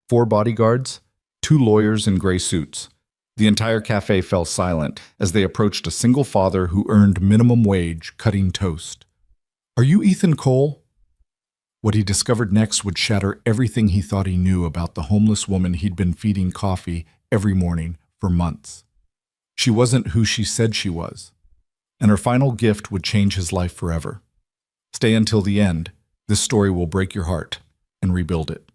4 bodyguards, 2 lawyers in gray suits. The entire cafe fell silent as they approached a single father who earned minimum wage cutting toast. "Are you Ethan Cole?" What he discovered next would shatter everything he thought he knew about the homeless woman he'd been feeding coffee every morning for months. She wasn't who she said she was, and her final gift would change his life forever. Stay until the end. This story will break your heart and rebuild it.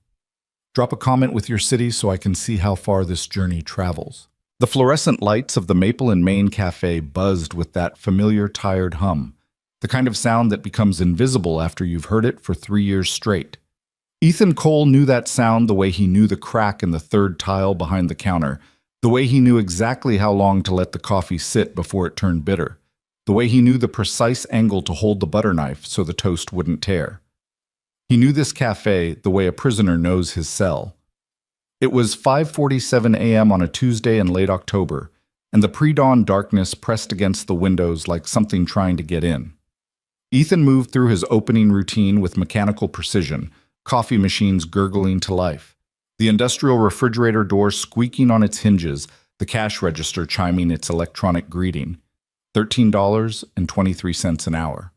Drop a comment with your city so I can see how far this journey travels. The fluorescent lights of the Maple and Main Cafe buzzed with that familiar tired hum, the kind of sound that becomes invisible after you've heard it for 3 years straight. Ethan Cole knew that sound the way he knew the crack in the third tile behind the counter, the way he knew exactly how long to let the coffee sit before it turned bitter, the way he knew the precise angle to hold the butter knife so the toast wouldn't tear. He knew this cafe the way a prisoner knows his cell. It was 5:47 a.m. on a Tuesday in late October, and the pre-dawn darkness pressed against the windows like something trying to get in. Ethan moved through his opening routine with mechanical precision, coffee machines gurgling to life, the industrial refrigerator door squeaking on its hinges, the cash register chiming its electronic greeting. $13.23 an hour.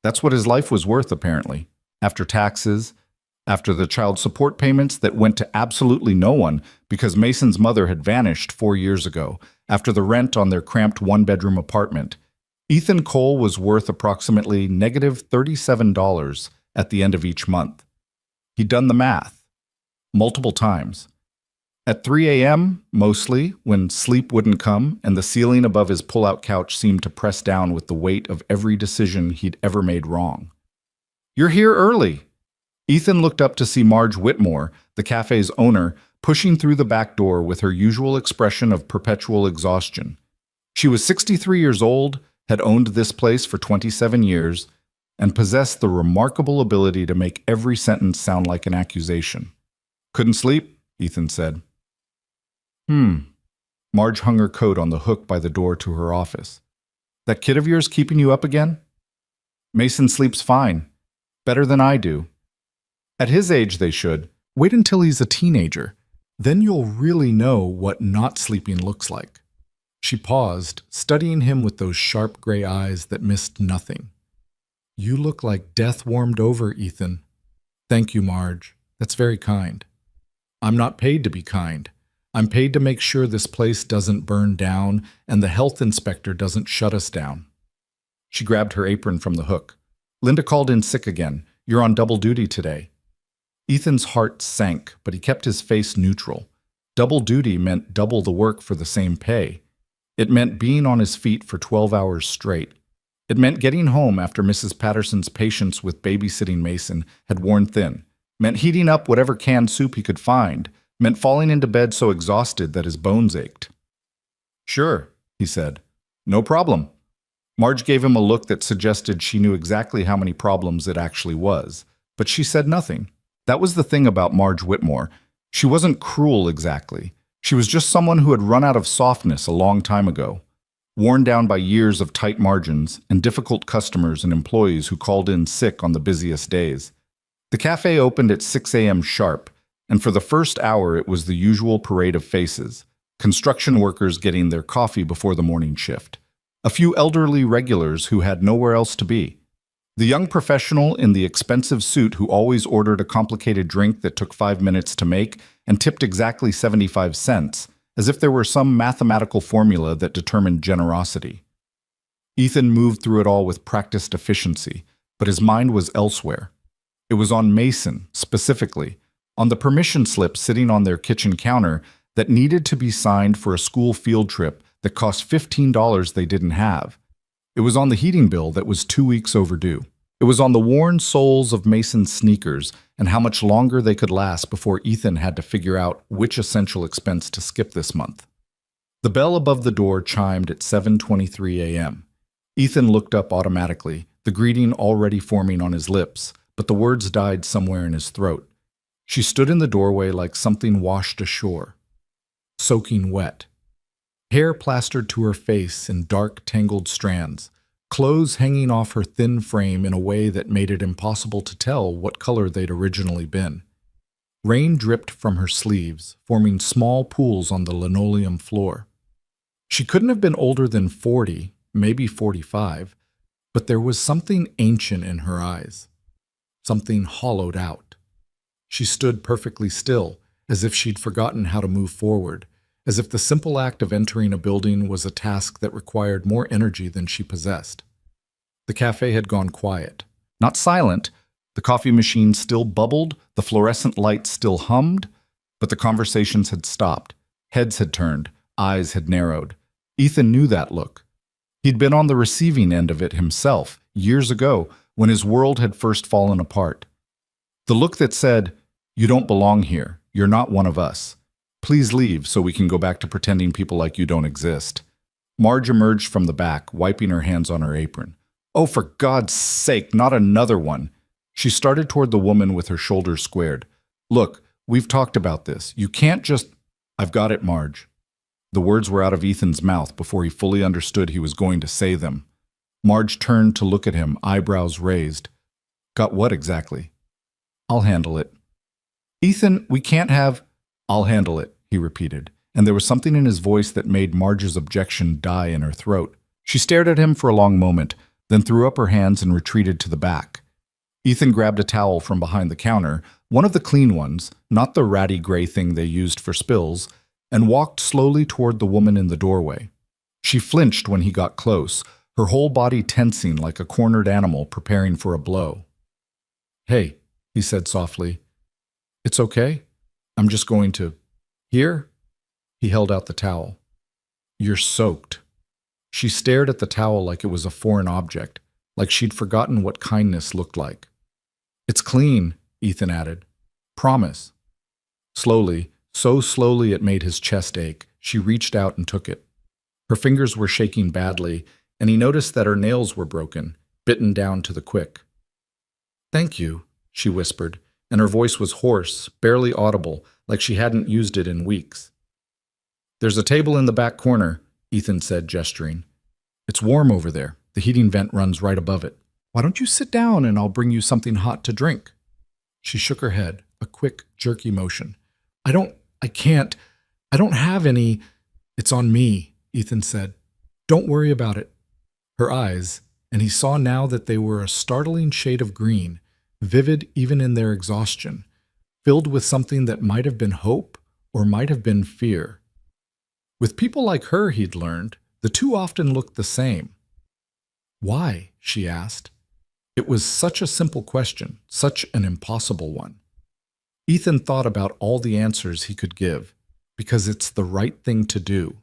That's what his life was worth, apparently. After taxes, after the child support payments that went to absolutely no one because Mason's mother had vanished 4 years ago, after the rent on their cramped one-bedroom apartment, Ethan Cole was worth approximately -$37 at the end of each month. He'd done the math multiple times. At 3 a.m., mostly, when sleep wouldn't come and the ceiling above his pull-out couch seemed to press down with the weight of every decision he'd ever made wrong. "You're here early." Ethan looked up to see Marge Whitmore, the cafe's owner, pushing through the back door with her usual expression of perpetual exhaustion. She was 63 years old, had owned this place for 27 years, and possessed the remarkable ability to make every sentence sound like an accusation. "Couldn't sleep?" Ethan said. Marge hung her coat on the hook by the door to her office. "That kid of yours keeping you up again?" "Mason sleeps fine. Better than I do. At his age, they should. Wait until he's a teenager. Then you'll really know what not sleeping looks like." She paused, studying him with those sharp gray eyes that missed nothing. "You look like death warmed over, Ethan." "Thank you, Marge. That's very kind." "I'm not paid to be kind. I'm paid to make sure this place doesn't burn down and the health inspector doesn't shut us down." She grabbed her apron from the hook. "Linda called in sick again. You're on double duty today." Ethan's heart sank, but he kept his face neutral. Double duty meant double the work for the same pay. It meant being on his feet for 12 hours straight. It meant getting home after Mrs. Patterson's patience with babysitting Mason had worn thin. Meant heating up whatever canned soup he could find. Meant falling into bed so exhausted that his bones ached. "Sure," he said. "No problem." Marge gave him a look that suggested she knew exactly how many problems it actually was, but she said nothing. That was the thing about Marge Whitmore. She wasn't cruel exactly. She was just someone who had run out of softness a long time ago, worn down by years of tight margins and difficult customers and employees who called in sick on the busiest days. The cafe opened at 6 a.m. sharp, and for the first hour it was the usual parade of faces, construction workers getting their coffee before the morning shift, a few elderly regulars who had nowhere else to be, the young professional in the expensive suit who always ordered a complicated drink that took 5 minutes to make and tipped exactly 75 cents, as if there were some mathematical formula that determined generosity. Ethan moved through it all with practiced efficiency, but his mind was elsewhere. It was on Mason, specifically, on the permission slip sitting on their kitchen counter that needed to be signed for a school field trip that cost $15 they didn't have. It was on the heating bill that was 2 weeks overdue. It was on the worn soles of Mason's sneakers and how much longer they could last before Ethan had to figure out which essential expense to skip this month. The bell above the door chimed at 7:23 a.m. Ethan looked up automatically, the greeting already forming on his lips, but the words died somewhere in his throat. She stood in the doorway like something washed ashore, soaking wet. Hair plastered to her face in dark, tangled strands, clothes hanging off her thin frame in a way that made it impossible to tell what color they'd originally been. Rain dripped from her sleeves, forming small pools on the linoleum floor. She couldn't have been older than 40, maybe 45, but there was something ancient in her eyes, something hollowed out. She stood perfectly still, as if she'd forgotten how to move forward, as if the simple act of entering a building was a task that required more energy than she possessed. The cafe had gone quiet. Not silent. The coffee machine still bubbled, the fluorescent lights still hummed, but the conversations had stopped. Heads had turned, eyes had narrowed. Ethan knew that look. He'd been on the receiving end of it himself, years ago, when his world had first fallen apart. The look that said, "You don't belong here. You're not one of us. Please leave so we can go back to pretending people like you don't exist." Marge emerged from the back, wiping her hands on her apron. "Oh, for God's sake, not another one." She started toward the woman with her shoulders squared. "Look, we've talked about this. You can't just—" "I've got it, Marge." The words were out of Ethan's mouth before he fully understood he was going to say them. Marge turned to look at him, eyebrows raised. "Got what exactly?" "I'll handle it." "Ethan, we can't have—" "I'll handle it," he repeated, and there was something in his voice that made Marge's objection die in her throat. She stared at him for a long moment, then threw up her hands and retreated to the back. Ethan grabbed a towel from behind the counter, one of the clean ones, not the ratty gray thing they used for spills, and walked slowly toward the woman in the doorway. She flinched when he got close, her whole body tensing like a cornered animal preparing for a blow. "Hey," he said softly. "It's okay. I'm just going to—" "Here?" He held out the towel. "You're soaked." She stared at the towel like it was a foreign object, like she'd forgotten what kindness looked like. "It's clean," Ethan added. "Promise." Slowly, so slowly it made his chest ache, she reached out and took it. Her fingers were shaking badly, and he noticed that her nails were broken, bitten down to the quick. "Thank you," she whispered, and her voice was hoarse, barely audible, like she hadn't used it in weeks. "There's a table in the back corner," Ethan said, gesturing. "It's warm over there. The heating vent runs right above it. Why don't you sit down and I'll bring you something hot to drink?" She shook her head, a quick, jerky motion. I can't have any." "It's on me," Ethan said. "Don't worry about it." Her eyes, and he saw now that they were a startling shade of green, vivid even in their exhaustion, filled with something that might have been hope or might have been fear. With people like her, he'd learned, the two often looked the same. "Why?" she asked. It was such a simple question, such an impossible one. Ethan thought about all the answers he could give. Because it's the right thing to do.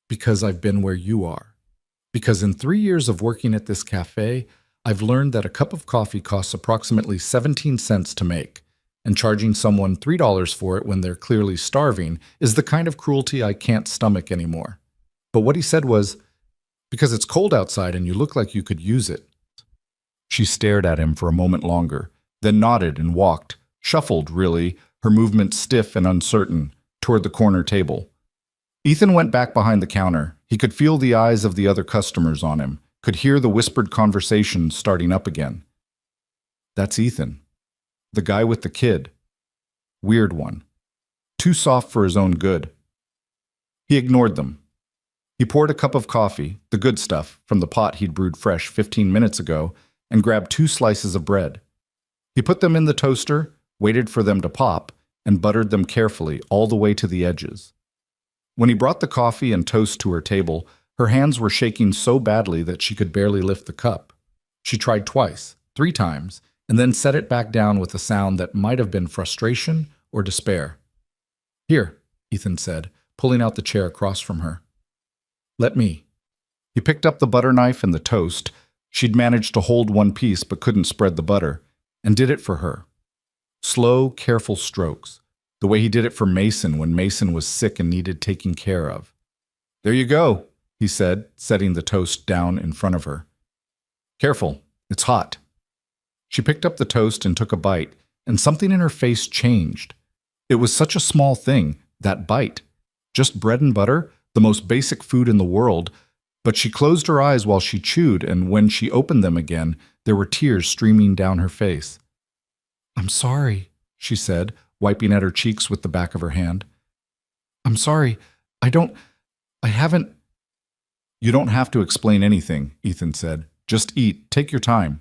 Because I've been where you are. Because in 3 years of working at this cafe, I've learned that a cup of coffee costs approximately 17 cents to make, and charging someone $3 for it when they're clearly starving is the kind of cruelty I can't stomach anymore. But what he said was, "Because it's cold outside and you look like you could use it." She stared at him for a moment longer, then nodded and walked, shuffled really, her movements stiff and uncertain, toward the corner table. Ethan went back behind the counter. He could feel the eyes of the other customers on him, could hear the whispered conversations starting up again. That's Ethan. The guy with the kid. Weird one. Too soft for his own good. He ignored them. He poured a cup of coffee, the good stuff, from the pot he'd brewed fresh 15 minutes ago, and grabbed 2 slices of bread. He put them in the toaster, waited for them to pop, and buttered them carefully all the way to the edges. When he brought the coffee and toast to her table, her hands were shaking so badly that she could barely lift the cup. She tried twice, 3 times, and then set it back down with a sound that might have been frustration or despair. "Here," Ethan said, pulling out the chair across from her. "Let me." He picked up the butter knife and the toast. She'd managed to hold one piece but couldn't spread the butter, and did it for her. Slow, careful strokes, the way he did it for Mason when Mason was sick and needed taking care of. "There you go," he said, setting the toast down in front of her. "Careful, it's hot." She picked up the toast and took a bite, and something in her face changed. It was such a small thing, that bite. Just bread and butter, the most basic food in the world, but she closed her eyes while she chewed, and when she opened them again, there were tears streaming down her face. "I'm sorry," she said, wiping at her cheeks with the back of her hand. I'm sorry. I haven't. You don't have to explain anything, Ethan said. Just eat. Take your time.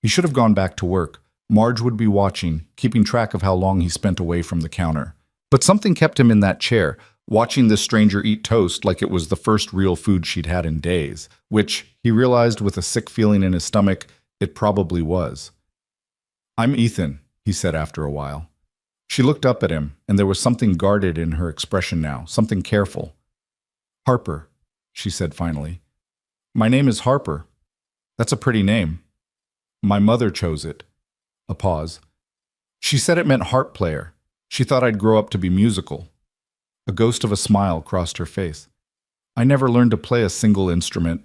He should have gone back to work. Marge would be watching, keeping track of how long he spent away from the counter. But something kept him in that chair, watching this stranger eat toast like it was the first real food she'd had in days, which, he realized with a sick feeling in his stomach, it probably was. I'm Ethan, he said after a while. She looked up at him, and there was something guarded in her expression now, something careful. Harper, she said finally. My name is Harper. That's a pretty name. My mother chose it. A pause. She said it meant harp player. She thought I'd grow up to be musical. A ghost of a smile crossed her face. I never learned to play a single instrument.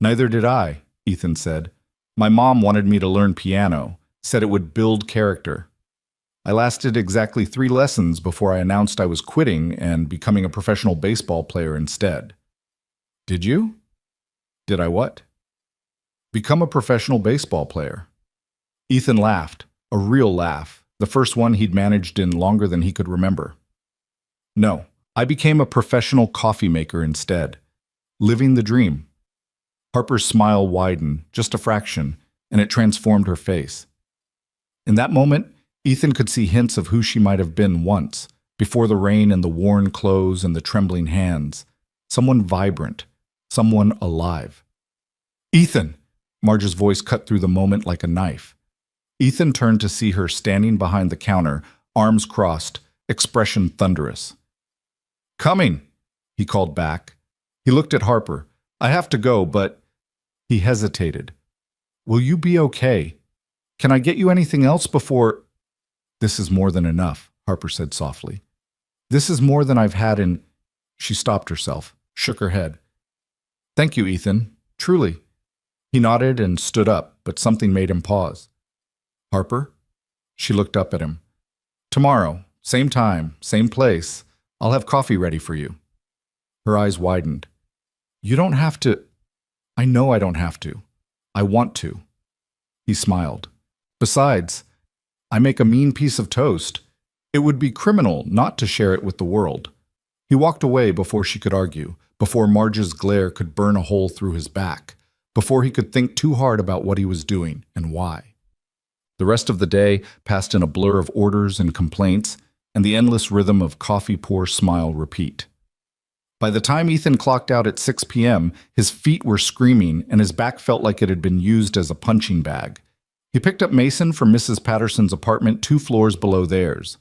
Neither did I, Ethan said. My mom wanted me to learn piano, said it would build character. I lasted exactly 3 lessons before I announced I was quitting and becoming a professional baseball player instead. Did you? Did I what? Become a professional baseball player. Ethan laughed, a real laugh, the first one he'd managed in longer than he could remember. No, I became a professional coffee maker instead, living the dream. Harper's smile widened, just a fraction, and it transformed her face. In that moment, Ethan could see hints of who she might have been once, before the rain and the worn clothes and the trembling hands. Someone vibrant, someone alive. Ethan! Marge's voice cut through the moment like a knife. Ethan turned to see her standing behind the counter, arms crossed, expression thunderous. Coming, he called back. He looked at Harper. I have to go, but... He hesitated. Will you be okay? Can I get you anything else before... This is more than enough, Harper said softly. This is more than I've had in... She stopped herself, shook her head. Thank you, Ethan. Truly. He nodded and stood up, but something made him pause. Harper? She looked up at him. Tomorrow, same time, same place. I'll have coffee ready for you. Her eyes widened. You don't have to... I know I don't have to. I want to. He smiled. Besides, I make a mean piece of toast. It would be criminal not to share it with the world. He walked away before she could argue, before Marge's glare could burn a hole through his back, before he could think too hard about what he was doing and why. The rest of the day passed in a blur of orders and complaints, and the endless rhythm of coffee pour smile repeat. By the time Ethan clocked out at 6 p.m., his feet were screaming and his back felt like it had been used as a punching bag. He picked up Mason from Mrs. Patterson's apartment 2 floors below theirs.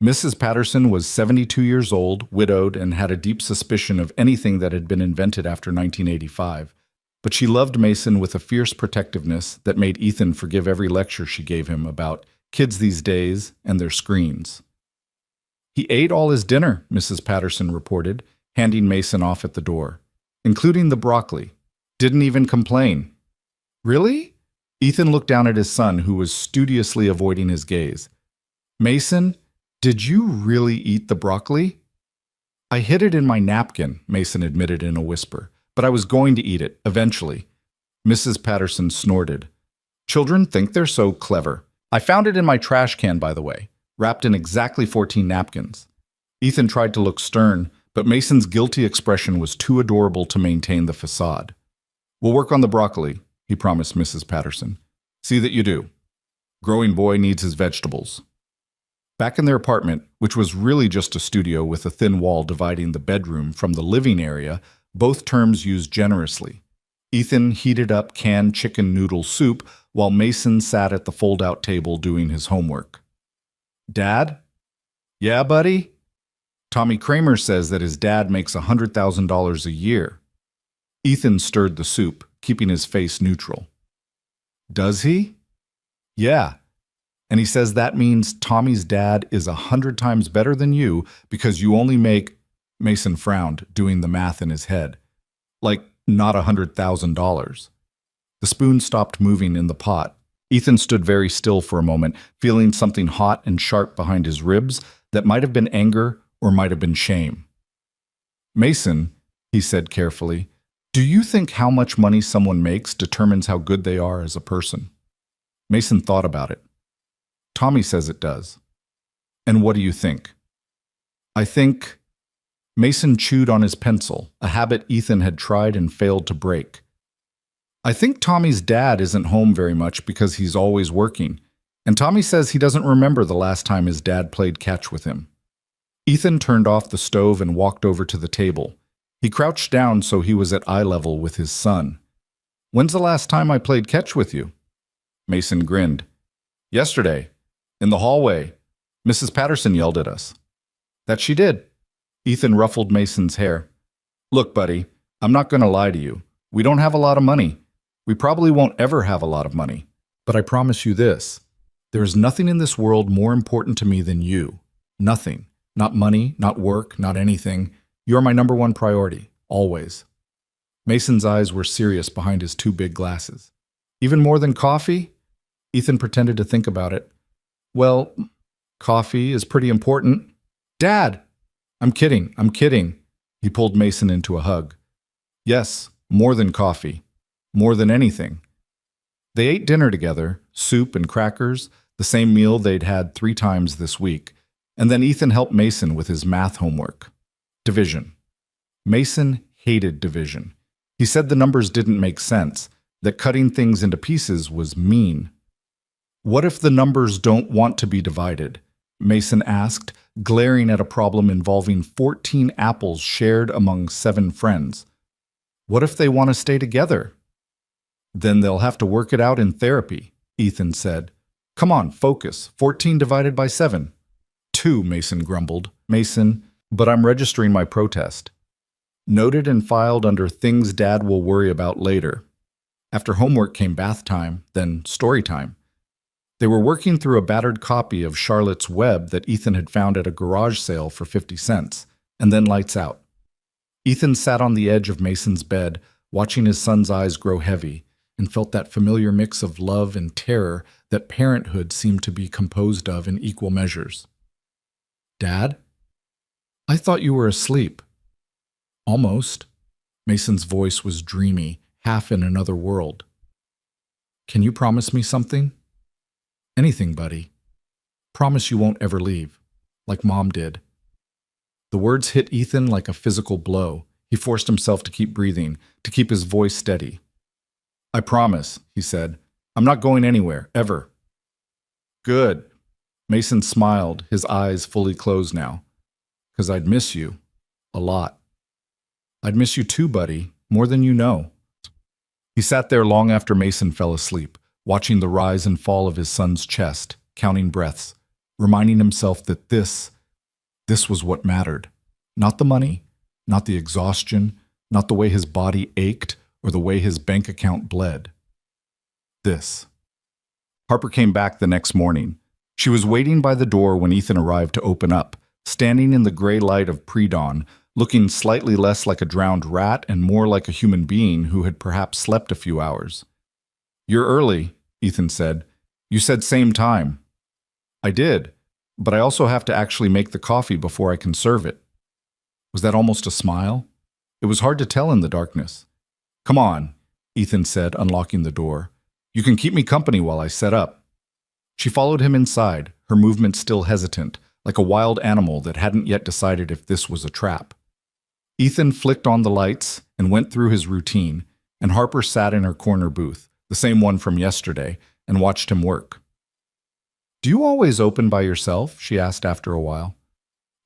Mrs. Patterson was 72 years old, widowed, and had a deep suspicion of anything that had been invented after 1985. But she loved Mason with a fierce protectiveness that made Ethan forgive every lecture she gave him about kids these days and their screens. He ate all his dinner, Mrs. Patterson reported, handing Mason off at the door, including the broccoli. Didn't even complain. Really? Ethan looked down at his son, who was studiously avoiding his gaze. Mason, did you really eat the broccoli? I hid it in my napkin, Mason admitted in a whisper, but I was going to eat it, eventually. Mrs. Patterson snorted. Children think they're so clever. I found it in my trash can, by the way, wrapped in exactly 14 napkins. Ethan tried to look stern, but Mason's guilty expression was too adorable to maintain the facade. We'll work on the broccoli, he promised Mrs. Patterson. See that you do. Growing boy needs his vegetables. Back in their apartment, which was really just a studio with a thin wall dividing the bedroom from the living area, both terms used generously. Ethan heated up canned chicken noodle soup while Mason sat at the fold-out table doing his homework. Dad? Yeah, buddy? Tommy Kramer says that his dad makes $100,000 a year. Ethan stirred the soup, keeping his face neutral. Does he? Yeah. And he says that means Tommy's dad is 100 times better than you because you only make... Mason frowned, doing the math in his head. Like, not $100,000. The spoon stopped moving in the pot. Ethan stood very still for a moment, feeling something hot and sharp behind his ribs that might have been anger or might have been shame. Mason, he said carefully, do you think how much money someone makes determines how good they are as a person? Mason thought about it. Tommy says it does. And what do you think? I think Mason chewed on his pencil, a habit Ethan had tried and failed to break. I think Tommy's dad isn't home very much because he's always working, and Tommy says he doesn't remember the last time his dad played catch with him. Ethan turned off the stove and walked over to the table. He crouched down so he was at eye level with his son. When's the last time I played catch with you? Mason grinned. Yesterday, in the hallway. Mrs. Patterson yelled at us. That she did. Ethan ruffled Mason's hair. Look, buddy, I'm not going to lie to you. We don't have a lot of money. We probably won't ever have a lot of money. But I promise you this. There is nothing in this world more important to me than you. Nothing. Not money, not work, not anything. You are my number one priority, always. Mason's eyes were serious behind his two big glasses. Even more than coffee? Ethan pretended to think about it. Well, coffee is pretty important. Dad! I'm kidding. He pulled Mason into a hug. Yes, more than coffee. More than anything. They ate dinner together, soup and crackers, the same meal they'd had 3 times this week, and then Ethan helped Mason with his math homework. Division. Mason hated division. He said the numbers didn't make sense, that cutting things into pieces was mean. What if the numbers don't want to be divided? Mason asked, glaring at a problem involving 14 apples shared among 7 friends. What if they want to stay together? Then they'll have to work it out in therapy, Ethan said. Come on, focus. 14 divided by 7. 2, Mason grumbled. Mason, but I'm registering my protest. Noted and filed under things Dad will worry about later. After homework came bath time, then story time. They were working through a battered copy of Charlotte's Web that Ethan had found at a garage sale for 50 cents, and then lights out. Ethan sat on the edge of Mason's bed, watching his son's eyes grow heavy, and felt that familiar mix of love and terror that parenthood seemed to be composed of in equal measures. Dad? I thought you were asleep. Almost. Mason's voice was dreamy, half in another world. Can you promise me something? Anything, buddy. Promise you won't ever leave, like Mom did. The words hit Ethan like a physical blow. He forced himself to keep breathing, to keep his voice steady. I promise, he said. I'm not going anywhere, ever. Good. Mason smiled, his eyes fully closed now. 'Cause I'd miss you. A lot. I'd miss you too, buddy, more than you know. He sat there long after Mason fell asleep, watching the rise and fall of his son's chest, counting breaths, reminding himself that this was what mattered. Not the money, not the exhaustion, not the way his body ached or the way his bank account bled. This. Harper came back the next morning. She was waiting by the door when Ethan arrived to open up, standing in the gray light of pre-dawn, looking slightly less like a drowned rat and more like a human being who had perhaps slept a few hours. You're early, Ethan said. You said same time. I did, but I also have to actually make the coffee before I can serve it. Was that almost a smile? It was hard to tell in the darkness. Come on, Ethan said, unlocking the door. You can keep me company while I set up. She followed him inside, her movements still hesitant, like a wild animal that hadn't yet decided if this was a trap. Ethan flicked on the lights and went through his routine, and Harper sat in her corner booth, the same one from yesterday, and watched him work. Do you always open by yourself? She asked after a while.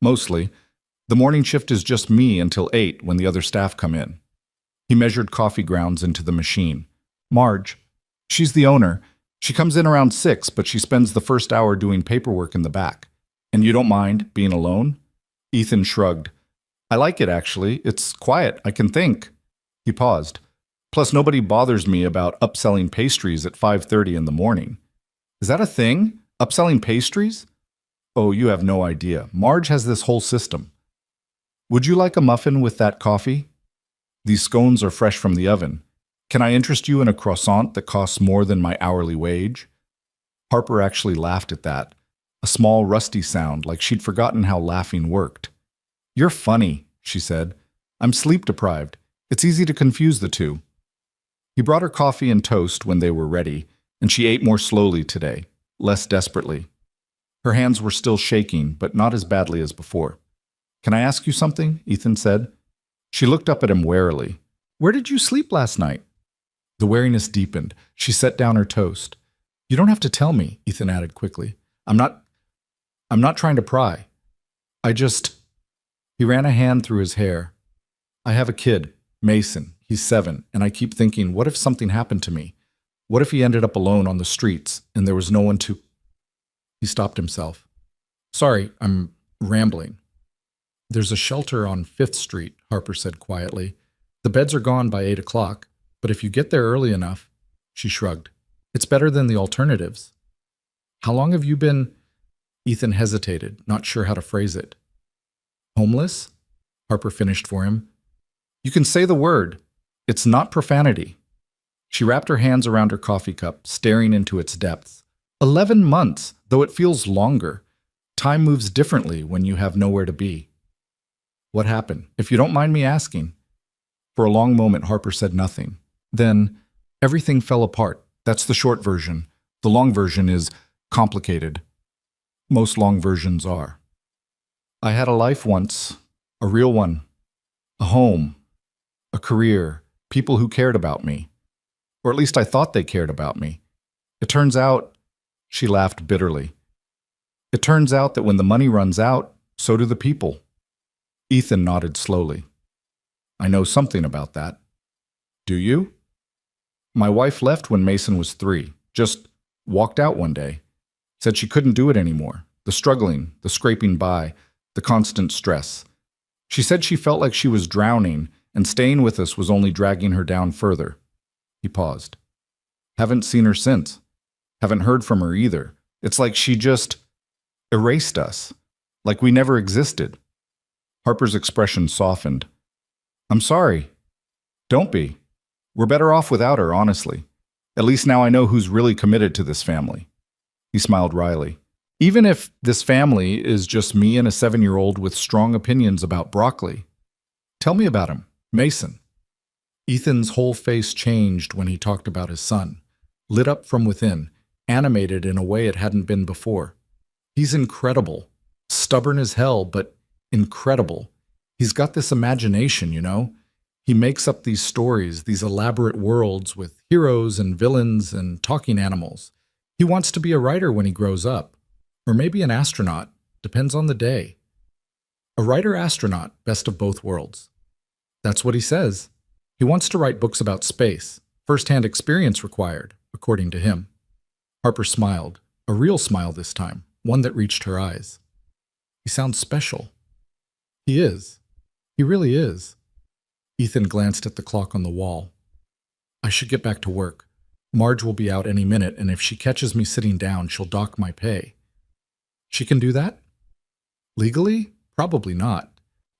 Mostly. The morning shift is just me until 8 when the other staff come in. He measured coffee grounds into the machine. Marge. She's the owner. She comes in around 6, but she spends the first hour doing paperwork in the back. And you don't mind being alone? Ethan shrugged. I like it, actually. It's quiet. I can think. He paused. Plus, nobody bothers me about upselling pastries at 5:30 in the morning. Is that a thing? Upselling pastries? Oh, you have no idea. Marge has this whole system. Would you like a muffin with that coffee? These scones are fresh from the oven. Can I interest you in a croissant that costs more than my hourly wage? Harper actually laughed at that. A small, rusty sound, like she'd forgotten how laughing worked. You're funny, she said. I'm sleep-deprived. It's easy to confuse the two. He brought her coffee and toast when they were ready, and she ate more slowly today, less desperately. Her hands were still shaking, but not as badly as before. Can I ask you something? Ethan said. She looked up at him warily. Where did you sleep last night? The wariness deepened. She set down her toast. You don't have to tell me, Ethan added quickly. I'm not trying to pry. He ran a hand through his hair. I have a kid, Mason. He's 7, and I keep thinking, what if something happened to me? What if he ended up alone on the streets, and there was no one to... He stopped himself. Sorry, I'm rambling. There's a shelter on 5th Street, Harper said quietly. The beds are gone by 8 o'clock, but if you get there early enough... She shrugged. It's better than the alternatives. How long have you been... Ethan hesitated, not sure how to phrase it. Homeless? Harper finished for him. You can say the word. It's not profanity. She wrapped her hands around her coffee cup, staring into its depths. 11 months, though it feels longer. Time moves differently when you have nowhere to be. What happened, if you don't mind me asking? For a long moment, Harper said nothing. Then, everything fell apart. That's the short version. The long version is complicated. Most long versions are. I had a life once, a real one. A home, a career, people who cared about me. Or at least I thought they cared about me. It turns out, she laughed bitterly. It turns out that when the money runs out, so do the people. Ethan nodded slowly. I know something about that. Do you? My wife left when Mason was 3, just walked out one day. Said she couldn't do it anymore. The struggling, the scraping by, the constant stress. She said she felt like she was drowning, and staying with us was only dragging her down further. He paused. Haven't seen her since. Haven't heard from her either. It's like she just erased us. Like we never existed. Harper's expression softened. I'm sorry. Don't be. We're better off without her, honestly. At least now I know who's really committed to this family. He smiled wryly. Even if this family is just me and a 7-year-old with strong opinions about broccoli. Tell me about him, Mason. Ethan's whole face changed when he talked about his son, lit up from within, animated in a way it hadn't been before. He's incredible, stubborn as hell, but incredible. He's got this imagination, you know? He makes up these stories, these elaborate worlds with heroes and villains and talking animals. He wants to be a writer when he grows up. Or maybe an astronaut, depends on the day. A writer-astronaut, best of both worlds. That's what he says. He wants to write books about space, first-hand experience required, according to him. Harper smiled, a real smile this time, one that reached her eyes. He sounds special. He is. He really is. Ethan glanced at the clock on the wall. I should get back to work. Marge will be out any minute, and if she catches me sitting down, she'll dock my pay. She can do that? Legally? Probably not.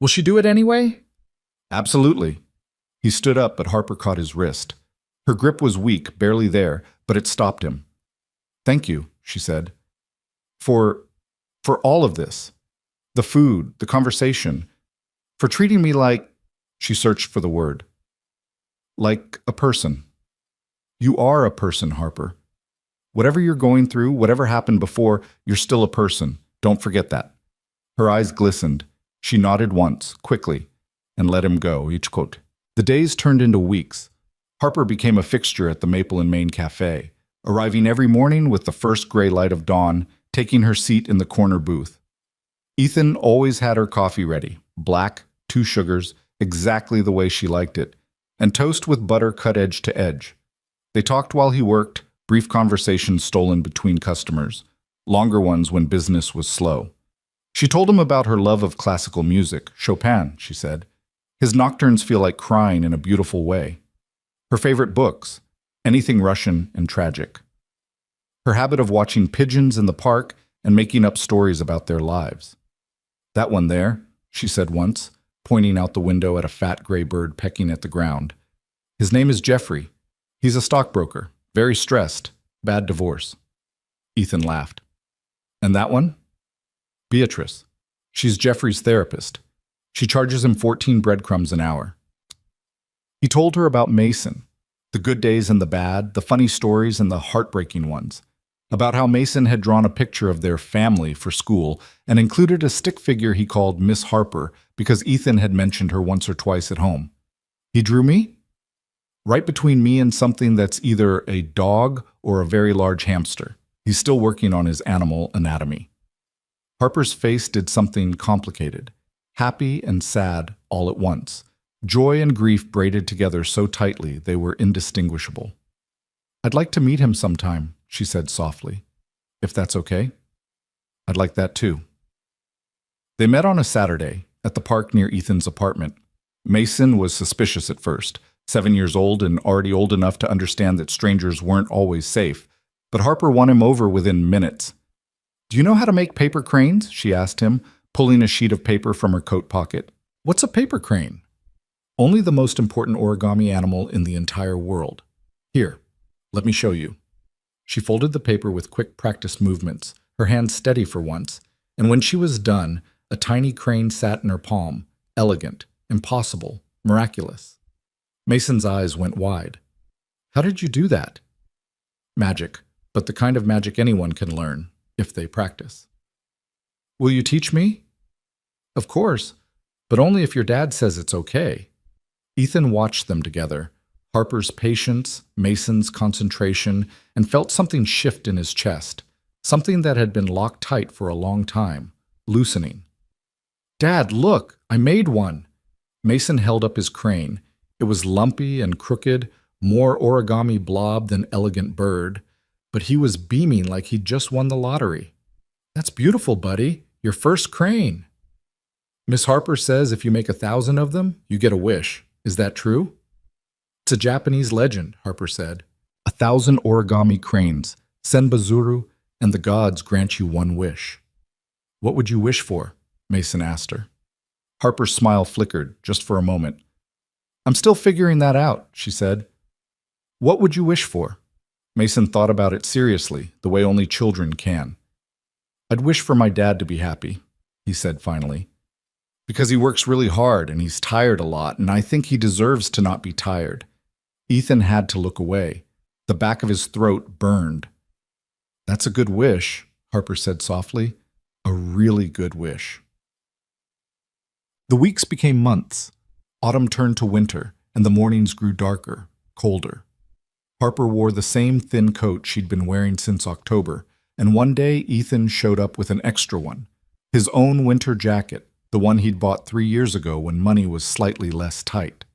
Will she do it anyway? Absolutely. He stood up, but Harper caught his wrist. Her grip was weak, barely there, but it stopped him. Thank you, she said. For all of this. The food, the conversation. For treating me like... She searched for the word. Like a person. You are a person, Harper. Whatever you're going through, whatever happened before, you're still a person. Don't forget that. Her eyes glistened. She nodded once, quickly, and let him go, each quote. The days turned into weeks. Harper became a fixture at the Maple and Main Café, arriving every morning with the first gray light of dawn, taking her seat in the corner booth. Ethan always had her coffee ready, black, 2 sugars, exactly the way she liked it, and toast with butter cut edge to edge. They talked while he worked, brief conversations stolen between customers, longer ones when business was slow. She told him about her love of classical music, Chopin, she said. His nocturnes feel like crying in a beautiful way. Her favorite books, anything Russian and tragic. Her habit of watching pigeons in the park and making up stories about their lives. That one there, she said once, pointing out the window at a fat gray bird pecking at the ground. His name is Jeffrey. He's a stockbroker, very stressed, bad divorce. Ethan laughed. And that one? Beatrice. She's Jeffrey's therapist. She charges him 14 breadcrumbs an hour. He told her about Mason, the good days and the bad, the funny stories and the heartbreaking ones. about how Mason had drawn a picture of their family for school and included a stick figure he called Miss Harper because Ethan had mentioned her once or twice at home. He drew me? Right between me and something that's either a dog or a very large hamster. He's still working on his animal anatomy. Harper's face did something complicated, happy and sad all at once. Joy and grief braided together so tightly they were indistinguishable. "I'd like to meet him sometime," she said softly. "If that's okay?" "I'd like that too." They met on a Saturday at the park near Ethan's apartment. Mason was suspicious at first, 7 years old and already old enough to understand that strangers weren't always safe, but Harper won him over within minutes. "Do you know how to make paper cranes?" she asked him, pulling a sheet of paper from her coat pocket. "What's a paper crane?" "Only the most important origami animal in the entire world. Here, let me show you." She folded the paper with quick practiced movements, her hands steady for once, and when she was done, a tiny crane sat in her palm, elegant, impossible, miraculous. Mason's eyes went wide. "How did you do that?" "Magic, but the kind of magic anyone can learn, if they practice." "Will you teach me?" "Of course, but only if your dad says it's okay." Ethan watched them together, Harper's patience, Mason's concentration, and felt something shift in his chest, something that had been locked tight for a long time, loosening. "Dad, look, I made one." Mason held up his crane. It was lumpy and crooked, more origami blob than elegant bird, but he was beaming like he'd just won the lottery. "That's beautiful, buddy. Your first crane." "Miss Harper says if you make 1,000 of them, you get a wish. Is that true?" "It's a Japanese legend," Harper said. 1,000 origami cranes, senbazuru, and the gods grant you one wish." "What would you wish for?" Mason asked her. Harper's smile flickered, just for a moment. "I'm still figuring that out," she said. "What would you wish for?" Mason thought about it seriously, the way only children can. "I'd wish for my dad to be happy," he said finally. "Because he works really hard and he's tired a lot, and I think he deserves to not be tired." Ethan had to look away. The back of his throat burned. "That's a good wish," Harper said softly. "A really good wish." The weeks became months. Autumn turned to winter, and the mornings grew darker, colder. Harper wore the same thin coat she'd been wearing since October, and one day Ethan showed up with an extra one, his own winter jacket, the one he'd bought 3 years ago when money was slightly less tight.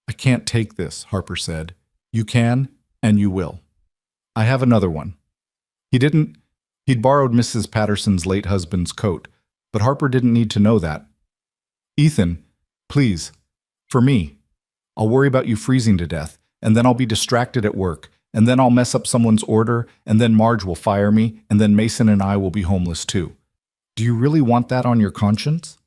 "I can't take this," Harper said. "You can, and you will." "I have another one." He'd borrowed Mrs. Patterson's late husband's coat, but Harper didn't need to know that. "Ethan, please, for me. I'll worry about you freezing to death, and then I'll be distracted at work, and then I'll mess up someone's order, and then Marge will fire me, and then Mason and I will be homeless too. Do you really want that on your conscience?"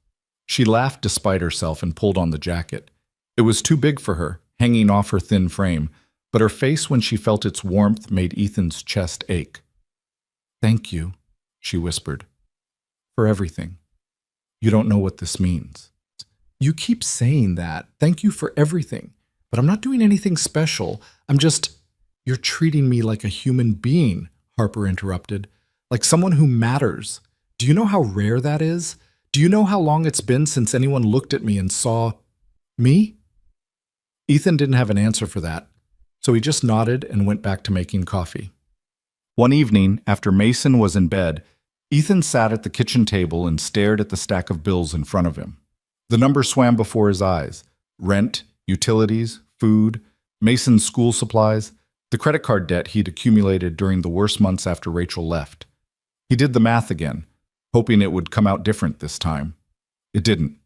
She laughed despite herself and pulled on the jacket. It was too big for her, hanging off her thin frame, but her face when she felt its warmth made Ethan's chest ache. "Thank you," she whispered, "for everything. You don't know what this means." "You keep saying that. Thank you for everything. But I'm not doing anything special. I'm just—" "You're treating me like a human being," Harper interrupted. "Like someone who matters. Do you know how rare that is? Do you know how long it's been since anyone looked at me and saw me?" Ethan didn't have an answer for that, so he just nodded and went back to making coffee. One evening, after Mason was in bed, Ethan sat at the kitchen table and stared at the stack of bills in front of him. The numbers swam before his eyes: rent, utilities, food, Mason's school supplies, the credit card debt he'd accumulated during the worst months after Rachel left. He did the math again, hoping it would come out different this time. It didn't.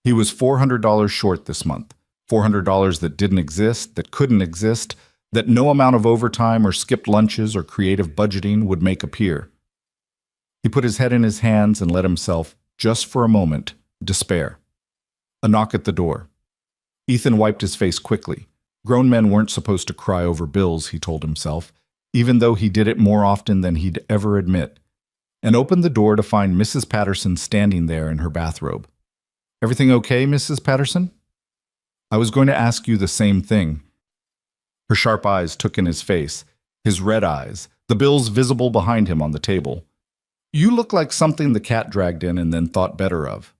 He was $400 short this month, $400 that didn't exist, that couldn't exist, that no amount of overtime or skipped lunches or creative budgeting would make appear. He put his head in his hands and let himself, just for a moment, despair. A knock at the door. Ethan wiped his face quickly. Grown men weren't supposed to cry over bills, he told himself, even though he did it more often than he'd ever admit, and opened the door to find Mrs. Patterson standing there in her bathrobe. "Everything okay, Mrs. Patterson?" "I was going to ask you the same thing." Her sharp eyes took in his face, his red eyes, the bills visible behind him on the table. You look like something the cat dragged in and then thought better of.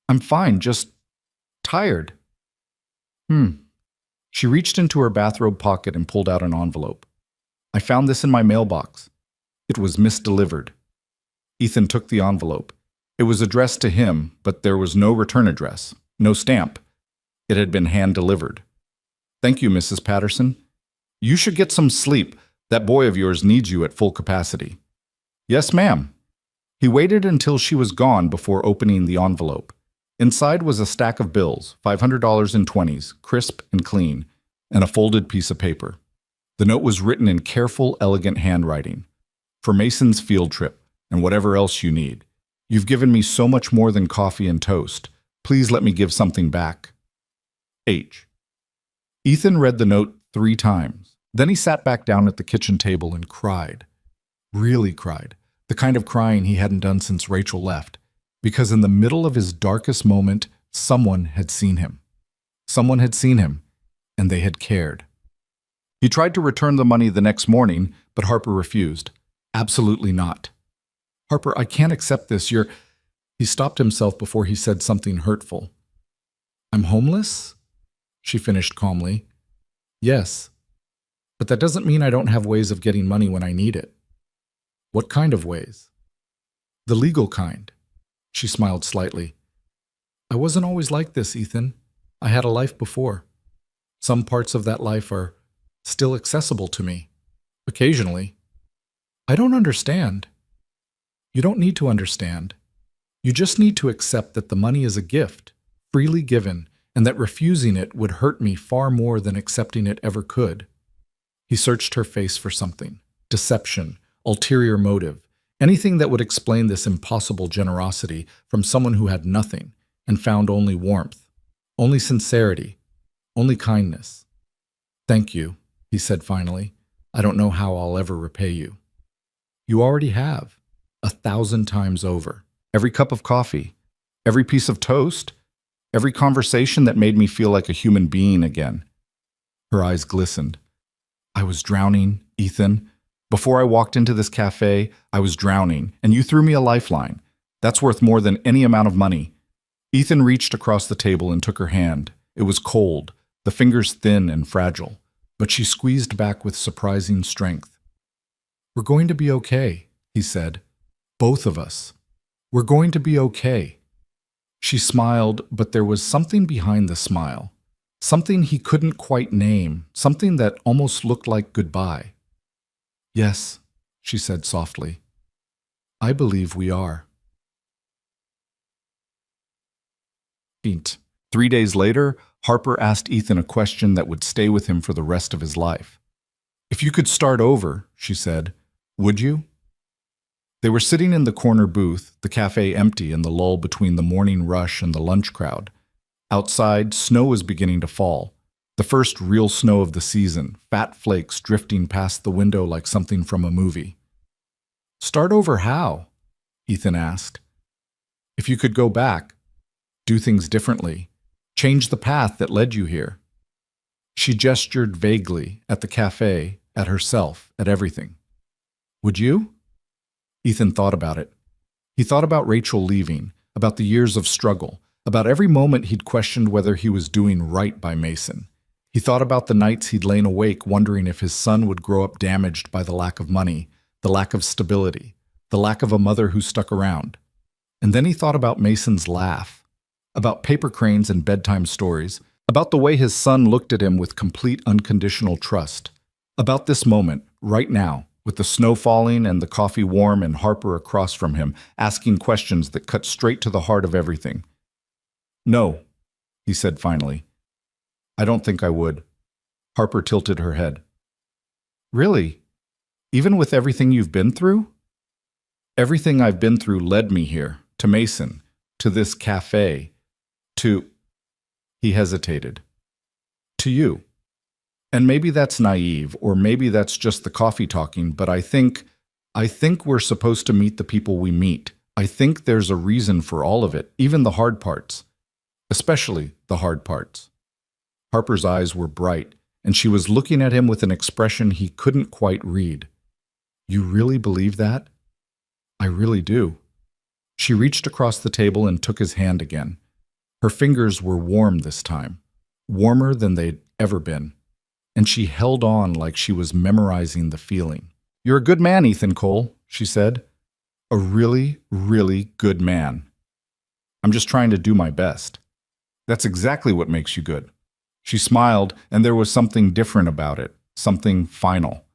I'm fine, just tired. She reached into her bathrobe pocket and pulled out an envelope. I found this in my mailbox. It was misdelivered. Ethan took the envelope. It was addressed to him, but there was no return address, no stamp. It had been hand-delivered. Thank you, Mrs. Patterson. You should get some sleep. That boy of yours needs you at full capacity. Yes, ma'am. He waited until she was gone before opening the envelope. Inside was a stack of bills, $500 in 20s, crisp and clean, and a folded piece of paper. The note was written in careful, elegant handwriting. For Mason's field trip, and whatever else you need. You've given me so much more than coffee and toast. Please let me give something back. H. Ethan read the note 3 times. Then he sat back down at the kitchen table and cried. Really cried. The kind of crying he hadn't done since Rachel left. Because in the middle of his darkest moment, someone had seen him. Someone had seen him, and they had cared. He tried to return the money the next morning, but Harper refused. Absolutely not. Harper, I can't accept this. He stopped himself before he said something hurtful. I'm homeless? She finished calmly. Yes, but that doesn't mean I don't have ways of getting money when I need it. What kind of ways? The legal kind. She smiled slightly. I wasn't always like this, Ethan. I had a life before. Some parts of that life are still accessible to me. Occasionally. I don't understand. You don't need to understand. You just need to accept that the money is a gift, freely given, and that refusing it would hurt me far more than accepting it ever could. He searched her face for something. Deception, ulterior motive, anything that would explain this impossible generosity from someone who had nothing and found only warmth, only sincerity, only kindness. Thank you, he said finally. I don't know how I'll ever repay you. You already have, 1,000 times over. Every cup of coffee, every piece of toast, every conversation that made me feel like a human being again. Her eyes glistened. I was drowning, Ethan. Before I walked into this cafe, I was drowning, and you threw me a lifeline. That's worth more than any amount of money. Ethan reached across the table and took her hand. It was cold, the fingers thin and fragile, but she squeezed back with surprising strength. We're going to be okay, he said. Both of us. We're going to be okay. She smiled, but there was something behind the smile. Something he couldn't quite name, something that almost looked like goodbye. Yes, she said softly. I believe we are. 3 days later, Harper asked Ethan a question that would stay with him for the rest of his life. If you could start over, she said, would you? They were sitting in the corner booth, the cafe empty in the lull between the morning rush and the lunch crowd. Outside, snow was beginning to fall. The first real snow of the season, fat flakes drifting past the window like something from a movie. Start over how? Ethan asked. If you could go back, do things differently, change the path that led you here. She gestured vaguely at the cafe, at herself, at everything. Would you? Ethan thought about it. He thought about Rachel leaving, about the years of struggle, about every moment he'd questioned whether he was doing right by Mason. He thought about the nights he'd lain awake wondering if his son would grow up damaged by the lack of money, the lack of stability, the lack of a mother who stuck around. And then he thought about Mason's laugh, about paper cranes and bedtime stories, about the way his son looked at him with complete unconditional trust, about this moment, right now, with the snow falling and the coffee warm and Harper across from him, asking questions that cut straight to the heart of everything. No, he said finally. I don't think I would. Harper tilted her head. Really? Even with everything you've been through? Everything I've been through led me here, to Mason, to this cafe, to... He hesitated. To you. And maybe that's naive, or maybe that's just the coffee talking, but I think we're supposed to meet the people we meet. I think there's a reason for all of it, even the hard parts. Especially the hard parts. Harper's eyes were bright, and she was looking at him with an expression he couldn't quite read. You really believe that? I really do. She reached across the table and took his hand again. Her fingers were warm this time, warmer than they'd ever been, and she held on like she was memorizing the feeling. You're a good man, Ethan Cole, she said. A really, really good man. I'm just trying to do my best. That's exactly what makes you good. She smiled, and there was something different about it, something final.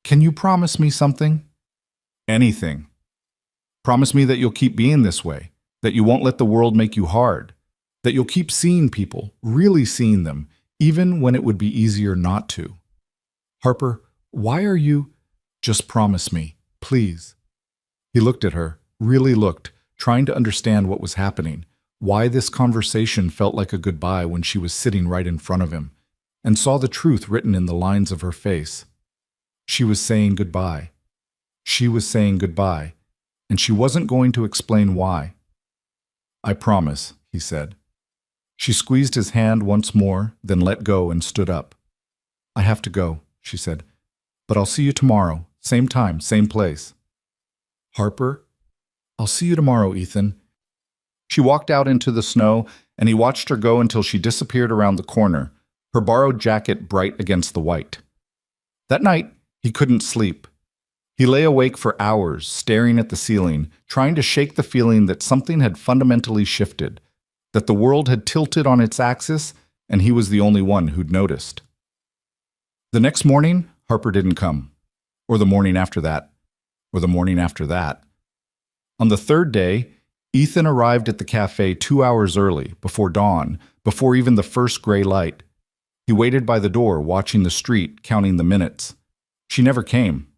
Can you promise me something? Anything. Promise me that you'll keep being this way, that you won't let the world make you hard, that you'll keep seeing people, really seeing them, even when it would be easier not to. Harper, why are you? Just promise me, please. He looked at her, really looked, trying to understand what was happening, why this conversation felt like a goodbye when she was sitting right in front of him, and saw the truth written in the lines of her face. She was saying goodbye. She was saying goodbye, and she wasn't going to explain why. I promise, he said. She squeezed his hand once more, then let go and stood up. I have to go, she said, but I'll see you tomorrow, same time, same place. Harper, I'll see you tomorrow, Ethan. She walked out into the snow, and he watched her go until she disappeared around the corner, her borrowed jacket bright against the white. That night, he couldn't sleep. He lay awake for hours, staring at the ceiling, trying to shake the feeling that something had fundamentally shifted, that the world had tilted on its axis, and he was the only one who'd noticed. The next morning, Harper didn't come, or the morning after that, or the morning after that. On the third day, Ethan arrived at the cafe 2 hours early, before dawn, before even the first gray light. He waited by the door, watching the street, counting the minutes. She never came.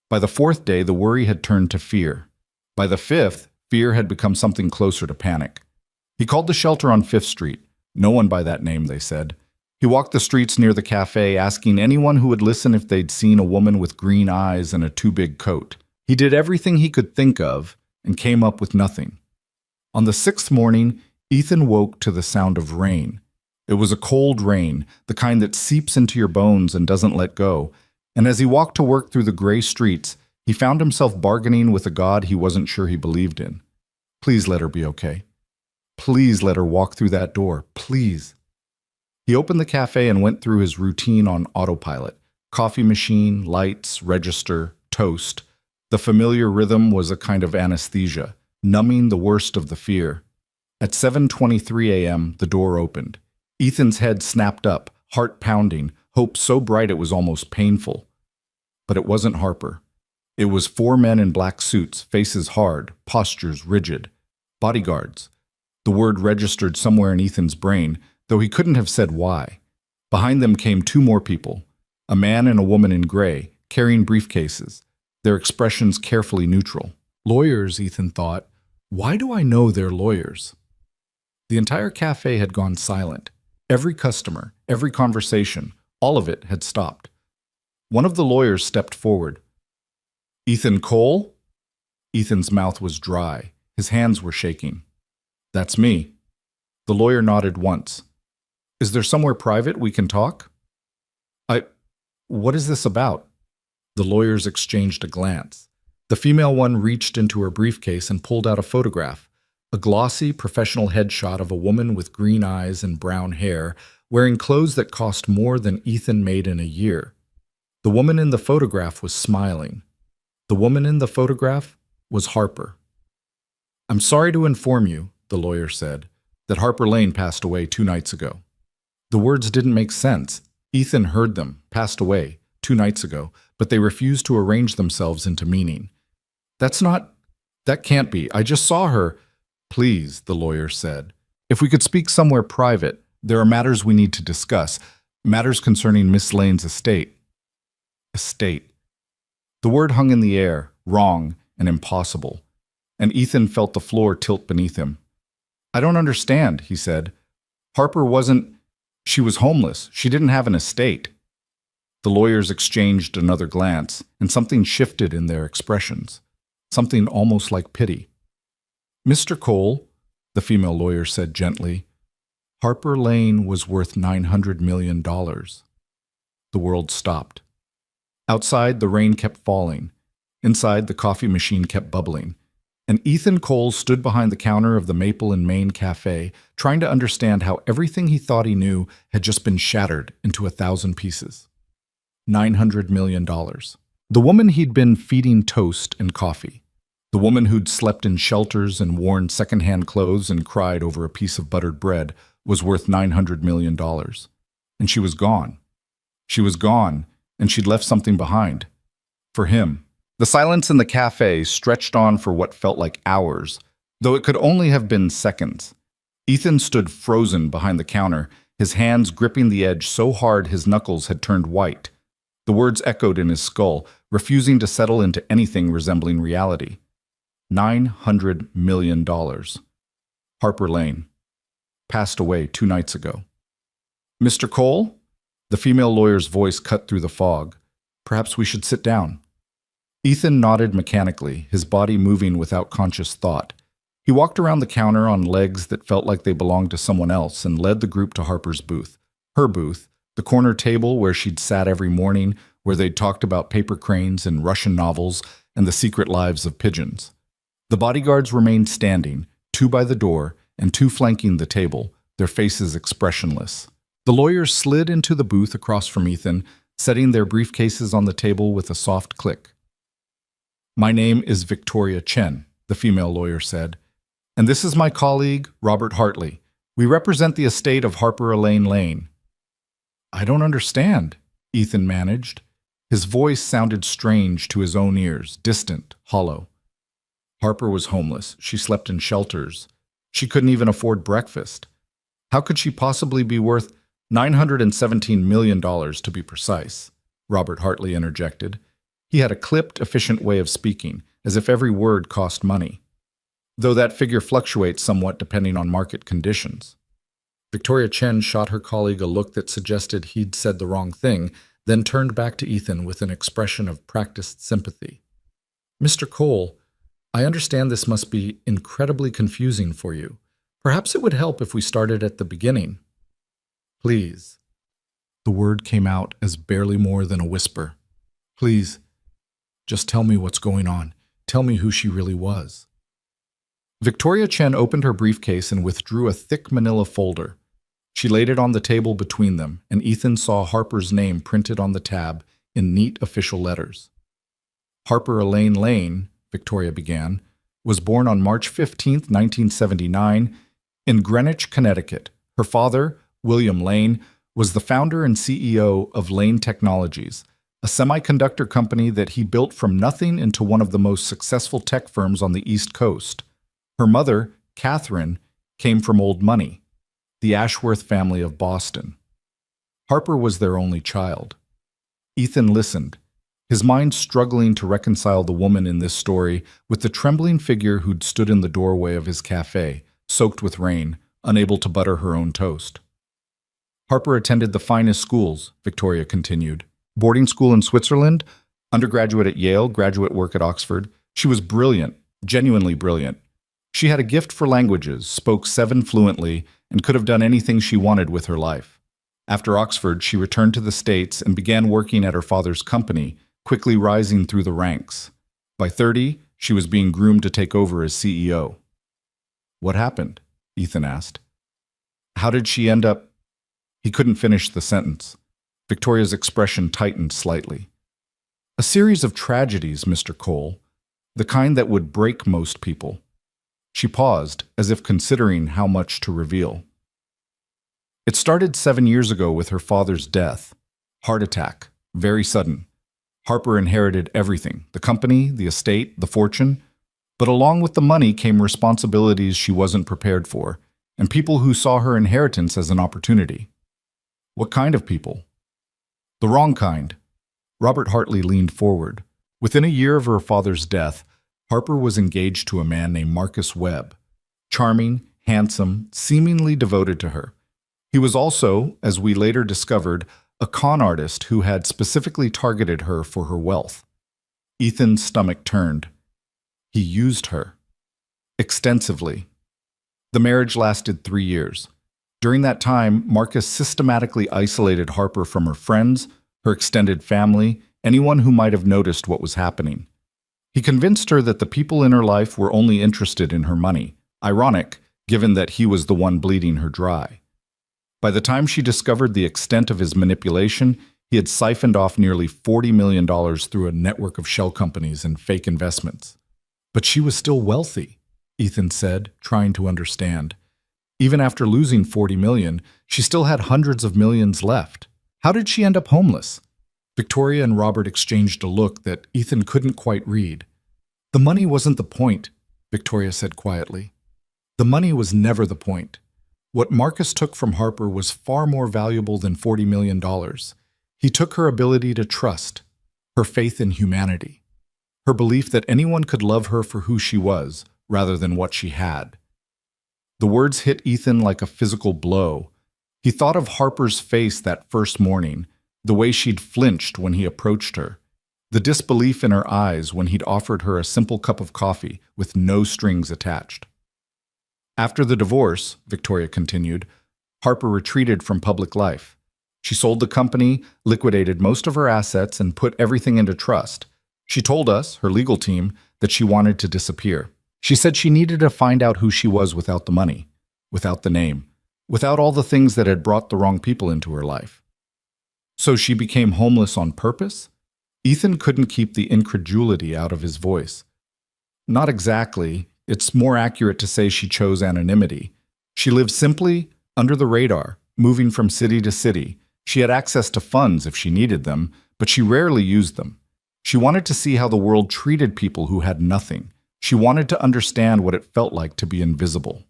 By the fourth day, the worry had turned to fear. By the fifth, fear had become something closer to panic. He called the shelter on 5th Street. No one by that name, they said. He walked the streets near the cafe, asking anyone who would listen if they'd seen a woman with green eyes and a too-big coat. He did everything he could think of and came up with nothing. On the 6th morning, Ethan woke to the sound of rain. It was a cold rain, the kind that seeps into your bones and doesn't let go, and as he walked to work through the gray streets, he found himself bargaining with a God he wasn't sure he believed in. Please let her be okay. Please let her walk through that door, please. He opened the cafe and went through his routine on autopilot. Coffee machine, lights, register, toast. The familiar rhythm was a kind of anesthesia, numbing the worst of the fear. At 7:23 a.m., the door opened. Ethan's head snapped up, heart pounding, hope so bright it was almost painful. But it wasn't Harper. It was 4 men in black suits, faces hard, postures rigid. Bodyguards. The word registered somewhere in Ethan's brain, though he couldn't have said why. Behind them came 2 more people, a man and a woman in gray, carrying briefcases, their expressions carefully neutral. Lawyers, Ethan thought. Why do I know they're lawyers? The entire cafe had gone silent. Every customer, every conversation, all of it had stopped. One of the lawyers stepped forward. Ethan Cole? Ethan's mouth was dry. His hands were shaking. That's me. The lawyer nodded once. Is there somewhere private we can talk? What is this about? The lawyers exchanged a glance. The female one reached into her briefcase and pulled out a photograph, a glossy, professional headshot of a woman with green eyes and brown hair, wearing clothes that cost more than Ethan made in a year. The woman in the photograph was smiling. The woman in the photograph was Harper. I'm sorry to inform you, the lawyer said, that Harper Lane passed away 2 nights ago. The words didn't make sense. Ethan heard them, passed away, 2 nights ago, but they refused to arrange themselves into meaning. That can't be. I just saw her. Please, the lawyer said. If we could speak somewhere private, there are matters we need to discuss, matters concerning Miss Lane's estate. Estate. The word hung in the air, wrong and impossible, and Ethan felt the floor tilt beneath him. I don't understand, he said. Harper wasn't. She was homeless. She didn't have an estate. The lawyers exchanged another glance, and something shifted in their expressions. Something almost like pity. Mr. Cole, the female lawyer said gently, Harper Lane was worth $900 million. The world stopped. Outside, the rain kept falling. Inside, the coffee machine kept bubbling, and Ethan Cole stood behind the counter of the Maple and Main Café, trying to understand how everything he thought he knew had just been shattered into 1,000 pieces. $900 million. The woman he'd been feeding toast and coffee. The woman who'd slept in shelters and worn secondhand clothes and cried over a piece of buttered bread was worth $900 million. And she was gone. She was gone, and she'd left something behind. For him. The silence in the cafe stretched on for what felt like hours, though it could only have been seconds. Ethan stood frozen behind the counter, his hands gripping the edge so hard his knuckles had turned white. The words echoed in his skull, refusing to settle into anything resembling reality. $900 million. Harper Lane. Passed away 2 nights ago. Mr. Cole? The female lawyer's voice cut through the fog. Perhaps we should sit down. Ethan nodded mechanically, his body moving without conscious thought. He walked around the counter on legs that felt like they belonged to someone else and led the group to Harper's booth. Her booth, the corner table where she'd sat every morning, where they'd talked about paper cranes and Russian novels and the secret lives of pigeons. The bodyguards remained standing, 2 by the door and 2 flanking the table, their faces expressionless. The lawyers slid into the booth across from Ethan, setting their briefcases on the table with a soft click. My name is Victoria Chen, the female lawyer said, and this is my colleague, Robert Hartley. We represent the estate of Harper Elaine Lane. I don't understand, Ethan managed. His voice sounded strange to his own ears, distant, hollow. Harper was homeless. She slept in shelters. She couldn't even afford breakfast. How could she possibly be worth $917 million to be precise? Robert Hartley interjected. He had a clipped, efficient way of speaking, as if every word cost money, though that figure fluctuates somewhat depending on market conditions. Victoria Chen shot her colleague a look that suggested he'd said the wrong thing, then turned back to Ethan with an expression of practiced sympathy. Mr. Cole, I understand this must be incredibly confusing for you. Perhaps it would help if we started at the beginning. Please. The word came out as barely more than a whisper. Please. Just tell me what's going on. Tell me who she really was. Victoria Chen opened her briefcase and withdrew a thick manila folder. She laid it on the table between them, and Ethan saw Harper's name printed on the tab in neat official letters. Harper Elaine Lane, Victoria began, was born on March 15, 1979, in Greenwich, Connecticut. Her father, William Lane, was the founder and CEO of Lane Technologies, a semiconductor company that he built from nothing into one of the most successful tech firms on the East Coast. Her mother, Catherine, came from old money, the Ashworth family of Boston. Harper was their only child. Ethan listened, his mind struggling to reconcile the woman in this story with the trembling figure who'd stood in the doorway of his cafe, soaked with rain, unable to butter her own toast. Harper attended the finest schools, Victoria continued. Boarding school in Switzerland, undergraduate at Yale, graduate work at Oxford. She was brilliant, genuinely brilliant. She had a gift for languages, spoke 7 fluently, and could have done anything she wanted with her life. After Oxford, she returned to the States and began working at her father's company, quickly rising through the ranks. By 30, she was being groomed to take over as CEO. What happened? Ethan asked. How did she end up? He couldn't finish the sentence. Victoria's expression tightened slightly. A series of tragedies, Mr. Cole, the kind that would break most people. She paused, as if considering how much to reveal. It started 7 years ago with her father's death. Heart attack, very sudden. Harper inherited everything, the company, the estate, the fortune. But along with the money came responsibilities she wasn't prepared for, and people who saw her inheritance as an opportunity. What kind of people? The wrong kind. Robert Hartley leaned forward. Within a year of her father's death, Harper was engaged to a man named Marcus Webb. Charming, handsome, seemingly devoted to her. He was also, as we later discovered, a con artist who had specifically targeted her for her wealth. Ethan's stomach turned. He used her. Extensively. The marriage lasted 3 years. During that time, Marcus systematically isolated Harper from her friends, her extended family, anyone who might have noticed what was happening. He convinced her that the people in her life were only interested in her money, ironic, given that he was the one bleeding her dry. By the time she discovered the extent of his manipulation, he had siphoned off nearly $40 million through a network of shell companies and fake investments. But she was still wealthy, Ethan said, trying to understand. Even after losing $40 million, she still had hundreds of millions left. How did she end up homeless? Victoria and Robert exchanged a look that Ethan couldn't quite read. The money wasn't the point, Victoria said quietly. The money was never the point. What Marcus took from Harper was far more valuable than $40 million. He took her ability to trust, her faith in humanity, her belief that anyone could love her for who she was, rather than what she had. The words hit Ethan like a physical blow. He thought of Harper's face that first morning, the way she'd flinched when he approached her, the disbelief in her eyes when he'd offered her a simple cup of coffee with no strings attached. After the divorce, Victoria continued, Harper retreated from public life. She sold the company, liquidated most of her assets, and put everything into trust. She told us, her legal team, that she wanted to disappear. She said she needed to find out who she was without the money, without the name, without all the things that had brought the wrong people into her life. So she became homeless on purpose? Ethan couldn't keep the incredulity out of his voice. Not exactly. It's more accurate to say she chose anonymity. She lived simply, under the radar, moving from city to city. She had access to funds if she needed them, but she rarely used them. She wanted to see how the world treated people who had nothing. She wanted to understand what it felt like to be invisible.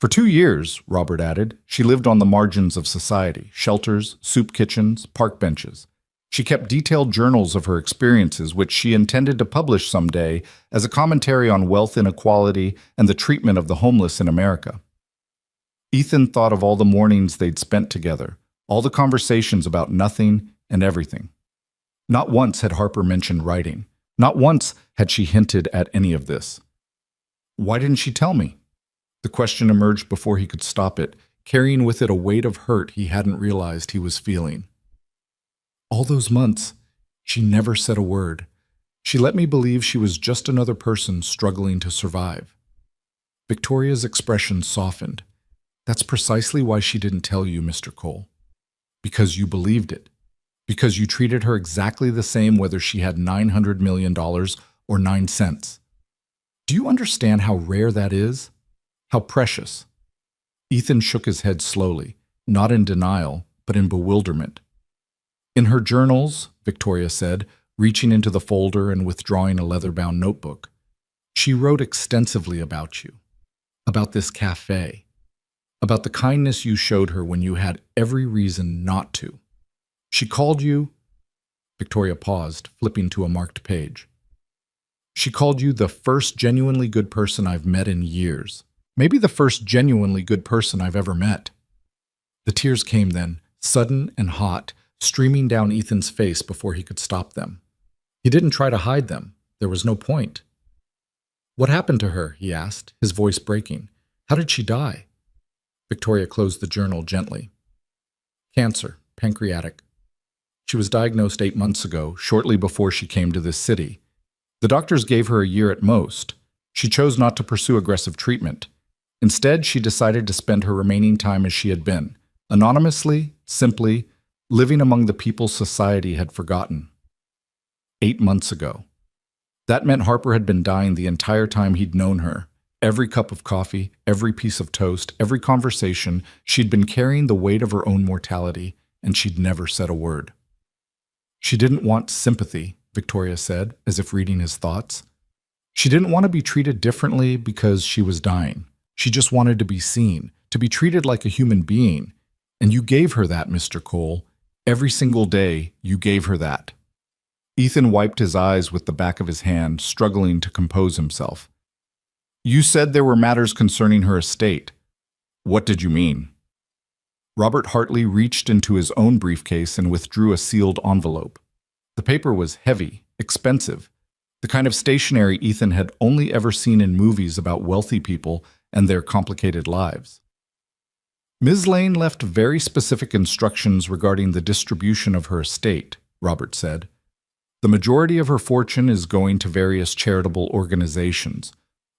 For 2 years, Robert added, she lived on the margins of society, shelters, soup kitchens, park benches. She kept detailed journals of her experiences, which she intended to publish someday as a commentary on wealth inequality and the treatment of the homeless in America. Ethan thought of all the mornings they'd spent together, all the conversations about nothing and everything. Not once had Harper mentioned writing. Not once had she hinted at any of this. Why didn't she tell me? The question emerged before he could stop it, carrying with it a weight of hurt he hadn't realized he was feeling. All those months, she never said a word. She let me believe she was just another person struggling to survive. Victoria's expression softened. That's precisely why she didn't tell you, Mr. Cole. Because you believed it. Because you treated her exactly the same whether she had $900 million or 9 cents. Do you understand how rare that is? How precious? Ethan shook his head slowly, not in denial, but in bewilderment. In her journals, Victoria said, reaching into the folder and withdrawing a leather-bound notebook, she wrote extensively about you, about this café, about the kindness you showed her when you had every reason not to. She called you, Victoria paused, flipping to a marked page. She called you the first genuinely good person I've met in years. Maybe the first genuinely good person I've ever met. The tears came then, sudden and hot, streaming down Ethan's face before he could stop them. He didn't try to hide them. There was no point. What happened to her? He asked, his voice breaking. How did she die? Victoria closed the journal gently. Cancer, pancreatic. She was diagnosed 8 months ago, shortly before she came to this city. The doctors gave her a year at most. She chose not to pursue aggressive treatment. Instead, she decided to spend her remaining time as she had been, anonymously, simply, living among the people society had forgotten. 8 months ago. That meant Harper had been dying the entire time he'd known her. Every cup of coffee, every piece of toast, every conversation, she'd been carrying the weight of her own mortality, and she'd never said a word. She didn't want sympathy, Victoria said, as if reading his thoughts. She didn't want to be treated differently because she was dying. She just wanted to be seen, to be treated like a human being. And you gave her that, Mr. Cole. Every single day, you gave her that. Ethan wiped his eyes with the back of his hand, struggling to compose himself. You said there were matters concerning her estate. What did you mean? Robert Hartley reached into his own briefcase and withdrew a sealed envelope. The paper was heavy, expensive, the kind of stationery Ethan had only ever seen in movies about wealthy people and their complicated lives. Ms. Lane left very specific instructions regarding the distribution of her estate, Robert said. The majority of her fortune is going to various charitable organizations,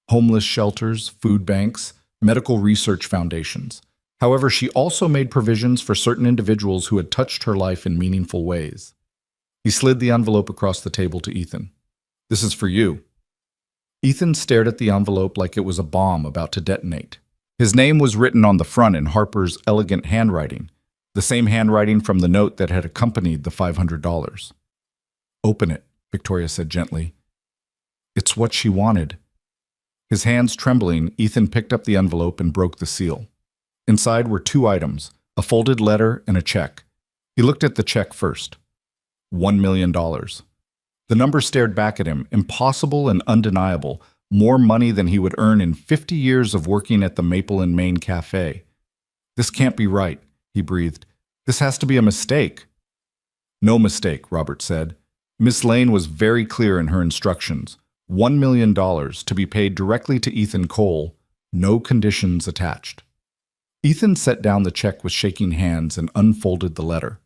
homeless shelters, food banks, medical research foundations. However, she also made provisions for certain individuals who had touched her life in meaningful ways. He slid the envelope across the table to Ethan. "This is for you." Ethan stared at the envelope like it was a bomb about to detonate. His name was written on the front in Harper's elegant handwriting, the same handwriting from the note that had accompanied the $500. "Open it," Victoria said gently. "It's what she wanted." His hands trembling, Ethan picked up the envelope and broke the seal. Inside were two items, a folded letter and a check. He looked at the check first. $1 million. The number stared back at him, impossible and undeniable, more money than he would earn in 50 years of working at the Maple and Main Café. "This can't be right," he breathed. "This has to be a mistake." "No mistake," Robert said. "Miss Lane was very clear in her instructions. $1 million to be paid directly to Ethan Cole, no conditions attached." Ethan set down the check with shaking hands and unfolded the letter.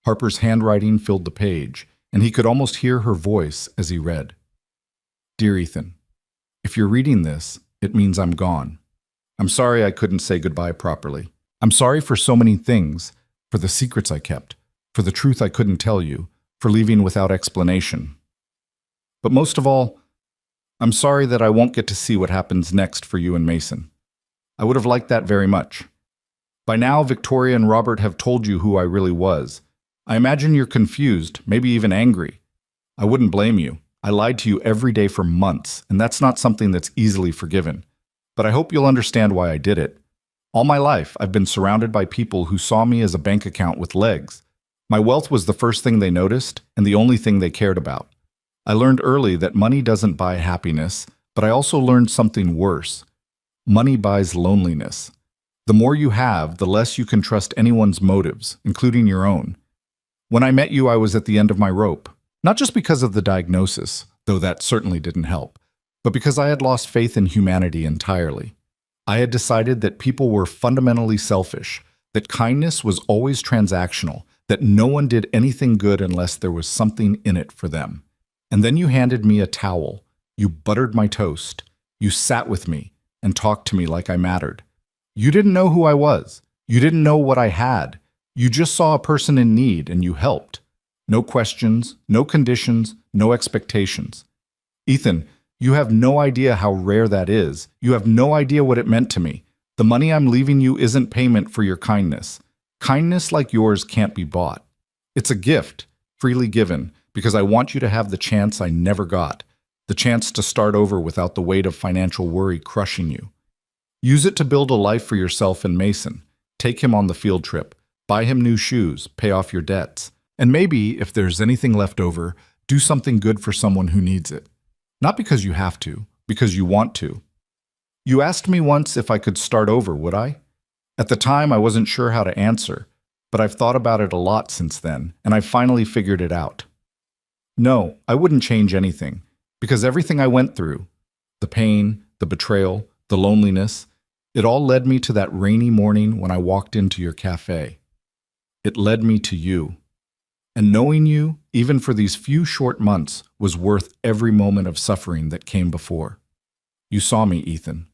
Harper's handwriting filled the page, and he could almost hear her voice as he read. "Dear Ethan, if you're reading this, it means I'm gone. I'm sorry I couldn't say goodbye properly. I'm sorry for so many things, for the secrets I kept, for the truth I couldn't tell you, for leaving without explanation. But most of all, I'm sorry that I won't get to see what happens next for you and Mason. I would have liked that very much. By now, Victoria and Robert have told you who I really was. I imagine you're confused, maybe even angry. I wouldn't blame you. I lied to you every day for months, and that's not something that's easily forgiven. But I hope you'll understand why I did it. All my life, I've been surrounded by people who saw me as a bank account with legs. My wealth was the first thing they noticed, and the only thing they cared about. I learned early that money doesn't buy happiness, but I also learned something worse. Money buys loneliness. The more you have, the less you can trust anyone's motives, including your own. When I met you, I was at the end of my rope. Not just because of the diagnosis, though that certainly didn't help, but because I had lost faith in humanity entirely. I had decided that people were fundamentally selfish, that kindness was always transactional, that no one did anything good unless there was something in it for them. And then you handed me a towel. You buttered my toast. You sat with me and talked to me like I mattered. You didn't know who I was. You didn't know what I had. You just saw a person in need and you helped. No questions, no conditions, no expectations. Ethan, you have no idea how rare that is. You have no idea what it meant to me. The money I'm leaving you isn't payment for your kindness. Kindness like yours can't be bought. It's a gift, freely given, because I want you to have the chance I never got, the chance to start over without the weight of financial worry crushing you. Use it to build a life for yourself and Mason. Take him on the field trip. Buy him new shoes. Pay off your debts. And maybe, if there's anything left over, do something good for someone who needs it. Not because you have to, because you want to. You asked me once if I could start over, would I? At the time, I wasn't sure how to answer, but I've thought about it a lot since then, and I've finally figured it out. No, I wouldn't change anything, because everything I went through, the pain, the betrayal, the loneliness, it all led me to that rainy morning when I walked into your cafe. It led me to you. And knowing you, even for these few short months, was worth every moment of suffering that came before. You saw me, Ethan.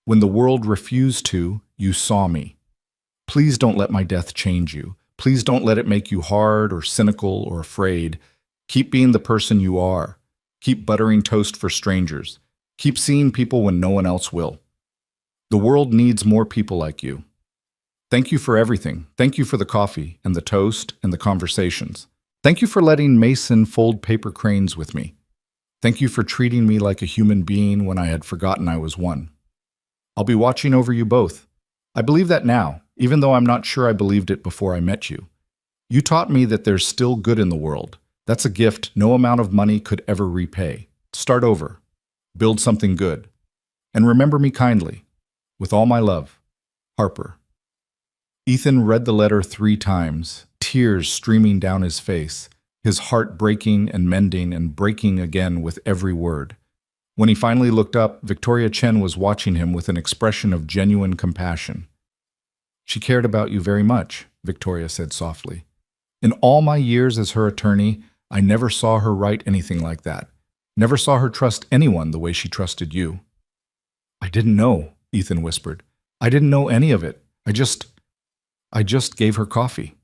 When the world refused to, you saw me. Please don't let my death change you. Please don't let it make you hard or cynical or afraid. Keep being the person you are. Keep buttering toast for strangers. Keep seeing people when no one else will. The world needs more people like you. Thank you for everything. Thank you for the coffee and the toast and the conversations. Thank you for letting Mason fold paper cranes with me. Thank you for treating me like a human being when I had forgotten I was one. I'll be watching over you both. I believe that now, even though I'm not sure I believed it before I met you. You taught me that there's still good in the world. That's a gift no amount of money could ever repay. Start over. Build something good. And remember me kindly. With all my love, Harper. Ethan read the letter 3 times, tears streaming down his face, his heart breaking and mending and breaking again with every word. When he finally looked up, Victoria Chen was watching him with an expression of genuine compassion. "She cared about you very much," Victoria said softly. "In all my years as her attorney, I never saw her write anything like that. Never saw her trust anyone the way she trusted you." "I didn't know," Ethan whispered. "I didn't know any of it. I just gave her coffee."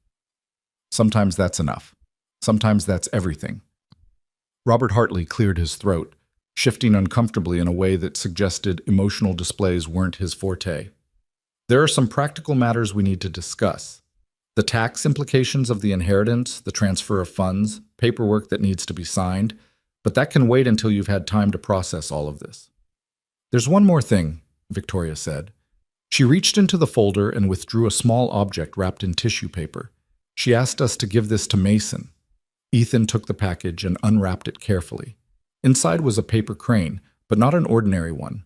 Sometimes that's enough. Sometimes that's everything. Robert Hartley cleared his throat, shifting uncomfortably in a way that suggested emotional displays weren't his forte. "There are some practical matters we need to discuss. The tax implications of the inheritance, the transfer of funds, paperwork that needs to be signed, but that can wait until you've had time to process all of this." "There's one more thing," Victoria said. She reached into the folder and withdrew a small object wrapped in tissue paper. "She asked us to give this to Mason." Ethan took the package and unwrapped it carefully. Inside was a paper crane, but not an ordinary one.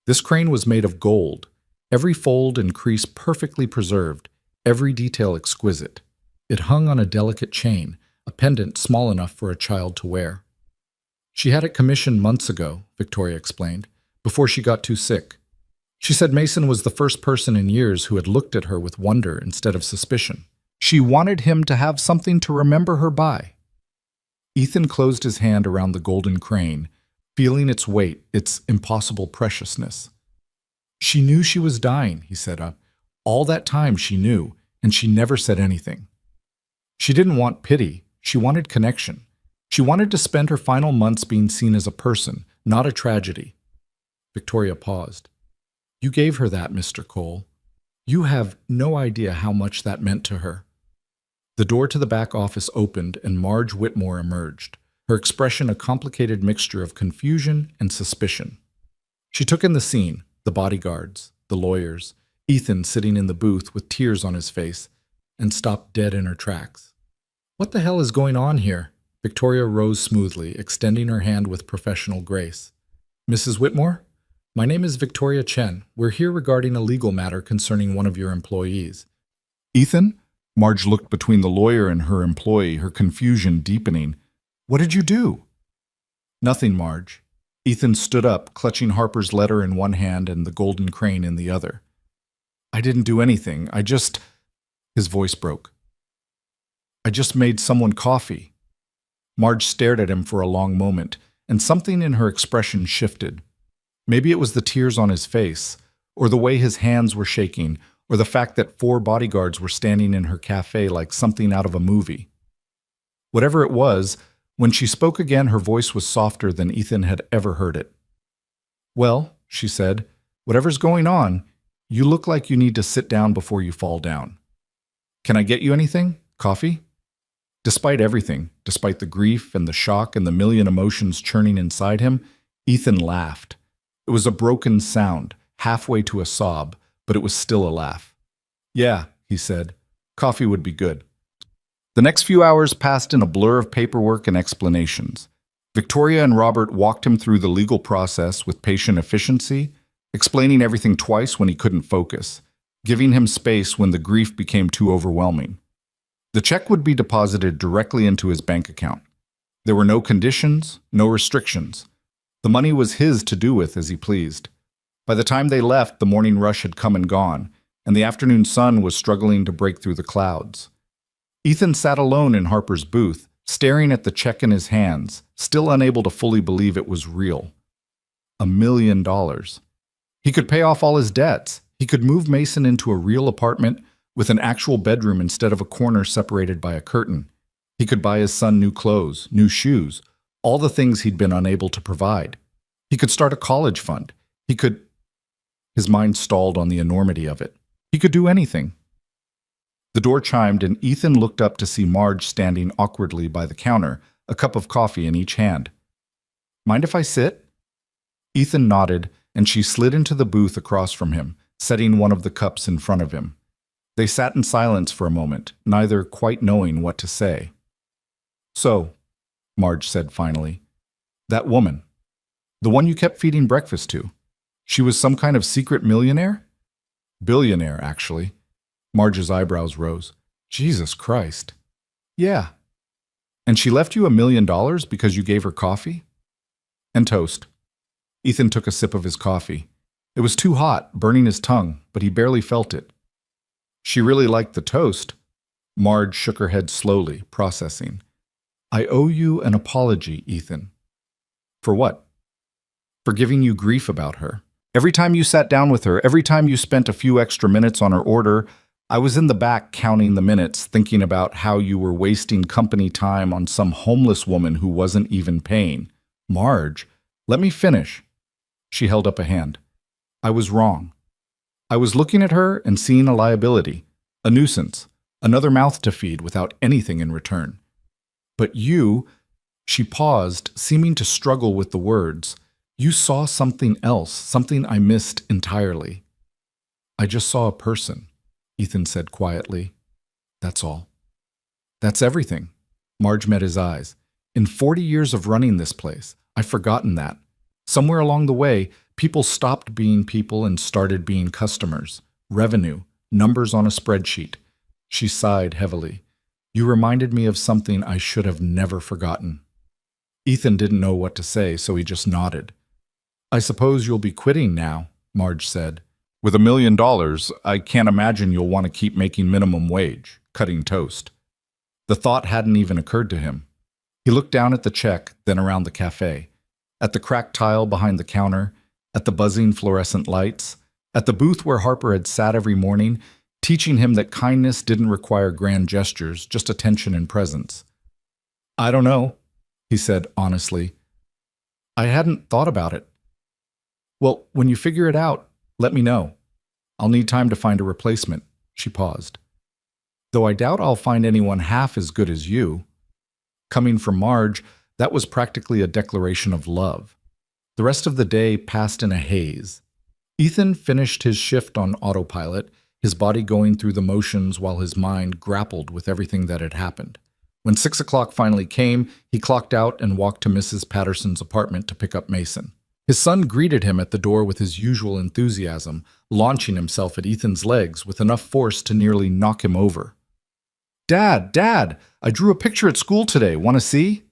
This crane was made of gold, every fold and crease perfectly preserved, every detail exquisite. It hung on a delicate chain, a pendant small enough for a child to wear. "She had it commissioned months ago," Victoria explained, "before she got too sick. She said Mason was the first person in years who had looked at her with wonder instead of suspicion. She wanted him to have something to remember her by." Ethan closed his hand around the golden crane, feeling its weight, its impossible preciousness. "She knew she was dying," he said up. "All that time she knew, and she never said anything. She didn't want pity, she wanted connection. She wanted to spend her final months being seen as a person, not a tragedy." Victoria paused. "You gave her that, Mr. Cole. You have no idea how much that meant to her." The door to the back office opened and Marge Whitmore emerged, her expression a complicated mixture of confusion and suspicion. She took in the scene, the bodyguards, the lawyers, Ethan sitting in the booth with tears on his face, and stopped dead in her tracks. "What the hell is going on here?" Victoria rose smoothly, extending her hand with professional grace. "Mrs. Whitmore? My name is Victoria Chen. We're here regarding a legal matter concerning one of your employees." "Ethan?" Marge looked between the lawyer and her employee, her confusion deepening. "What did you do?" "Nothing, Marge." Ethan stood up, clutching Harper's letter in one hand and the golden crane in the other. "I didn't do anything. His voice broke. "I just made someone coffee." Marge stared at him for a long moment, and something in her expression shifted. Maybe it was the tears on his face, or the way his hands were shaking, or the fact that 4 bodyguards were standing in her café like something out of a movie. Whatever it was, when she spoke again, her voice was softer than Ethan had ever heard it. "Well," she said, "whatever's going on, you look like you need to sit down before you fall down. Can I get you anything? Coffee?" Despite everything, despite the grief and the shock and the million emotions churning inside him, Ethan laughed. It was a broken sound, halfway to a sob, but it was still a laugh. "Yeah," he said, "coffee would be good." The next few hours passed in a blur of paperwork and explanations. Victoria and Robert walked him through the legal process with patient efficiency, explaining everything twice when he couldn't focus, giving him space when the grief became too overwhelming. The check would be deposited directly into his bank account. There were no conditions, no restrictions. The money was his to do with as he pleased. By the time they left, the morning rush had come and gone, and the afternoon sun was struggling to break through the clouds. Ethan sat alone in Harper's booth, staring at the check in his hands, still unable to fully believe it was real. $1 million. He could pay off all his debts. He could move Mason into a real apartment with an actual bedroom instead of a corner separated by a curtain. He could buy his son new clothes, new shoes, all the things he'd been unable to provide. He could start a college fund. He could... His mind stalled on the enormity of it. He could do anything. The door chimed and Ethan looked up to see Marge standing awkwardly by the counter, a cup of coffee in each hand. "Mind if I sit?" Ethan nodded, and she slid into the booth across from him, setting one of the cups in front of him. They sat in silence for a moment, neither quite knowing what to say. "So," Marge said finally, "that woman, the one you kept feeding breakfast to, she was some kind of secret millionaire?" "Billionaire, actually." Marge's eyebrows rose. "Jesus Christ." "Yeah." "And she left you $1 million because you gave her coffee?" "And toast." Ethan took a sip of his coffee. It was too hot, burning his tongue, but he barely felt it. "She really liked the toast." Marge shook her head slowly, processing. I owe you an apology, Ethan. For what? For giving you grief about her. Every time you sat down with her, every time you spent a few extra minutes on her order, I was in the back counting the minutes, thinking about how you were wasting company time on some homeless woman who wasn't even paying. Marge, let me finish. She held up a hand. I was wrong. I was looking at her and seeing a liability, a nuisance, another mouth to feed without anything in return. But you, she paused, seeming to struggle with the words. You saw something else, something I missed entirely. I just saw a person, Ethan said quietly. That's all. That's everything. Marge met his eyes. In 40 years of running this place, I've forgotten that. Somewhere along the way, people stopped being people and started being customers, revenue, numbers on a spreadsheet. She sighed heavily. You reminded me of something I should have never forgotten. Ethan didn't know what to say, so he just nodded. I suppose you'll be quitting now, Marge said. With $1 million, I can't imagine you'll want to keep making minimum wage, cutting toast. The thought hadn't even occurred to him. He looked down at the check, then around the cafe, at the cracked tile behind the counter, at the buzzing fluorescent lights, at the booth where Harper had sat every morning, teaching him that kindness didn't require grand gestures, just attention and presence. I don't know, he said honestly. I hadn't thought about it. Well, when you figure it out, let me know. I'll need time to find a replacement. She paused. Though I doubt I'll find anyone half as good as you. Coming from Marge, that was practically a declaration of love. The rest of the day passed in a haze. Ethan finished his shift on autopilot, his body going through the motions while his mind grappled with everything that had happened. When 6 o'clock finally came, he clocked out and walked to Mrs. Patterson's apartment to pick up Mason. His son greeted him at the door with his usual enthusiasm, launching himself at Ethan's legs with enough force to nearly knock him over. Dad, I drew a picture at school today. Want to see?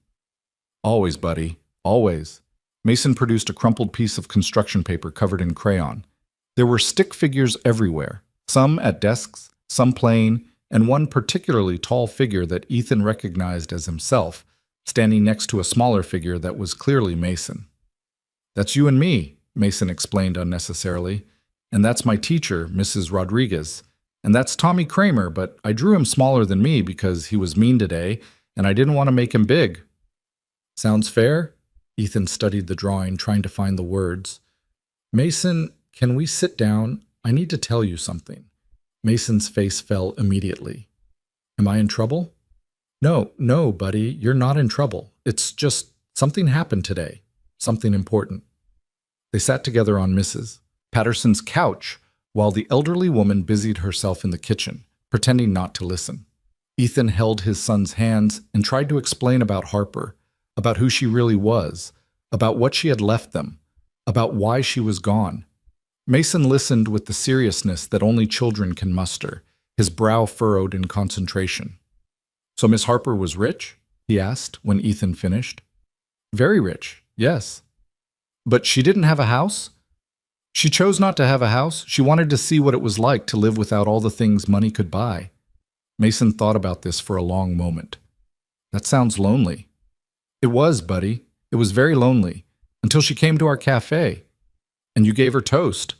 Always, buddy, always. Mason produced a crumpled piece of construction paper covered in crayon. There were stick figures everywhere, some at desks, some playing, and one particularly tall figure that Ethan recognized as himself, standing next to a smaller figure that was clearly Mason. That's you and me, Mason explained unnecessarily. And that's my teacher, Mrs. Rodriguez. And that's Tommy Kramer, but I drew him smaller than me because he was mean today, and I didn't want to make him big. Sounds fair? Ethan studied the drawing, trying to find the words. Mason, can we sit down? I need to tell you something. Mason's face fell immediately. Am I in trouble? No, buddy, you're not in trouble. It's just something happened today. Something important. They sat together on Mrs. Patterson's couch while the elderly woman busied herself in the kitchen, pretending not to listen. Ethan held his son's hands and tried to explain about Harper, about who she really was, about what she had left them, about why she was gone. Mason listened with the seriousness that only children can muster, his brow furrowed in concentration. So Miss Harper was rich? He asked when Ethan finished. Very rich. Yes. But she didn't have a house? She chose not to have a house. She wanted to see what it was like to live without all the things money could buy. Mason thought about this for a long moment. That sounds lonely. It was, buddy. It was very lonely. Until she came to our cafe. And you gave her toast.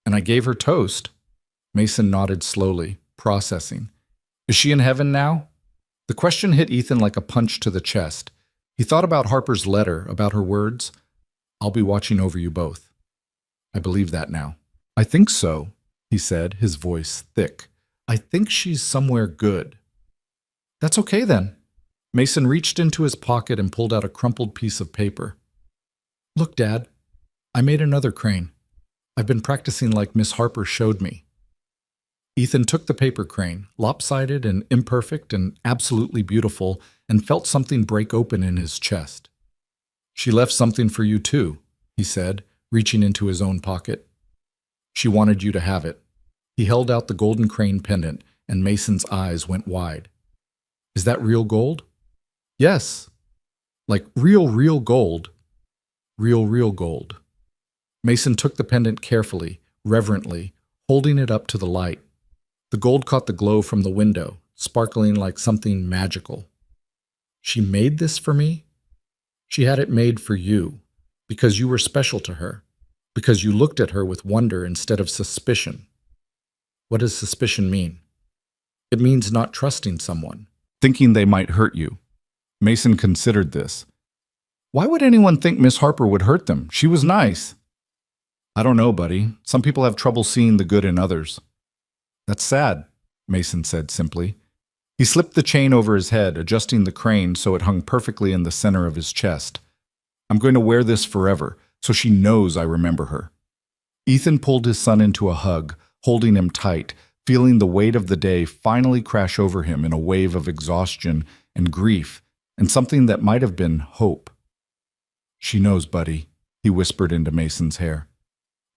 And I gave her toast. Mason nodded slowly, processing. Is she in heaven now? The question hit Ethan like a punch to the chest. He thought about Harper's letter, about her words. I'll be watching over you both. I believe that now. I think so, he said, his voice thick. I think she's somewhere good. That's okay then. Mason reached into his pocket and pulled out a crumpled piece of paper. Look, Dad, I made another crane. I've been practicing like Miss Harper showed me. Ethan took the paper crane, lopsided and imperfect and absolutely beautiful, and felt something break open in his chest. She left something for you too, he said, reaching into his own pocket. She wanted you to have it. He held out the golden crane pendant, and Mason's eyes went wide. Is that real gold? Yes. Like real gold. Real gold. Mason took the pendant carefully, reverently, holding it up to the light. The gold caught the glow from the window, sparkling like something magical. She made this for me? She had it made for you, because you were special to her, because you looked at her with wonder instead of suspicion. What does suspicion mean? It means not trusting someone. Thinking they might hurt you. Mason considered this. Why would anyone think Miss Harper would hurt them? She was nice. I don't know, buddy. Some people have trouble seeing the good in others. That's sad, Mason said simply. He slipped the chain over his head, adjusting the crane so it hung perfectly in the center of his chest. I'm going to wear this forever, so she knows I remember her. Ethan pulled his son into a hug, holding him tight, feeling the weight of the day finally crash over him in a wave of exhaustion and grief, and something that might have been hope. She knows, buddy, he whispered into Mason's hair.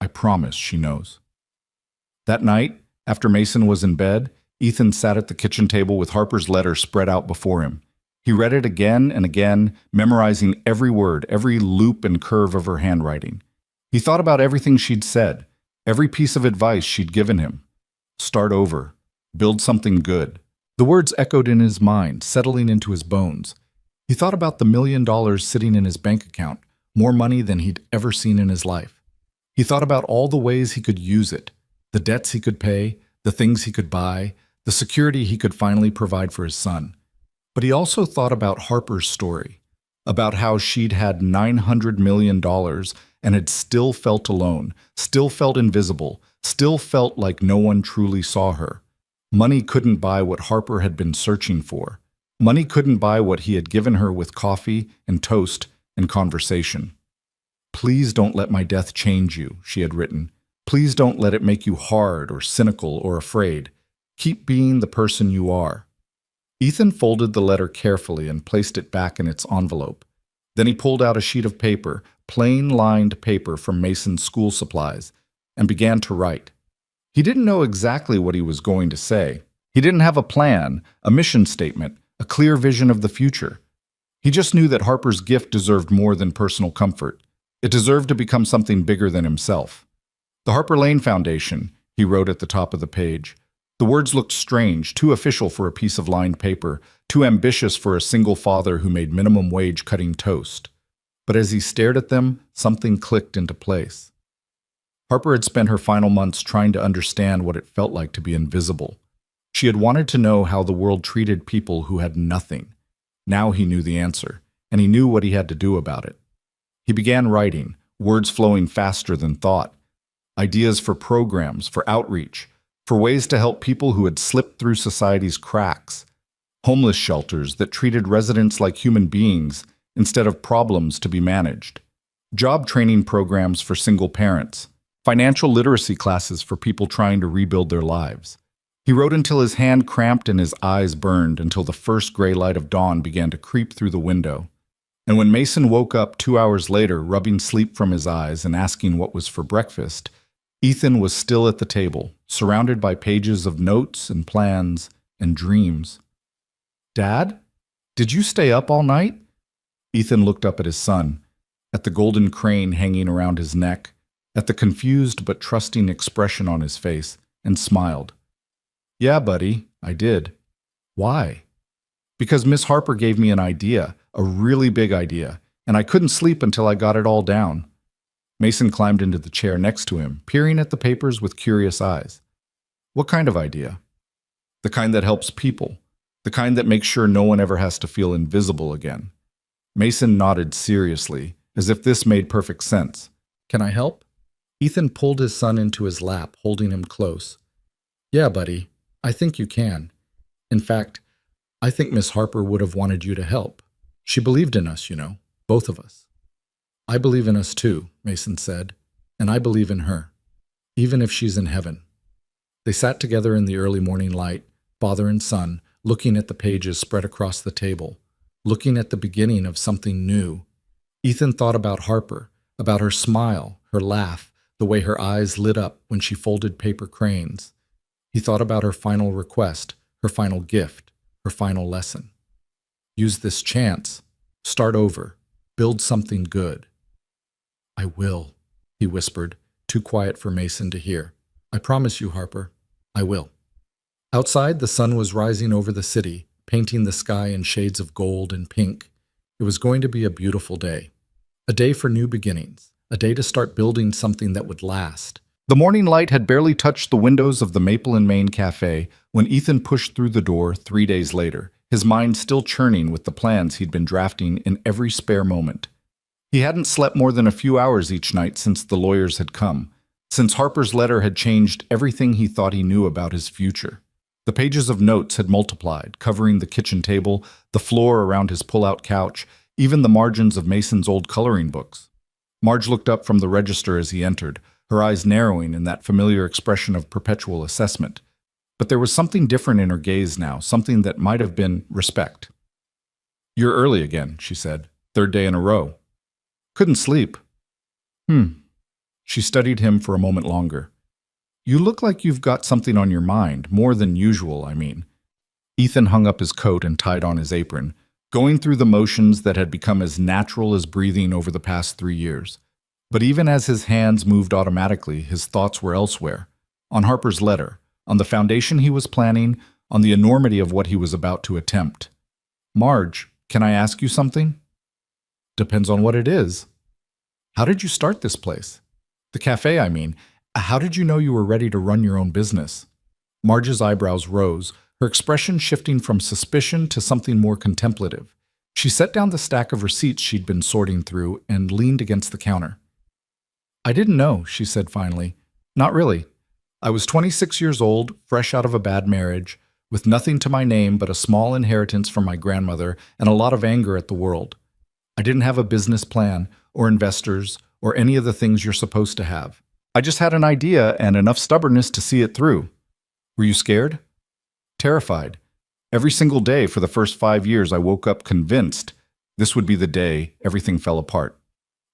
I promise she knows. That night, after Mason was in bed, Ethan sat at the kitchen table with Harper's letter spread out before him. He read it again and again, memorizing every word, every loop and curve of her handwriting. He thought about everything she'd said, every piece of advice she'd given him. Start over. Build something good. The words echoed in his mind, settling into his bones. He thought about the $1 million sitting in his bank account, more money than he'd ever seen in his life. He thought about all the ways he could use it, the debts he could pay, the things he could buy, the security he could finally provide for his son. But he also thought about Harper's story, about how she'd had $900 million and had still felt alone, still felt invisible, still felt like no one truly saw her. Money couldn't buy what Harper had been searching for. Money couldn't buy what he had given her with coffee and toast and conversation. Please don't let my death change you, she had written. Please don't let it make you hard or cynical or afraid. Keep being the person you are. Ethan folded the letter carefully and placed it back in its envelope. Then he pulled out a sheet of paper, plain lined paper from Mason's school supplies, and began to write. He didn't know exactly what he was going to say. He didn't have a plan, a mission statement, a clear vision of the future. He just knew that Harper's gift deserved more than personal comfort. It deserved to become something bigger than himself. The Harper Lane Foundation, he wrote at the top of the page. The words looked strange, too official for a piece of lined paper, too ambitious for a single father who made minimum wage cutting toast. But as he stared at them, something clicked into place. Harper had spent her final months trying to understand what it felt like to be invisible. She had wanted to know how the world treated people who had nothing. Now he knew the answer, and he knew what he had to do about it. He began writing, words flowing faster than thought. Ideas for programs, for outreach, for ways to help people who had slipped through society's cracks. Homeless shelters that treated residents like human beings instead of problems to be managed. Job training programs for single parents. Financial literacy classes for people trying to rebuild their lives. He wrote until his hand cramped and his eyes burned, until the first gray light of dawn began to creep through the window. And when Mason woke up 2 hours later, rubbing sleep from his eyes and asking what was for breakfast, Ethan was still at the table, surrounded by pages of notes and plans and dreams. Dad? Did you stay up all night? Ethan looked up at his son, at the golden crane hanging around his neck, at the confused but trusting expression on his face, and smiled. Yeah, buddy, I did. Why? Because Miss Harper gave me an idea, a really big idea, and I couldn't sleep until I got it all down. Mason climbed into the chair next to him, peering at the papers with curious eyes. What kind of idea? The kind that helps people, the kind that makes sure no one ever has to feel invisible again. Mason nodded seriously, as if this made perfect sense. Can I help? Ethan pulled his son into his lap, holding him close. Yeah, buddy, I think you can. In fact, I think Miss Harper would have wanted you to help. She believed in us, you know, both of us. I believe in us too, Mason said, and I believe in her, even if she's in heaven. They sat together in the early morning light, father and son, looking at the pages spread across the table, looking at the beginning of something new. Ethan thought about Harper, about her smile, her laugh, the way her eyes lit up when she folded paper cranes. He thought about her final request, her final gift, her final lesson. Use this chance. Start over. Build something good. I will, he whispered, too quiet for Mason to hear. I promise you, Harper, I will. Outside, the sun was rising over the city, painting the sky in shades of gold and pink. It was going to be a beautiful day. A day for new beginnings. A day to start building something that would last. The morning light had barely touched the windows of the Maple and Main Café when Ethan pushed through the door 3 days later, his mind still churning with the plans he'd been drafting in every spare moment. He hadn't slept more than a few hours each night since the lawyers had come, since Harper's letter had changed everything he thought he knew about his future. The pages of notes had multiplied, covering the kitchen table, the floor around his pull-out couch, even the margins of Mason's old coloring books. Marge looked up from the register as he entered, her eyes narrowing in that familiar expression of perpetual assessment. But there was something different in her gaze now, something that might have been respect. "You're early again," she said. "Third day in a row." "Couldn't sleep." She studied him for a moment longer. "You look like you've got something on your mind, more than usual, I mean." Ethan hung up his coat and tied on his apron, going through the motions that had become as natural as breathing over the past 3 years. But even as his hands moved automatically, his thoughts were elsewhere, on Harper's letter, on the foundation he was planning, on the enormity of what he was about to attempt. "Marge, can I ask you something?" "Depends on what it is." "How did you start this place? The cafe, I mean. How did you know you were ready to run your own business?" Marge's eyebrows rose, her expression shifting from suspicion to something more contemplative. She set down the stack of receipts she'd been sorting through and leaned against the counter. "I didn't know," she said finally. "Not really. I was 26 years old, fresh out of a bad marriage, with nothing to my name but a small inheritance from my grandmother and a lot of anger at the world. I didn't have a business plan, or investors, or any of the things you're supposed to have. I just had an idea and enough stubbornness to see it through." "Were you scared?" "Terrified. Every single day for the first 5 years I woke up convinced this would be the day everything fell apart."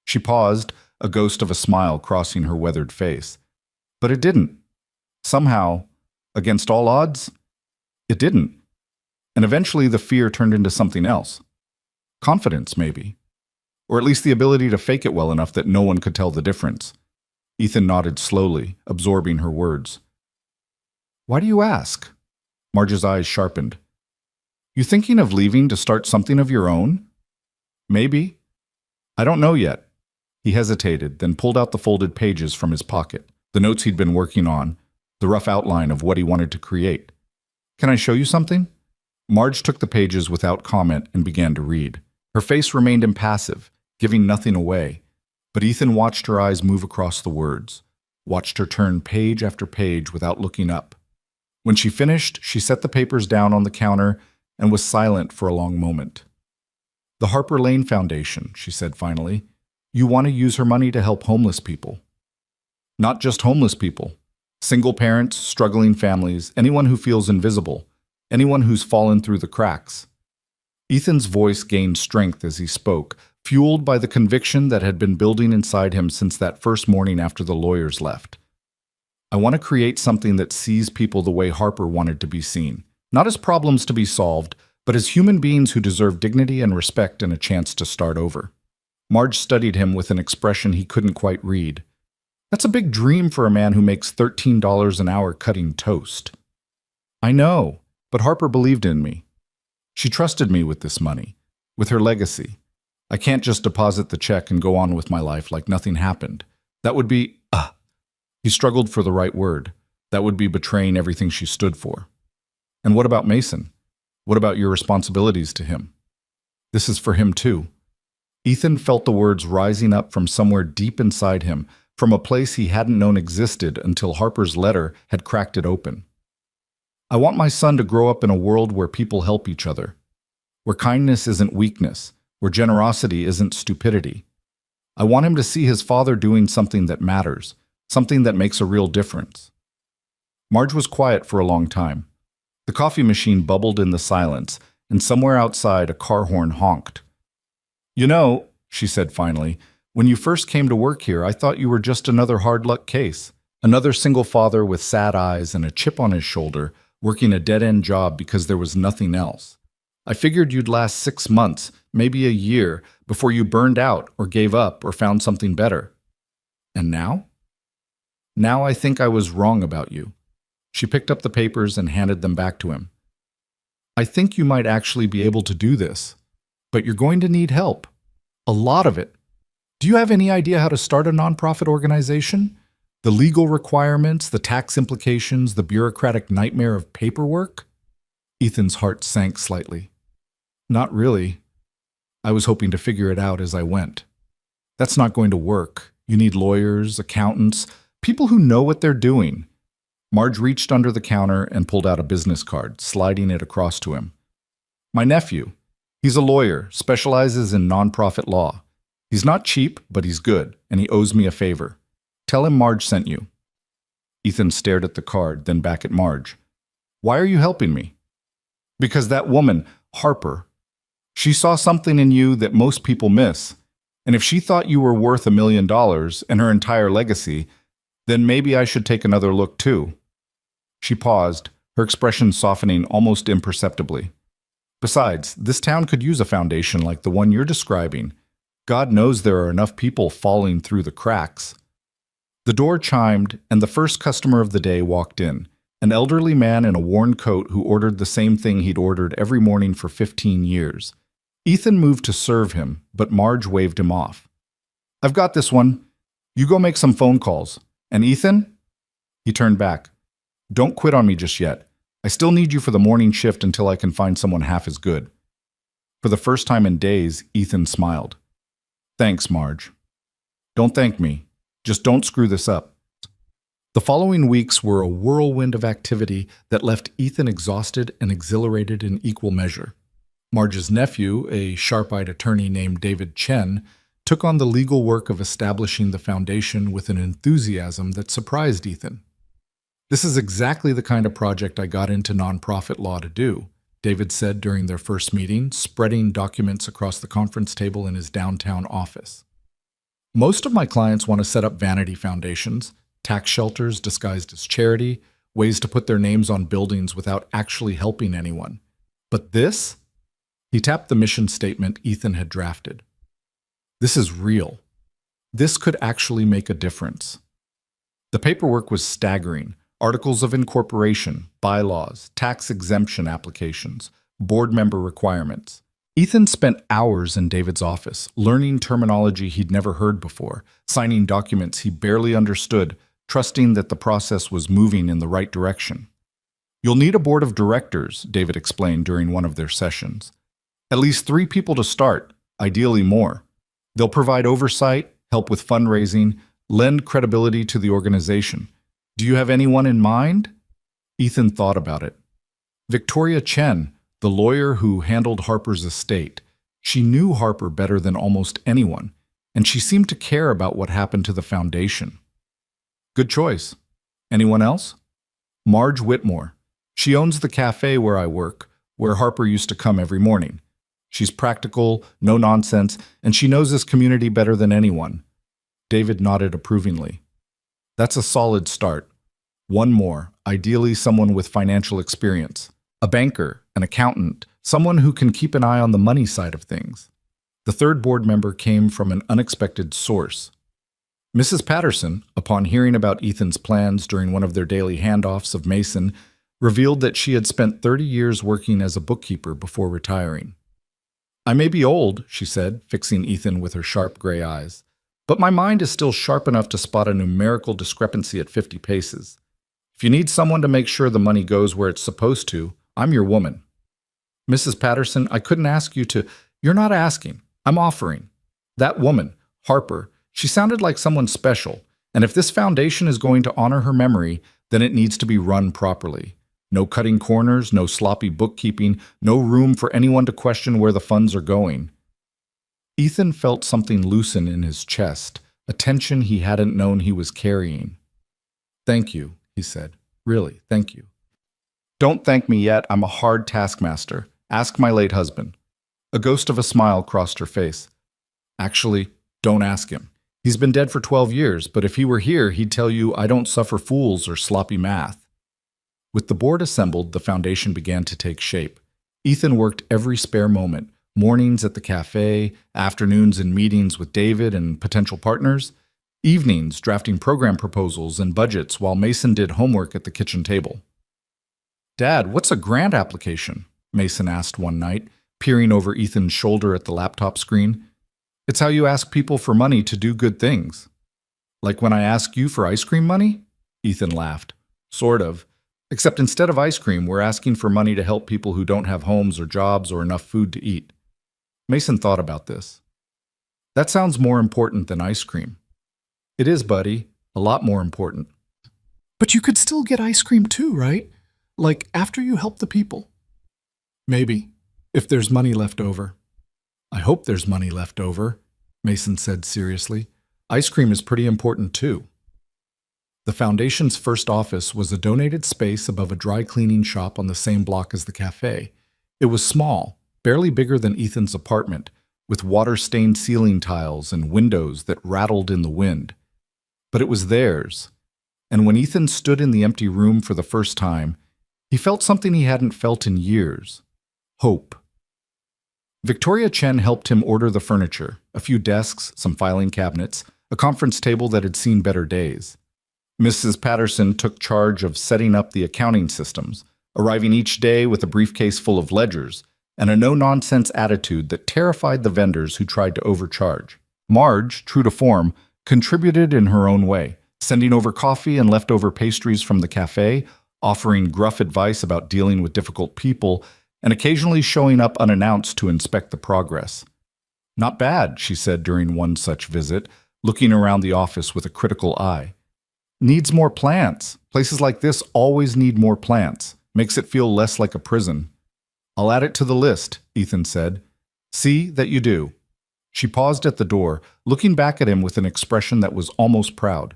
She paused, a ghost of a smile crossing her weathered face. "But it didn't. Somehow, against all odds, it didn't. And eventually the fear turned into something else. Confidence, maybe. Or at least the ability to fake it well enough that no one could tell the difference." Ethan nodded slowly, absorbing her words. "Why do you ask?" Marge's eyes sharpened. "You thinking of leaving to start something of your own?" "Maybe. I don't know yet." He hesitated, then pulled out the folded pages from his pocket, the notes he'd been working on, the rough outline of what he wanted to create. "Can I show you something?" Marge took the pages without comment and began to read. Her face remained impassive, giving nothing away, but Ethan watched her eyes move across the words, watched her turn page after page without looking up. When she finished, she set the papers down on the counter and was silent for a long moment. "The Harper Lane Foundation," she said finally. "You want to use her money to help homeless people." "Not just homeless people. Single parents, struggling families, anyone who feels invisible, anyone who's fallen through the cracks." Ethan's voice gained strength as he spoke, fueled by the conviction that had been building inside him since that first morning after the lawyers left. "I want to create something that sees people the way Harper wanted to be seen, not as problems to be solved, but as human beings who deserve dignity and respect and a chance to start over." Marge studied him with an expression he couldn't quite read. "That's a big dream for a man who makes $13 an hour cutting toast." "I know, but Harper believed in me. She trusted me with this money, with her legacy. I can't just deposit the check and go on with my life like nothing happened. That would be, He struggled for the right word. That would be betraying everything she stood for. "And what about Mason? What about your responsibilities to him?" "This is for him too." Ethan felt the words rising up from somewhere deep inside him, from a place he hadn't known existed until Harper's letter had cracked it open. "I want my son to grow up in a world where people help each other, where kindness isn't weakness, where generosity isn't stupidity. I want him to see his father doing something that matters, something that makes a real difference." Marge was quiet for a long time. The coffee machine bubbled in the silence, and somewhere outside a car horn honked. "You know," she said finally, "when you first came to work here, I thought you were just another hard luck case, another single father with sad eyes and a chip on his shoulder, working a dead-end job because there was nothing else. I figured you'd last 6 months, maybe a year, before you burned out or gave up or found something better. And now? Now I think I was wrong about you." She picked up the papers and handed them back to him. I think you might actually be able to do this, but you're going to need help. A lot of it. Do you have any idea how to start a nonprofit organization? The legal requirements, the tax implications, the bureaucratic nightmare of paperwork? Ethan's heart sank slightly. Not really. I was hoping to figure it out as I went. That's not going to work. You need lawyers, accountants, people who know what they're doing. Marge reached under the counter and pulled out a business card, sliding it across to him. My nephew. He's a lawyer, specializes in nonprofit law. He's not cheap, but he's good, and he owes me a favor. Tell him Marge sent you. Ethan stared at the card, then back at Marge. Why are you helping me? Because that woman, Harper, she saw something in you that most people miss. And if she thought you were worth $1 million and her entire legacy, then maybe I should take another look too. She paused, her expression softening almost imperceptibly. Besides, this town could use a foundation like the one you're describing. God knows there are enough people falling through the cracks. The door chimed, and the first customer of the day walked in, an elderly man in a worn coat who ordered the same thing he'd ordered every morning for 15 years. Ethan moved to serve him, but Marge waved him off. I've got this one. You go make some phone calls. And Ethan? He turned back. Don't quit on me just yet. I still need you for the morning shift until I can find someone half as good. For the first time in days, Ethan smiled. Thanks, Marge. Don't thank me. Just don't screw this up. The following weeks were a whirlwind of activity that left Ethan exhausted and exhilarated in equal measure. Marge's nephew, a sharp-eyed attorney named David Chen, took on the legal work of establishing the foundation with an enthusiasm that surprised Ethan. This is exactly the kind of project I got into nonprofit law to do, David said during their first meeting, spreading documents across the conference table in his downtown office. Most of my clients want to set up vanity foundations, tax shelters disguised as charity, ways to put their names on buildings without actually helping anyone. But this? He tapped the mission statement Ethan had drafted. This is real. This could actually make a difference. The paperwork was staggering. Articles of incorporation, bylaws, tax exemption applications, board member requirements. Ethan spent hours in David's office, learning terminology he'd never heard before, signing documents he barely understood, trusting that the process was moving in the right direction. You'll need a board of directors, David explained during one of their sessions. At least 3 people to start, ideally more. They'll provide oversight, help with fundraising, lend credibility to the organization. Do you have anyone in mind? Ethan thought about it. Victoria Chen, the lawyer who handled Harper's estate. She knew Harper better than almost anyone, and she seemed to care about what happened to the foundation. Good choice. Anyone else? Marge Whitmore. She owns the café where I work, where Harper used to come every morning. She's practical, no nonsense, and she knows this community better than anyone. David nodded approvingly. That's a solid start. One more, ideally someone with financial experience. A banker, an accountant, someone who can keep an eye on the money side of things. The third board member came from an unexpected source. Mrs. Patterson, upon hearing about Ethan's plans during one of their daily handoffs of Mason, revealed that she had spent 30 years working as a bookkeeper before retiring. I may be old, she said, fixing Ethan with her sharp gray eyes, but my mind is still sharp enough to spot a numerical discrepancy at 50 paces. If you need someone to make sure the money goes where it's supposed to, I'm your woman. Mrs. Patterson, I couldn't ask you to. You're not asking. I'm offering. That woman, Harper, she sounded like someone special, and if this foundation is going to honor her memory, then it needs to be run properly. No cutting corners, no sloppy bookkeeping, no room for anyone to question where the funds are going. Ethan felt something loosen in his chest, a tension he hadn't known he was carrying. Thank you, he said. Really, thank you. Don't thank me yet. I'm a hard taskmaster. Ask my late husband. A ghost of a smile crossed her face. Actually, don't ask him. He's been dead for 12 years, but if he were here, he'd tell you I don't suffer fools or sloppy math. With the board assembled, the foundation began to take shape. Ethan worked every spare moment, mornings at the cafe, afternoons in meetings with David and potential partners, evenings drafting program proposals and budgets while Mason did homework at the kitchen table. Dad, what's a grant application? Mason asked one night, peering over Ethan's shoulder at the laptop screen. It's how you ask people for money to do good things. Like when I ask you for ice cream money? Ethan laughed. Sort of. Except instead of ice cream, we're asking for money to help people who don't have homes or jobs or enough food to eat. Mason thought about this. That sounds more important than ice cream. It is, buddy. A lot more important. But you could still get ice cream too, right? Like after you help the people. Maybe, if there's money left over. I hope there's money left over, Mason said seriously. Ice cream is pretty important too. The foundation's first office was a donated space above a dry cleaning shop on the same block as the cafe. It was small, barely bigger than Ethan's apartment, with water-stained ceiling tiles and windows that rattled in the wind. But it was theirs, and when Ethan stood in the empty room for the first time, he felt something he hadn't felt in years: hope. Victoria Chen helped him order the furniture, a few desks, some filing cabinets, a conference table that had seen better days. Mrs. Patterson took charge of setting up the accounting systems, arriving each day with a briefcase full of ledgers and a no-nonsense attitude that terrified the vendors who tried to overcharge. Marge, true to form, contributed in her own way, sending over coffee and leftover pastries from the cafe, offering gruff advice about dealing with difficult people, and occasionally showing up unannounced to inspect the progress. Not bad, she said during one such visit, looking around the office with a critical eye. Needs more plants. Places like this always need more plants. Makes it feel less like a prison. I'll add it to the list, Ethan said. See that you do. She paused at the door, looking back at him with an expression that was almost proud.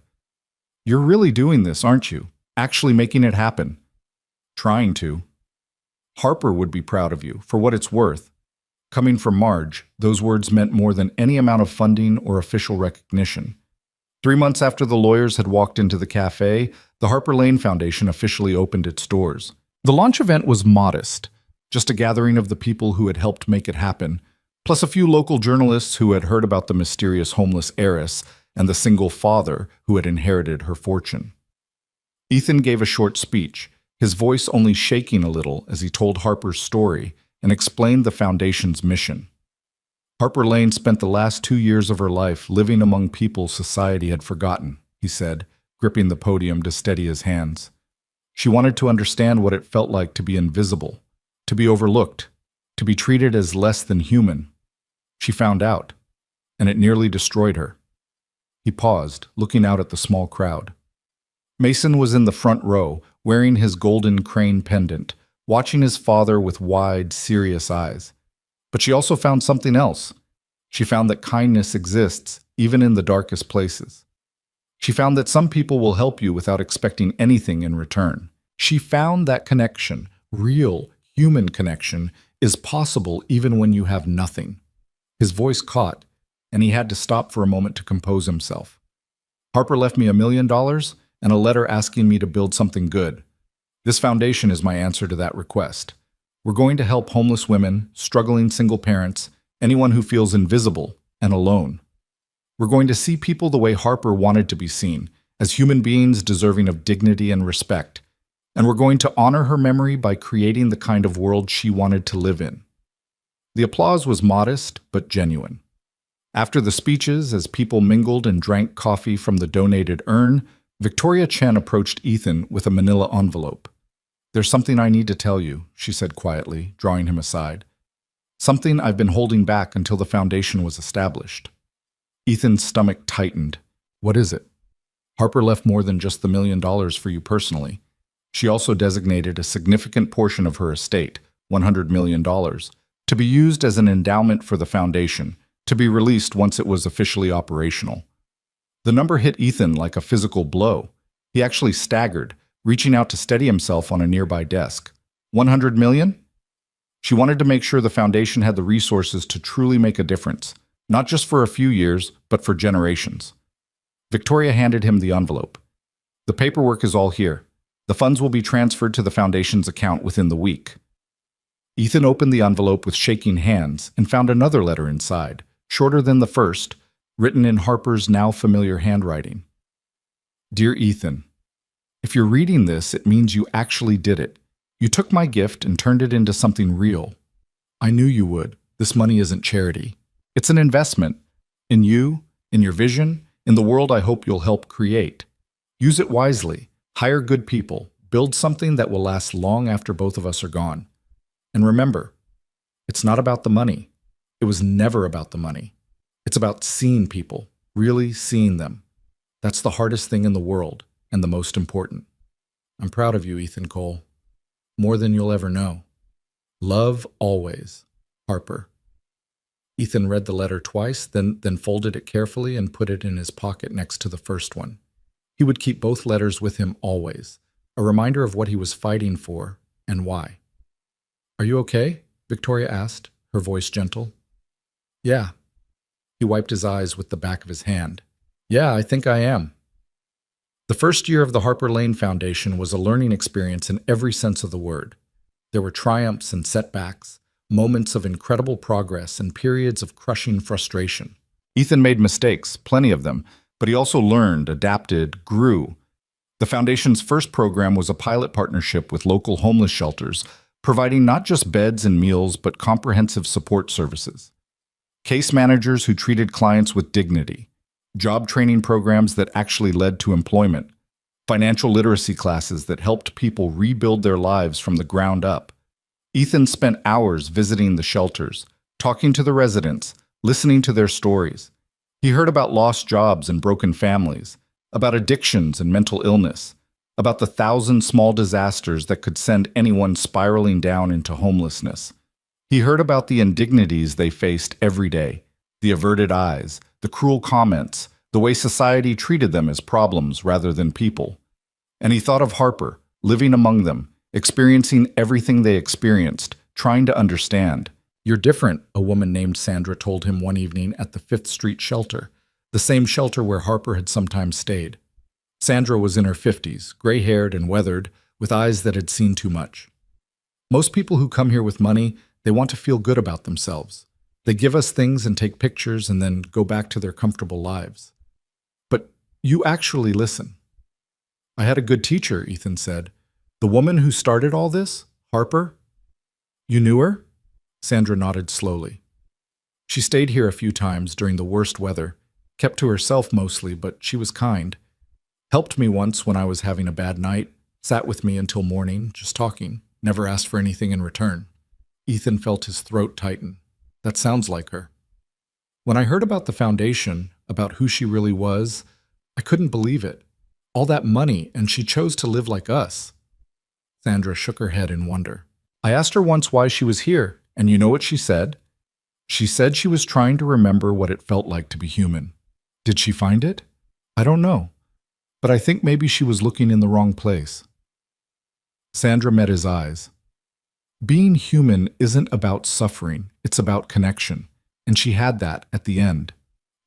You're really doing this, aren't you? Actually making it happen. Trying to. Harper would be proud of you, for what it's worth. Coming from Marge, those words meant more than any amount of funding or official recognition. 3 months after the lawyers had walked into the cafe, the Harper Lane Foundation officially opened its doors. The launch event was modest, just a gathering of the people who had helped make it happen, plus a few local journalists who had heard about the mysterious homeless heiress and the single father who had inherited her fortune. Ethan gave a short speech, his voice only shaking a little as he told Harper's story and explained the foundation's mission. Harper Lane spent the last 2 years of her life living among people society had forgotten, he said, gripping the podium to steady his hands. She wanted to understand what it felt like to be invisible, to be overlooked, to be treated as less than human. She found out, and it nearly destroyed her. He paused, looking out at the small crowd. Mason was in the front row, wearing his golden crane pendant, watching his father with wide, serious eyes. But she also found something else. She found that kindness exists, even in the darkest places. She found that some people will help you without expecting anything in return. She found that connection, real, human connection, is possible even when you have nothing. His voice caught, and he had to stop for a moment to compose himself. Harper left me $1 million and a letter asking me to build something good. This foundation is my answer to that request. We're going to help homeless women, struggling single parents, anyone who feels invisible and alone. We're going to see people the way Harper wanted to be seen, as human beings deserving of dignity and respect. And we're going to honor her memory by creating the kind of world she wanted to live in. The applause was modest but genuine. After the speeches, as people mingled and drank coffee from the donated urn, Victoria Chen approached Ethan with a manila envelope. There's something I need to tell you, she said quietly, drawing him aside. Something I've been holding back until the foundation was established. Ethan's stomach tightened. What is it? Harper left more than just the $1 million for you personally. She also designated a significant portion of her estate, $100 million, to be used as an endowment for the foundation, to be released once it was officially operational. The number hit Ethan like a physical blow. He actually staggered, reaching out to steady himself on a nearby desk. 100 million? She wanted to make sure the foundation had the resources to truly make a difference, not just for a few years, but for generations. Victoria handed him the envelope. The paperwork is all here. The funds will be transferred to the foundation's account within the week. Ethan opened the envelope with shaking hands and found another letter inside, shorter than the first, written in Harper's now familiar handwriting. Dear Ethan, if you're reading this, it means you actually did it. You took my gift and turned it into something real. I knew you would. This money isn't charity. It's an investment in you, in your vision, in the world I hope you'll help create. Use it wisely. Hire good people. Build something that will last long after both of us are gone. And remember, it's not about the money. It was never about the money. It's about seeing people, really seeing them. That's the hardest thing in the world and the most important. I'm proud of you, Ethan Cole. More than you'll ever know. Love always, Harper. Ethan read the letter twice, then folded it carefully and put it in his pocket next to the first one. He would keep both letters with him always, a reminder of what he was fighting for and why. Are you okay? Victoria asked, her voice gentle. Yeah. He wiped his eyes with the back of his hand. Yeah, I think I am. The first year of the Harper Lane Foundation was a learning experience in every sense of the word. There were triumphs and setbacks, moments of incredible progress and periods of crushing frustration. Ethan made mistakes, plenty of them, but he also learned, adapted, grew. The Foundation's first program was a pilot partnership with local homeless shelters, providing not just beds and meals, but comprehensive support services. Case managers who treated clients with dignity, job training programs that actually led to employment, financial literacy classes that helped people rebuild their lives from the ground up. Ethan spent hours visiting the shelters, talking to the residents, listening to their stories. He heard about lost jobs and broken families, about addictions and mental illness, about the 1,000 small disasters that could send anyone spiraling down into homelessness. He heard about the indignities they faced every day, the averted eyes, the cruel comments, the way society treated them as problems rather than people. And he thought of Harper, living among them, experiencing everything they experienced, trying to understand. You're different, a woman named Sandra told him one evening at the 5th Street shelter, the same shelter where Harper had sometimes stayed. Sandra was in her 50s, gray-haired and weathered, with eyes that had seen too much. Most people who come here with money, they want to feel good about themselves. They give us things and take pictures and then go back to their comfortable lives. But you actually listen. I had a good teacher, Ethan said. The woman who started all this, Harper. You knew her? Sandra nodded slowly. She stayed here a few times during the worst weather, kept to herself mostly, but she was kind. Helped me once when I was having a bad night, sat with me until morning, just talking, never asked for anything in return. Ethan felt his throat tighten. That sounds like her. When I heard about the foundation, about who she really was, I couldn't believe it. All that money, and she chose to live like us. Sandra shook her head in wonder. I asked her once why she was here, and you know what she said? She said she was trying to remember what it felt like to be human. Did she find it? I don't know. But I think maybe she was looking in the wrong place. Sandra met his eyes. Being human isn't about suffering, it's about connection. And she had that at the end.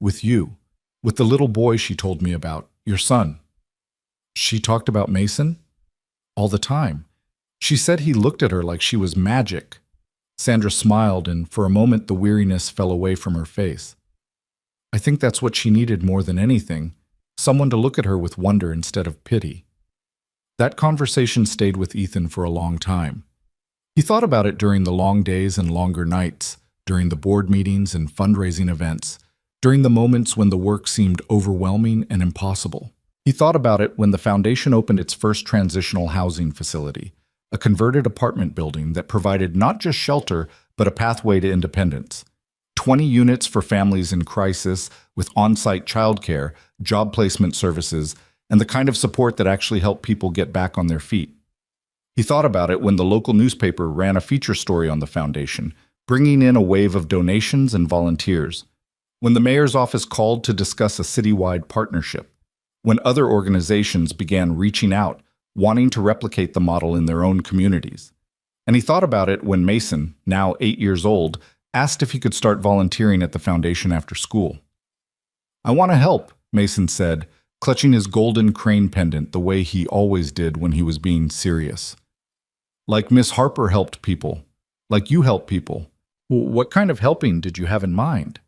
With you. With the little boy she told me about, your son. She talked about Mason? All the time. She said he looked at her like she was magic. Sandra smiled, and for a moment the weariness fell away from her face. I think that's what she needed more than anything, someone to look at her with wonder instead of pity. That conversation stayed with Ethan for a long time. He thought about it during the long days and longer nights, during the board meetings and fundraising events, during the moments when the work seemed overwhelming and impossible. He thought about it when the foundation opened its first transitional housing facility, a converted apartment building that provided not just shelter, but a pathway to independence. 20 units for families in crisis with on-site childcare, job placement services, and the kind of support that actually helped people get back on their feet. He thought about it when the local newspaper ran a feature story on the foundation, bringing in a wave of donations and volunteers. When the mayor's office called to discuss a citywide partnership. When other organizations began reaching out, wanting to replicate the model in their own communities. And he thought about it when Mason, now 8 years old, asked if he could start volunteering at the foundation after school. I want to help, Mason said, clutching his golden crane pendant the way he always did when he was being serious. Like Miss Harper helped people. Like you help people. What kind of helping did you have in mind?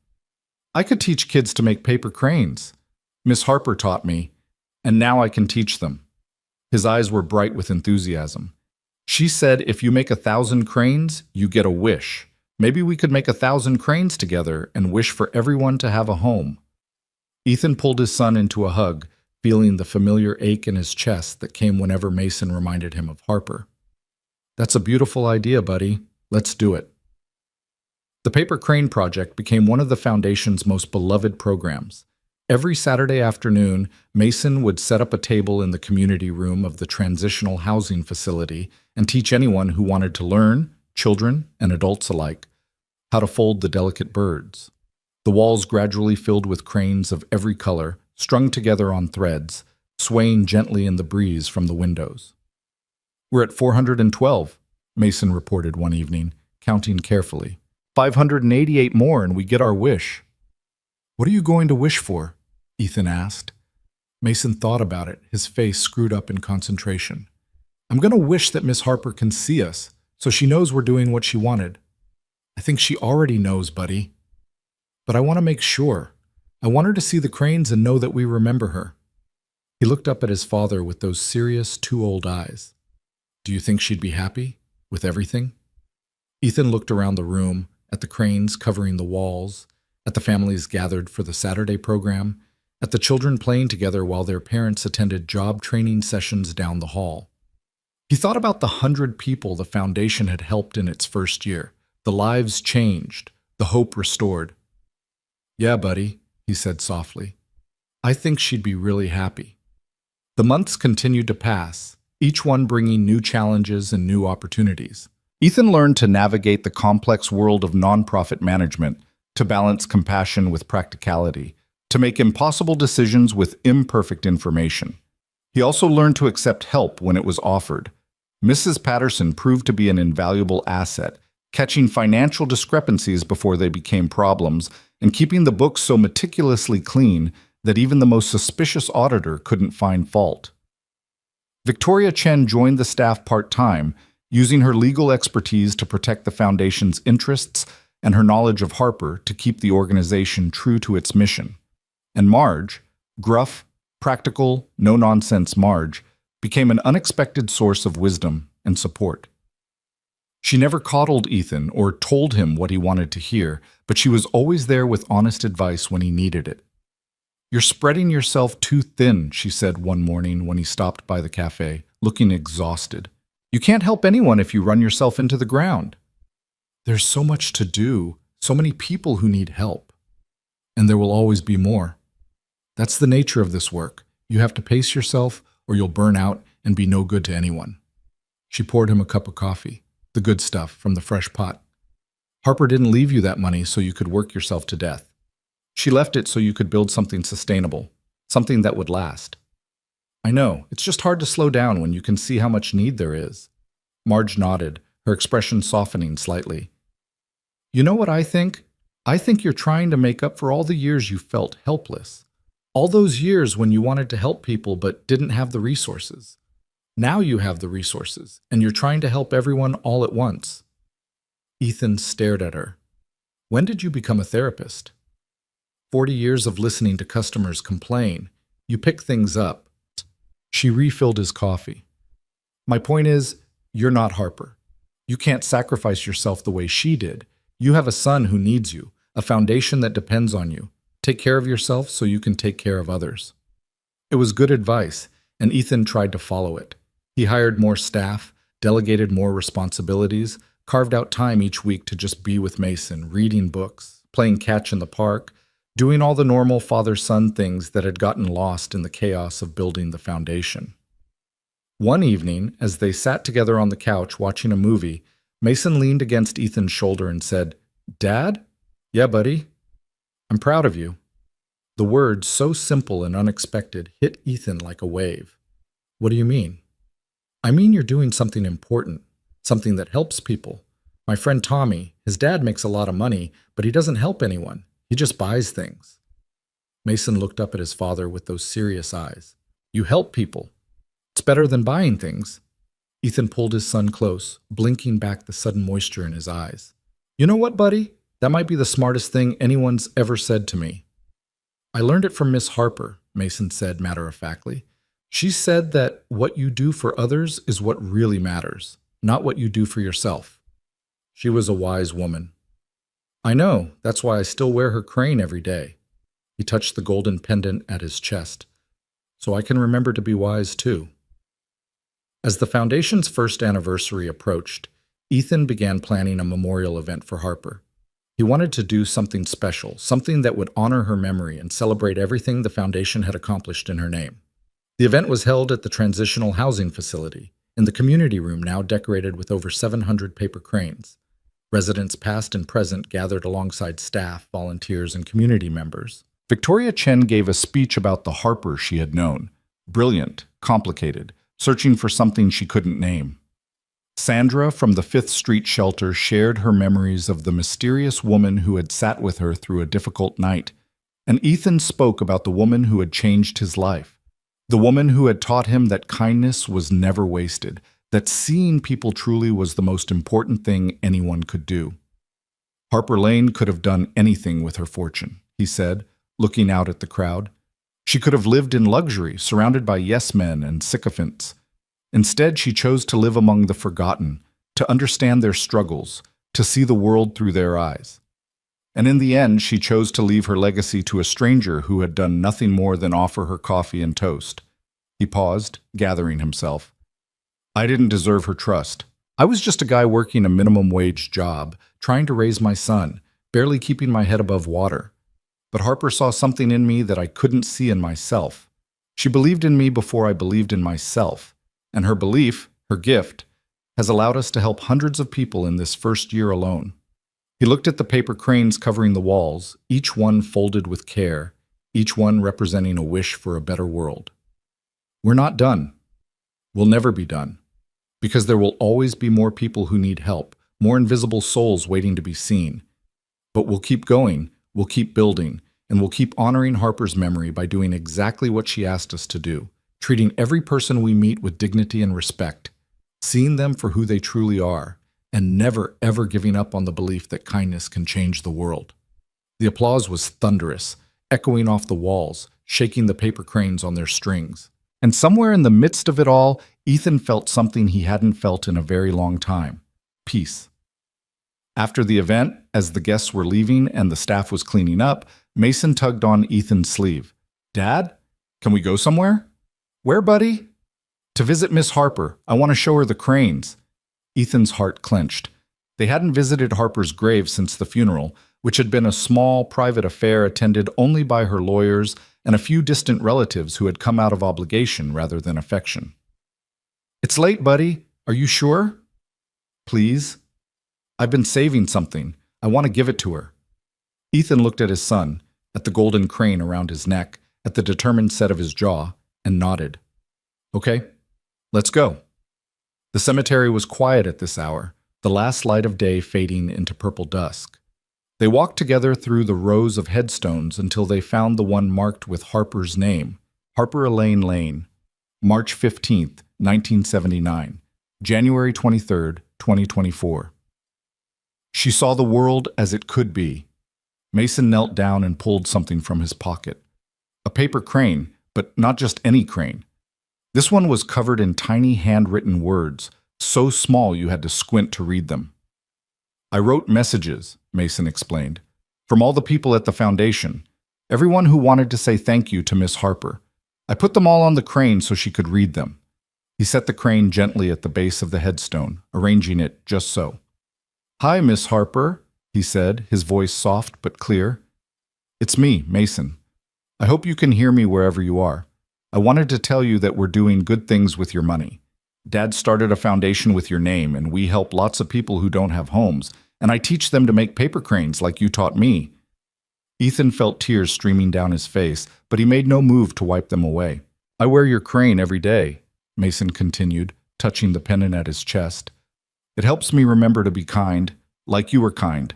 I could teach kids to make paper cranes. Miss Harper taught me, and now I can teach them. His eyes were bright with enthusiasm. She said if you make 1,000 cranes, you get a wish. Maybe we could make 1,000 cranes together and wish for everyone to have a home. Ethan pulled his son into a hug, feeling the familiar ache in his chest that came whenever Mason reminded him of Harper. That's a beautiful idea, buddy. Let's do it. The Paper Crane Project became one of the Foundation's most beloved programs. Every Saturday afternoon, Mason would set up a table in the community room of the transitional housing facility and teach anyone who wanted to learn, children and adults alike, how to fold the delicate birds. The walls gradually filled with cranes of every color, strung together on threads, swaying gently in the breeze from the windows. "We're at 412, Mason reported one evening, counting carefully. 588 more and we get our wish. "What are you going to wish for?" Ethan asked. Mason thought about it, his face screwed up in concentration. "I'm going to wish that Miss Harper can see us, so she knows we're doing what she wanted." "I think she already knows, buddy. But I want to make sure. I want her to see the cranes and know that we remember her." He looked up at his father with those serious, too old eyes. "Do you think she'd be happy with everything?" Ethan looked around the room, at the cranes covering the walls, at the families gathered for the Saturday program, at the children playing together while their parents attended job training sessions down the hall. He thought about the 100 people the foundation had helped in its first year, the lives changed, the hope restored. "Yeah, buddy," he said softly. "I think she'd be really happy." The months continued to pass, each one bringing new challenges and new opportunities. Ethan learned to navigate the complex world of nonprofit management, to balance compassion with practicality, to make impossible decisions with imperfect information. He also learned to accept help when it was offered. Mrs. Patterson proved to be an invaluable asset, catching financial discrepancies before they became problems, and keeping the books so meticulously clean that even the most suspicious auditor couldn't find fault. Victoria Chen joined the staff part-time, using her legal expertise to protect the Foundation's interests and her knowledge of Harper to keep the organization true to its mission. And Marge, gruff, practical, no-nonsense Marge, became an unexpected source of wisdom and support. She never coddled Ethan or told him what he wanted to hear, but she was always there with honest advice when he needed it. "You're spreading yourself too thin," she said one morning when he stopped by the cafe, looking exhausted. "You can't help anyone if you run yourself into the ground." "There's so much to do, so many people who need help. And there will always be more. That's the nature of this work. You have to pace yourself or you'll burn out and be no good to anyone." She poured him a cup of coffee, the good stuff from the fresh pot. "Harper didn't leave you that money so you could work yourself to death. She left it so you could build something sustainable, something that would last." "I know, it's just hard to slow down when you can see how much need there is." Marge nodded, her expression softening slightly. "You know what I think? I think you're trying to make up for all the years you felt helpless. All those years when you wanted to help people but didn't have the resources. Now you have the resources, and you're trying to help everyone all at once." Ethan stared at her. "When did you become a therapist?" 40 years of listening to customers complain. You pick things up." She refilled his coffee. "My point is, you're not Harper. You can't sacrifice yourself the way she did. You have a son who needs you, a foundation that depends on you. Take care of yourself so you can take care of others." It was good advice, and Ethan tried to follow it. He hired more staff, delegated more responsibilities, carved out time each week to just be with Mason, reading books, playing catch in the park, doing all the normal father-son things that had gotten lost in the chaos of building the foundation. One evening, as they sat together on the couch watching a movie, Mason leaned against Ethan's shoulder and said, "Dad?" "Yeah, buddy." "I'm proud of you." The words, so simple and unexpected, hit Ethan like a wave. "What do you mean?" "I mean you're doing something important, something that helps people. My friend Tommy, his dad makes a lot of money, but he doesn't help anyone. He just buys things." Mason looked up at his father with those serious eyes. "You help people. It's better than buying things." Ethan pulled his son close, blinking back the sudden moisture in his eyes. "You know what, buddy? That might be the smartest thing anyone's ever said to me." "I learned it from Miss Harper," Mason said matter-of-factly. "She said that what you do for others is what really matters." not what you do for yourself. She was a wise woman. I know, that's why I still wear her crane every day. He touched the golden pendant at his chest. So I can remember to be wise too. As the Foundation's first anniversary approached, Ethan began planning a memorial event for Harper. He wanted to do something special, something that would honor her memory and celebrate everything the Foundation had accomplished in her name. The event was held at the Transitional Housing Facility, in the community room now decorated with over 700 paper cranes. Residents past and present gathered alongside staff, volunteers, and community members. Victoria Chen gave a speech about the Harper she had known. Brilliant, complicated, searching for something she couldn't name. Sandra from the Fifth Street shelter shared her memories of the mysterious woman who had sat with her through a difficult night. And Ethan spoke about the woman who had changed his life. The woman who had taught him that kindness was never wasted, that seeing people truly was the most important thing anyone could do. Harper Lane could have done anything with her fortune, he said, looking out at the crowd. She could have lived in luxury, surrounded by yes-men and sycophants. Instead, she chose to live among the forgotten, to understand their struggles, to see the world through their eyes. And in the end, she chose to leave her legacy to a stranger who had done nothing more than offer her coffee and toast. He paused, gathering himself. I didn't deserve her trust. I was just a guy working a minimum wage job, trying to raise my son, barely keeping my head above water. But Harper saw something in me that I couldn't see in myself. She believed in me before I believed in myself. And her belief, her gift, has allowed us to help hundreds of people in this first year alone. He looked at the paper cranes covering the walls, each one folded with care, each one representing a wish for a better world. We're not done. We'll never be done. Because there will always be more people who need help, more invisible souls waiting to be seen. But we'll keep going, we'll keep building, and we'll keep honoring Harper's memory by doing exactly what she asked us to do, treating every person we meet with dignity and respect, seeing them for who they truly are, and never, ever giving up on the belief that kindness can change the world. The applause was thunderous, echoing off the walls, shaking the paper cranes on their strings. And somewhere in the midst of it all, Ethan felt something he hadn't felt in a very long time: peace. After the event, as the guests were leaving and the staff was cleaning up, Mason tugged on Ethan's sleeve. Dad, can we go somewhere? Where, buddy? To visit Miss Harper. I want to show her the cranes. Ethan's heart clenched. They hadn't visited Harper's grave since the funeral, which had been a small, private affair attended only by her lawyers and a few distant relatives who had come out of obligation rather than affection. It's late, buddy. Are you sure? Please. I've been saving something. I want to give it to her. Ethan looked at his son, at the golden crane around his neck, at the determined set of his jaw, and nodded. Okay, let's go. The cemetery was quiet at this hour, the last light of day fading into purple dusk. They walked together through the rows of headstones until they found the one marked with Harper's name, Harper Elaine Lane, March 15th, 1979, January 23rd, 2024. She saw the world as it could be. Mason knelt down and pulled something from his pocket. A paper crane, but not just any crane. This one was covered in tiny handwritten words, so small you had to squint to read them. I wrote messages, Mason explained, from all the people at the foundation, everyone who wanted to say thank you to Miss Harper. I put them all on the crane so she could read them. He set the crane gently at the base of the headstone, arranging it just so. Hi, Miss Harper, he said, his voice soft but clear. It's me, Mason. I hope you can hear me wherever you are. I wanted to tell you that we're doing good things with your money. Dad started a foundation with your name, and we help lots of people who don't have homes, and I teach them to make paper cranes like you taught me. Ethan felt tears streaming down his face, but he made no move to wipe them away. I wear your crane every day, Mason continued, touching the pendant at his chest. It helps me remember to be kind, like you were kind.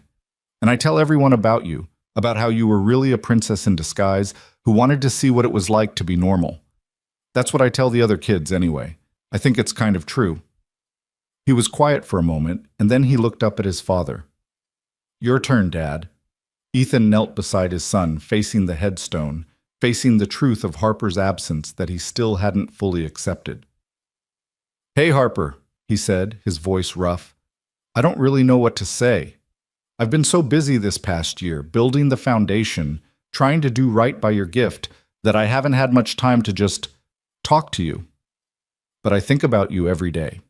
And I tell everyone about you, about how you were really a princess in disguise who wanted to see what it was like to be normal. That's what I tell the other kids anyway. I think it's kind of true. He was quiet for a moment, and then he looked up at his father. Your turn, Dad. Ethan knelt beside his son, facing the headstone, facing the truth of Harper's absence that he still hadn't fully accepted. Hey, Harper, he said, his voice rough. I don't really know what to say. I've been so busy this past year, building the foundation, trying to do right by your gift, that I haven't had much time to just talk to you. But I think about you every day.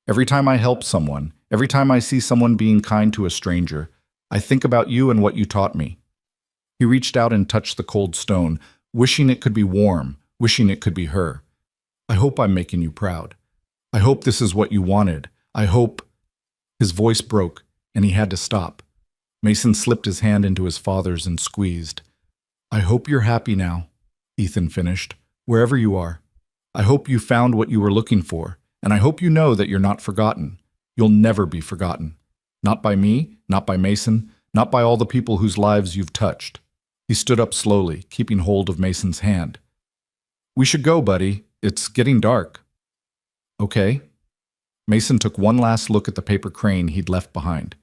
Every time I help someone, every time I see someone being kind to a stranger, I think about you and what you taught me. He reached out and touched the cold stone, wishing it could be warm, wishing it could be her. I hope I'm making you proud. I hope this is what you wanted. I hope... His voice broke, and he had to stop. Mason slipped his hand into his father's and squeezed. I hope you're happy now, Ethan finished, wherever you are. I hope you found what you were looking for, and I hope you know that you're not forgotten. You'll never be forgotten. Not by me, not by Mason, not by all the people whose lives you've touched. He stood up slowly, keeping hold of Mason's hand. We should go, buddy. It's getting dark. Okay. Mason took one last look at the paper crane he'd left behind.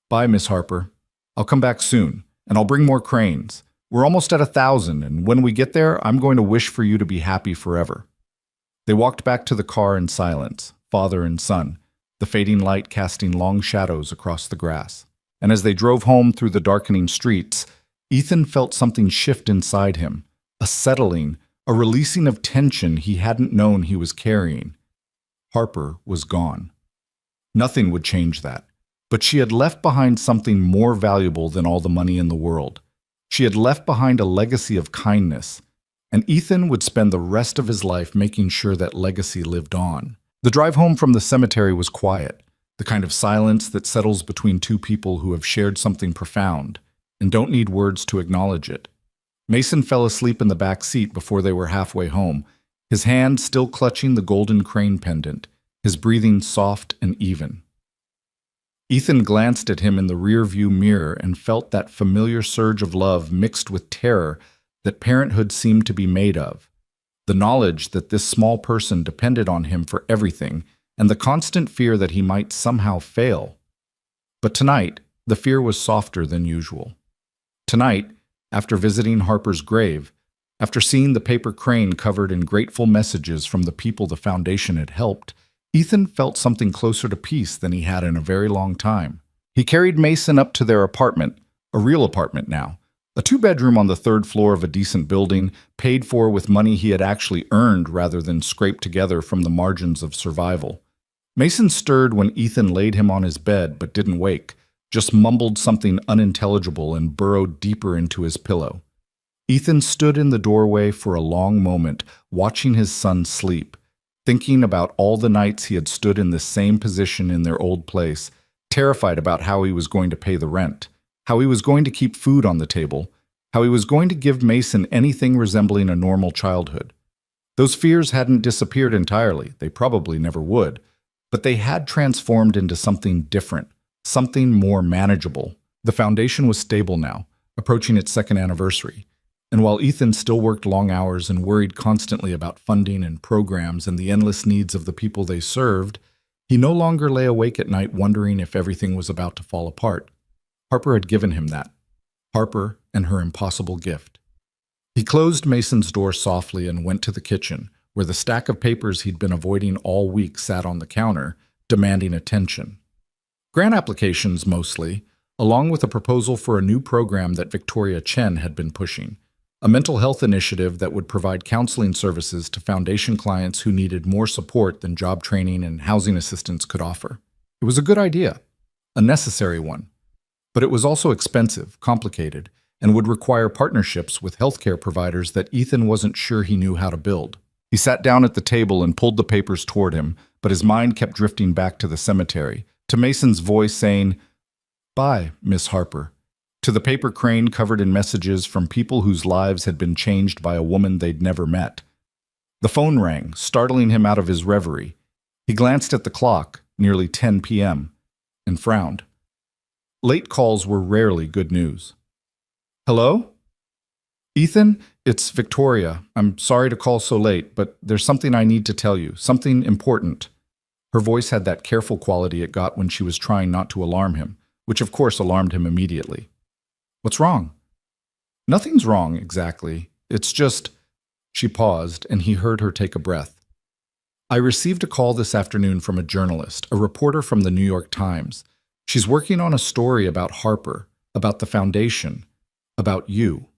Bye, Miss Harper. I'll come back soon, and I'll bring more cranes. We're almost at 1,000, and when we get there, I'm going to wish for you to be happy forever. They walked back to the car in silence, father and son, the fading light casting long shadows across the grass. And as they drove home through the darkening streets, Ethan felt something shift inside him, a settling, a releasing of tension he hadn't known he was carrying. Harper was gone. Nothing would change that, but she had left behind something more valuable than all the money in the world. She had left behind a legacy of kindness, and Ethan would spend the rest of his life making sure that legacy lived on. The drive home from the cemetery was quiet, the kind of silence that settles between two people who have shared something profound and don't need words to acknowledge it. Mason fell asleep in the back seat before they were halfway home, his hand still clutching the golden crane pendant, his breathing soft and even. Ethan glanced at him in the rear-view mirror and felt that familiar surge of love mixed with terror that parenthood seemed to be made of. The knowledge that this small person depended on him for everything, and the constant fear that he might somehow fail. But tonight, the fear was softer than usual. Tonight, after visiting Harper's grave, after seeing the paper crane covered in grateful messages from the people the foundation had helped, Ethan felt something closer to peace than he had in a very long time. He carried Mason up to their apartment, a real apartment now, a 2-bedroom on the 3rd floor of a decent building, paid for with money he had actually earned rather than scraped together from the margins of survival. Mason stirred when Ethan laid him on his bed but didn't wake, just mumbled something unintelligible and burrowed deeper into his pillow. Ethan stood in the doorway for a long moment, watching his son sleep, thinking about all the nights he had stood in the same position in their old place, terrified about how he was going to pay the rent, how he was going to keep food on the table, how he was going to give Mason anything resembling a normal childhood. Those fears hadn't disappeared entirely, they probably never would, but they had transformed into something different, something more manageable. The foundation was stable now, approaching its 2nd anniversary. And while Ethan still worked long hours and worried constantly about funding and programs and the endless needs of the people they served, he no longer lay awake at night wondering if everything was about to fall apart. Harper had given him that. Harper and her impossible gift. He closed Mason's door softly and went to the kitchen, where the stack of papers he'd been avoiding all week sat on the counter, demanding attention. Grant applications mostly, along with a proposal for a new program that Victoria Chen had been pushing. A mental health initiative that would provide counseling services to foundation clients who needed more support than job training and housing assistance could offer. It was a good idea, a necessary one, but it was also expensive, complicated, and would require partnerships with healthcare providers that Ethan wasn't sure he knew how to build. He sat down at the table and pulled the papers toward him, but his mind kept drifting back to the cemetery, to Mason's voice saying, "Bye, Miss Harper," to the paper crane covered in messages from people whose lives had been changed by a woman they'd never met. The phone rang, startling him out of his reverie. He glanced at the clock, nearly 10 p.m., and frowned. Late calls were rarely good news. "Hello? Ethan, it's Victoria. I'm sorry to call so late, but there's something I need to tell you, something important." Her voice had that careful quality it got when she was trying not to alarm him, which of course alarmed him immediately. "What's wrong?" "Nothing's wrong, exactly. It's just..." She paused, and he heard her take a breath. I received a call this afternoon from a journalist, a reporter from the New York Times. She's working on a story about Harper, about the foundation, about you.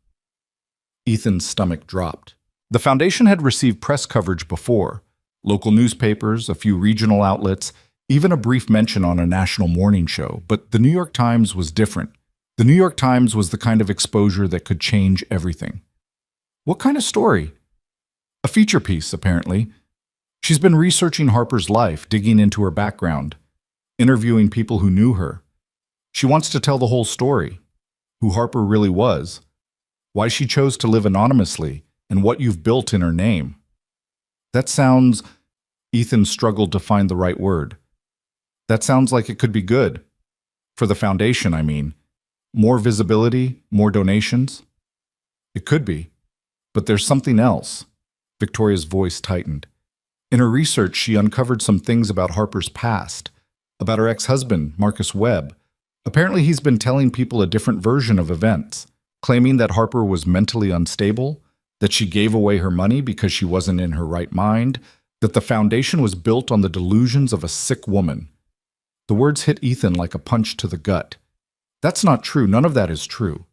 Ethan's stomach dropped. The foundation had received press coverage before. Local newspapers, a few regional outlets, even a brief mention on a national morning show. But the New York Times was different. The New York Times was the kind of exposure that could change everything. What kind of story? A feature piece, apparently. She's been researching Harper's life, digging into her background, interviewing people who knew her. She wants to tell the whole story, who Harper really was, why she chose to live anonymously, and what you've built in her name. That sounds... Ethan struggled to find the right word. That sounds like it could be good. For the foundation, I mean. More visibility, more donations? It could be. But there's something else. Victoria's voice tightened. In her research, she uncovered some things about Harper's past, about her ex-husband, Marcus Webb. Apparently, he's been telling people a different version of events, claiming that Harper was mentally unstable, that she gave away her money because she wasn't in her right mind, that the foundation was built on the delusions of a sick woman. The words hit Ethan like a punch to the gut. That's not true. None of that is true.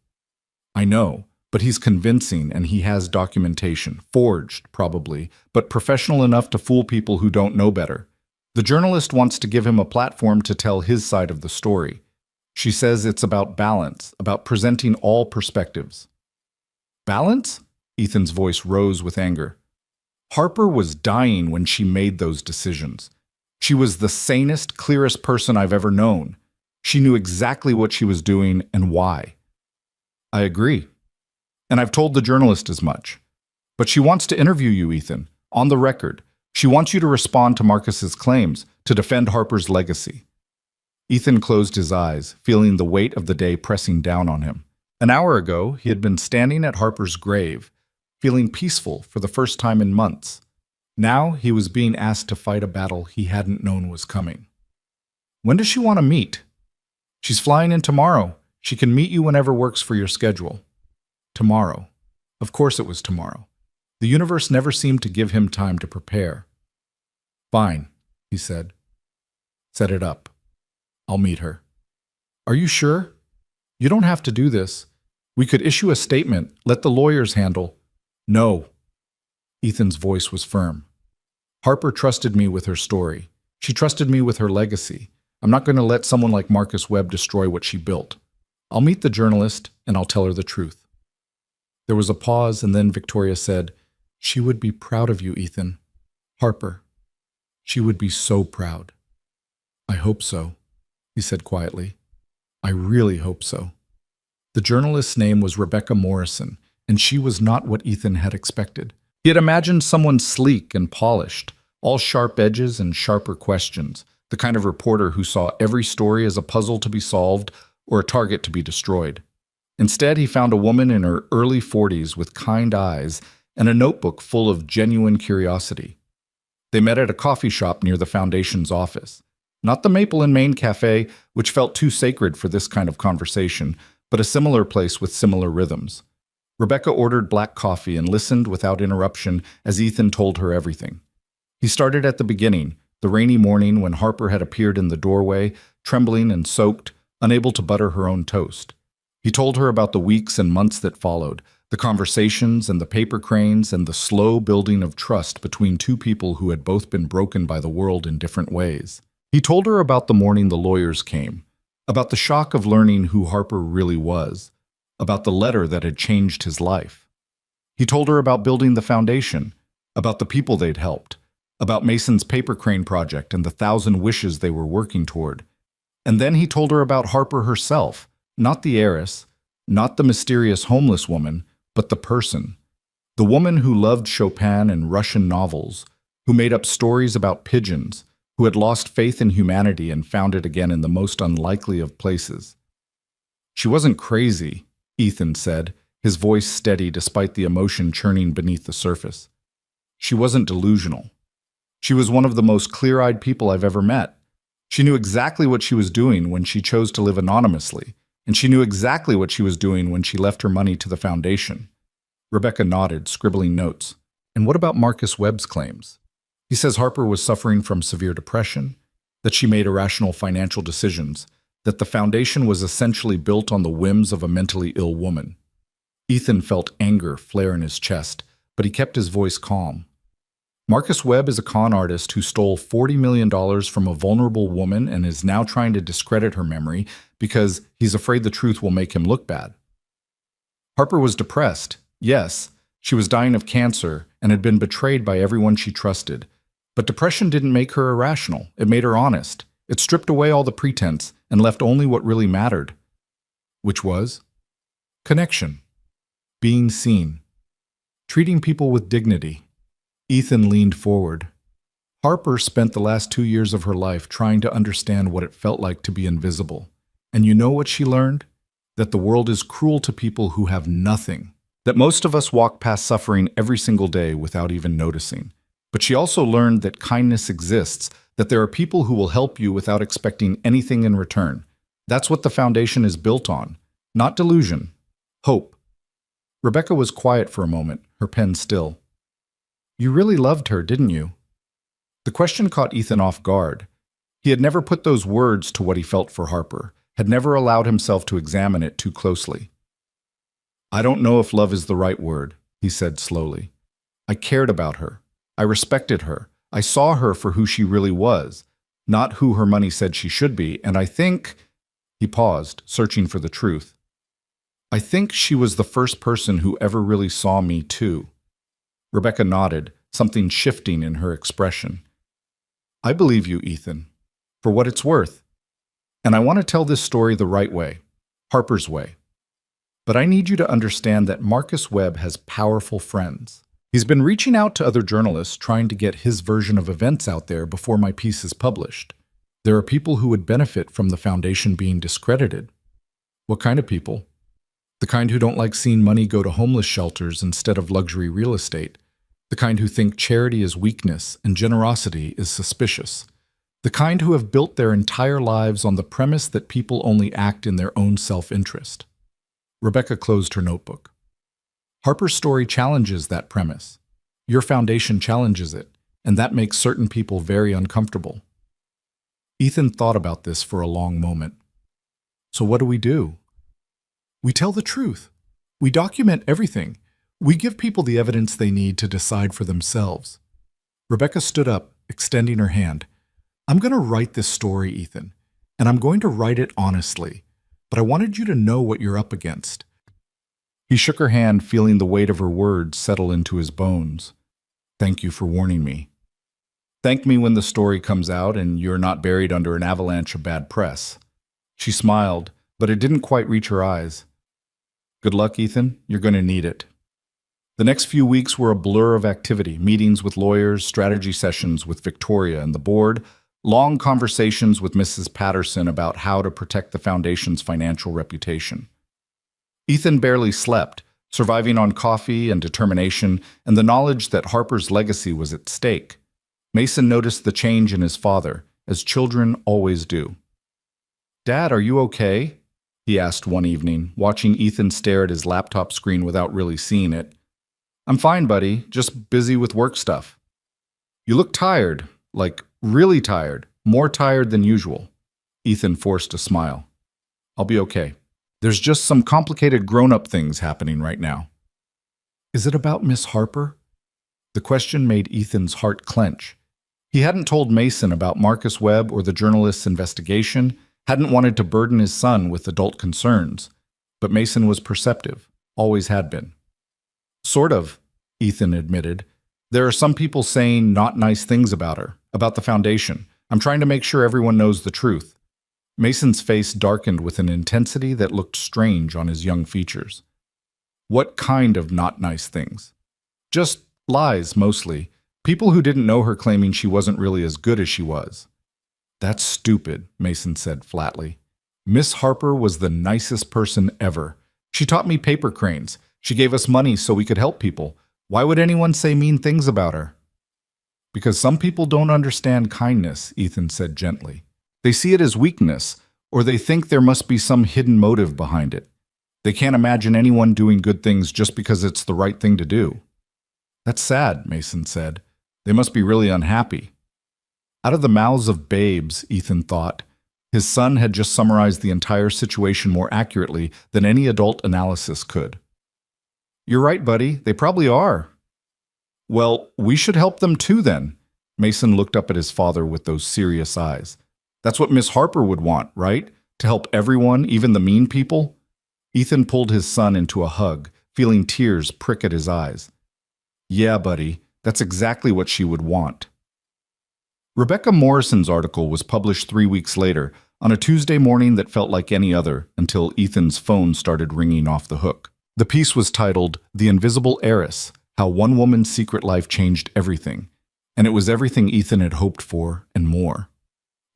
I know. But he's convincing, and he has documentation, forged, probably, but professional enough to fool people who don't know better. The journalist wants to give him a platform to tell his side of the story. She says it's about balance, about presenting all perspectives. Balance? Ethan's voice rose with anger. Harper was dying when she made those decisions. She was the sanest, clearest person I've ever known. She knew exactly what she was doing and why. I agree. And I've told the journalist as much. But she wants to interview you, Ethan, on the record. She wants you to respond to Marcus's claims, to defend Harper's legacy. Ethan closed his eyes, feeling the weight of the day pressing down on him. An hour ago, he had been standing at Harper's grave, feeling peaceful for the first time in months. Now he was being asked to fight a battle he hadn't known was coming. When does she want to meet? She's flying in tomorrow. She can meet you whenever works for your schedule. Tomorrow. Of course it was tomorrow. The universe never seemed to give him time to prepare. Fine, he said. Set it up. I'll meet her. Are you sure? You don't have to do this. We could issue a statement, let the lawyers handle. No. Ethan's voice was firm. Harper trusted me with her story. She trusted me with her legacy. I'm not going to let someone like Marcus Webb destroy what she built. I'll meet the journalist and I'll tell her the truth. There was a pause, and then Victoria said, She would be proud of you, Ethan. Harper. She would be so proud. I hope so, he said quietly. I really hope so. The journalist's name was Rebecca Morrison, and she was not what Ethan had expected. He had imagined someone sleek and polished, all sharp edges and sharper questions, the kind of reporter who saw every story as a puzzle to be solved or a target to be destroyed. Instead, he found a woman in her early 40s with kind eyes and a notebook full of genuine curiosity. They met at a coffee shop near the foundation's office. Not the Maple and Main Café, which felt too sacred for this kind of conversation, but a similar place with similar rhythms. Rebecca ordered black coffee and listened without interruption as Ethan told her everything. He started at the beginning, the rainy morning when Harper had appeared in the doorway, trembling and soaked, unable to butter her own toast. He told her about the weeks and months that followed, the conversations and the paper cranes and the slow building of trust between two people who had both been broken by the world in different ways. He told her about the morning the lawyers came, about the shock of learning who Harper really was, about the letter that had changed his life. He told her about building the foundation, about the people they'd helped, about Mason's paper crane project and the 1,000 wishes they were working toward. And then he told her about Harper herself, not the heiress, not the mysterious homeless woman, but the person. The woman who loved Chopin and Russian novels, who made up stories about pigeons, who had lost faith in humanity and found it again in the most unlikely of places. She wasn't crazy, Ethan said, his voice steady despite the emotion churning beneath the surface. She wasn't delusional. She was one of the most clear-eyed people I've ever met. She knew exactly what she was doing when she chose to live anonymously, and she knew exactly what she was doing when she left her money to the foundation. Rebecca nodded, scribbling notes. And what about Marcus Webb's claims? He says Harper was suffering from severe depression, that she made irrational financial decisions, that the foundation was essentially built on the whims of a mentally ill woman. Ethan felt anger flare in his chest, but he kept his voice calm. Marcus Webb is a con artist who stole $40 million from a vulnerable woman and is now trying to discredit her memory because he's afraid the truth will make him look bad. Harper was depressed, yes. She was dying of cancer and had been betrayed by everyone she trusted. But depression didn't make her irrational. It made her honest. It stripped away all the pretense and left only what really mattered, which was connection, being seen, treating people with dignity. Ethan leaned forward. Harper spent the last 2 years of her life trying to understand what it felt like to be invisible. And you know what she learned? That the world is cruel to people who have nothing. That most of us walk past suffering every single day without even noticing. But she also learned that kindness exists, that there are people who will help you without expecting anything in return. That's what the foundation is built on. Not delusion. Hope. Rebecca was quiet for a moment, her pen still. You really loved her, didn't you? The question caught Ethan off guard. He had never put those words to what he felt for Harper, had never allowed himself to examine it too closely. I don't know if love is the right word, he said slowly. I cared about her. I respected her. I saw her for who she really was, not who her money said she should be, and I think— He paused, searching for the truth. I think she was the first person who ever really saw me, too. Rebecca nodded, something shifting in her expression. I believe you, Ethan, for what it's worth. And I want to tell this story the right way, Harper's way. But I need you to understand that Marcus Webb has powerful friends. He's been reaching out to other journalists trying to get his version of events out there before my piece is published. There are people who would benefit from the foundation being discredited. What kind of people? The kind who don't like seeing money go to homeless shelters instead of luxury real estate. The kind who think charity is weakness and generosity is suspicious. The kind who have built their entire lives on the premise that people only act in their own self-interest. Rebecca closed her notebook. Harper's story challenges that premise. Your foundation challenges it, and that makes certain people very uncomfortable. Ethan thought about this for a long moment. So what do? We tell the truth. We document everything. We give people the evidence they need to decide for themselves. Rebecca stood up, extending her hand. I'm going to write this story, Ethan, and I'm going to write it honestly, but I wanted you to know what you're up against. He shook her hand, feeling the weight of her words settle into his bones. Thank you for warning me. Thank me when the story comes out and you're not buried under an avalanche of bad press. She smiled, but it didn't quite reach her eyes. Good luck, Ethan. You're going to need it. The next few weeks were a blur of activity, meetings with lawyers, strategy sessions with Victoria and the board, long conversations with Mrs. Patterson about how to protect the foundation's financial reputation. Ethan barely slept, surviving on coffee and determination and the knowledge that Harper's legacy was at stake. Mason noticed the change in his father, as children always do. Dad, are you okay? He asked one evening, watching Ethan stare at his laptop screen without really seeing it. I'm fine, buddy, just busy with work stuff. You look tired, like really tired, more tired than usual. Ethan forced a smile. I'll be okay. There's just some complicated grown-up things happening right now. Is it about Miss Harper? The question made Ethan's heart clench. He hadn't told Mason about Marcus Webb or the journalist's investigation, hadn't wanted to burden his son with adult concerns. But Mason was perceptive, always had been. Sort of, Ethan admitted. There are some people saying not nice things about her, about the foundation. I'm trying to make sure everyone knows the truth. Mason's face darkened with an intensity that looked strange on his young features. What kind of not nice things? Just lies, mostly. People who didn't know her claiming she wasn't really as good as she was. That's stupid, Mason said flatly. Miss Harper was the nicest person ever. She taught me paper cranes. She gave us money so we could help people. Why would anyone say mean things about her? Because some people don't understand kindness, Ethan said gently. They see it as weakness, or they think there must be some hidden motive behind it. They can't imagine anyone doing good things just because it's the right thing to do. That's sad, Mason said. They must be really unhappy. Out of the mouths of babes, Ethan thought. His son had just summarized the entire situation more accurately than any adult analysis could. You're right, buddy. They probably are. Well, we should help them too then. Mason looked up at his father with those serious eyes. That's what Miss Harper would want, right? To help everyone, even the mean people? Ethan pulled his son into a hug, feeling tears prick at his eyes. Yeah, buddy, that's exactly what she would want. Rebecca Morrison's article was published 3 weeks later, on a Tuesday morning that felt like any other, until Ethan's phone started ringing off the hook. The piece was titled, "The Invisible Heiress: How One Woman's Secret Life Changed Everything," and it was everything Ethan had hoped for and more.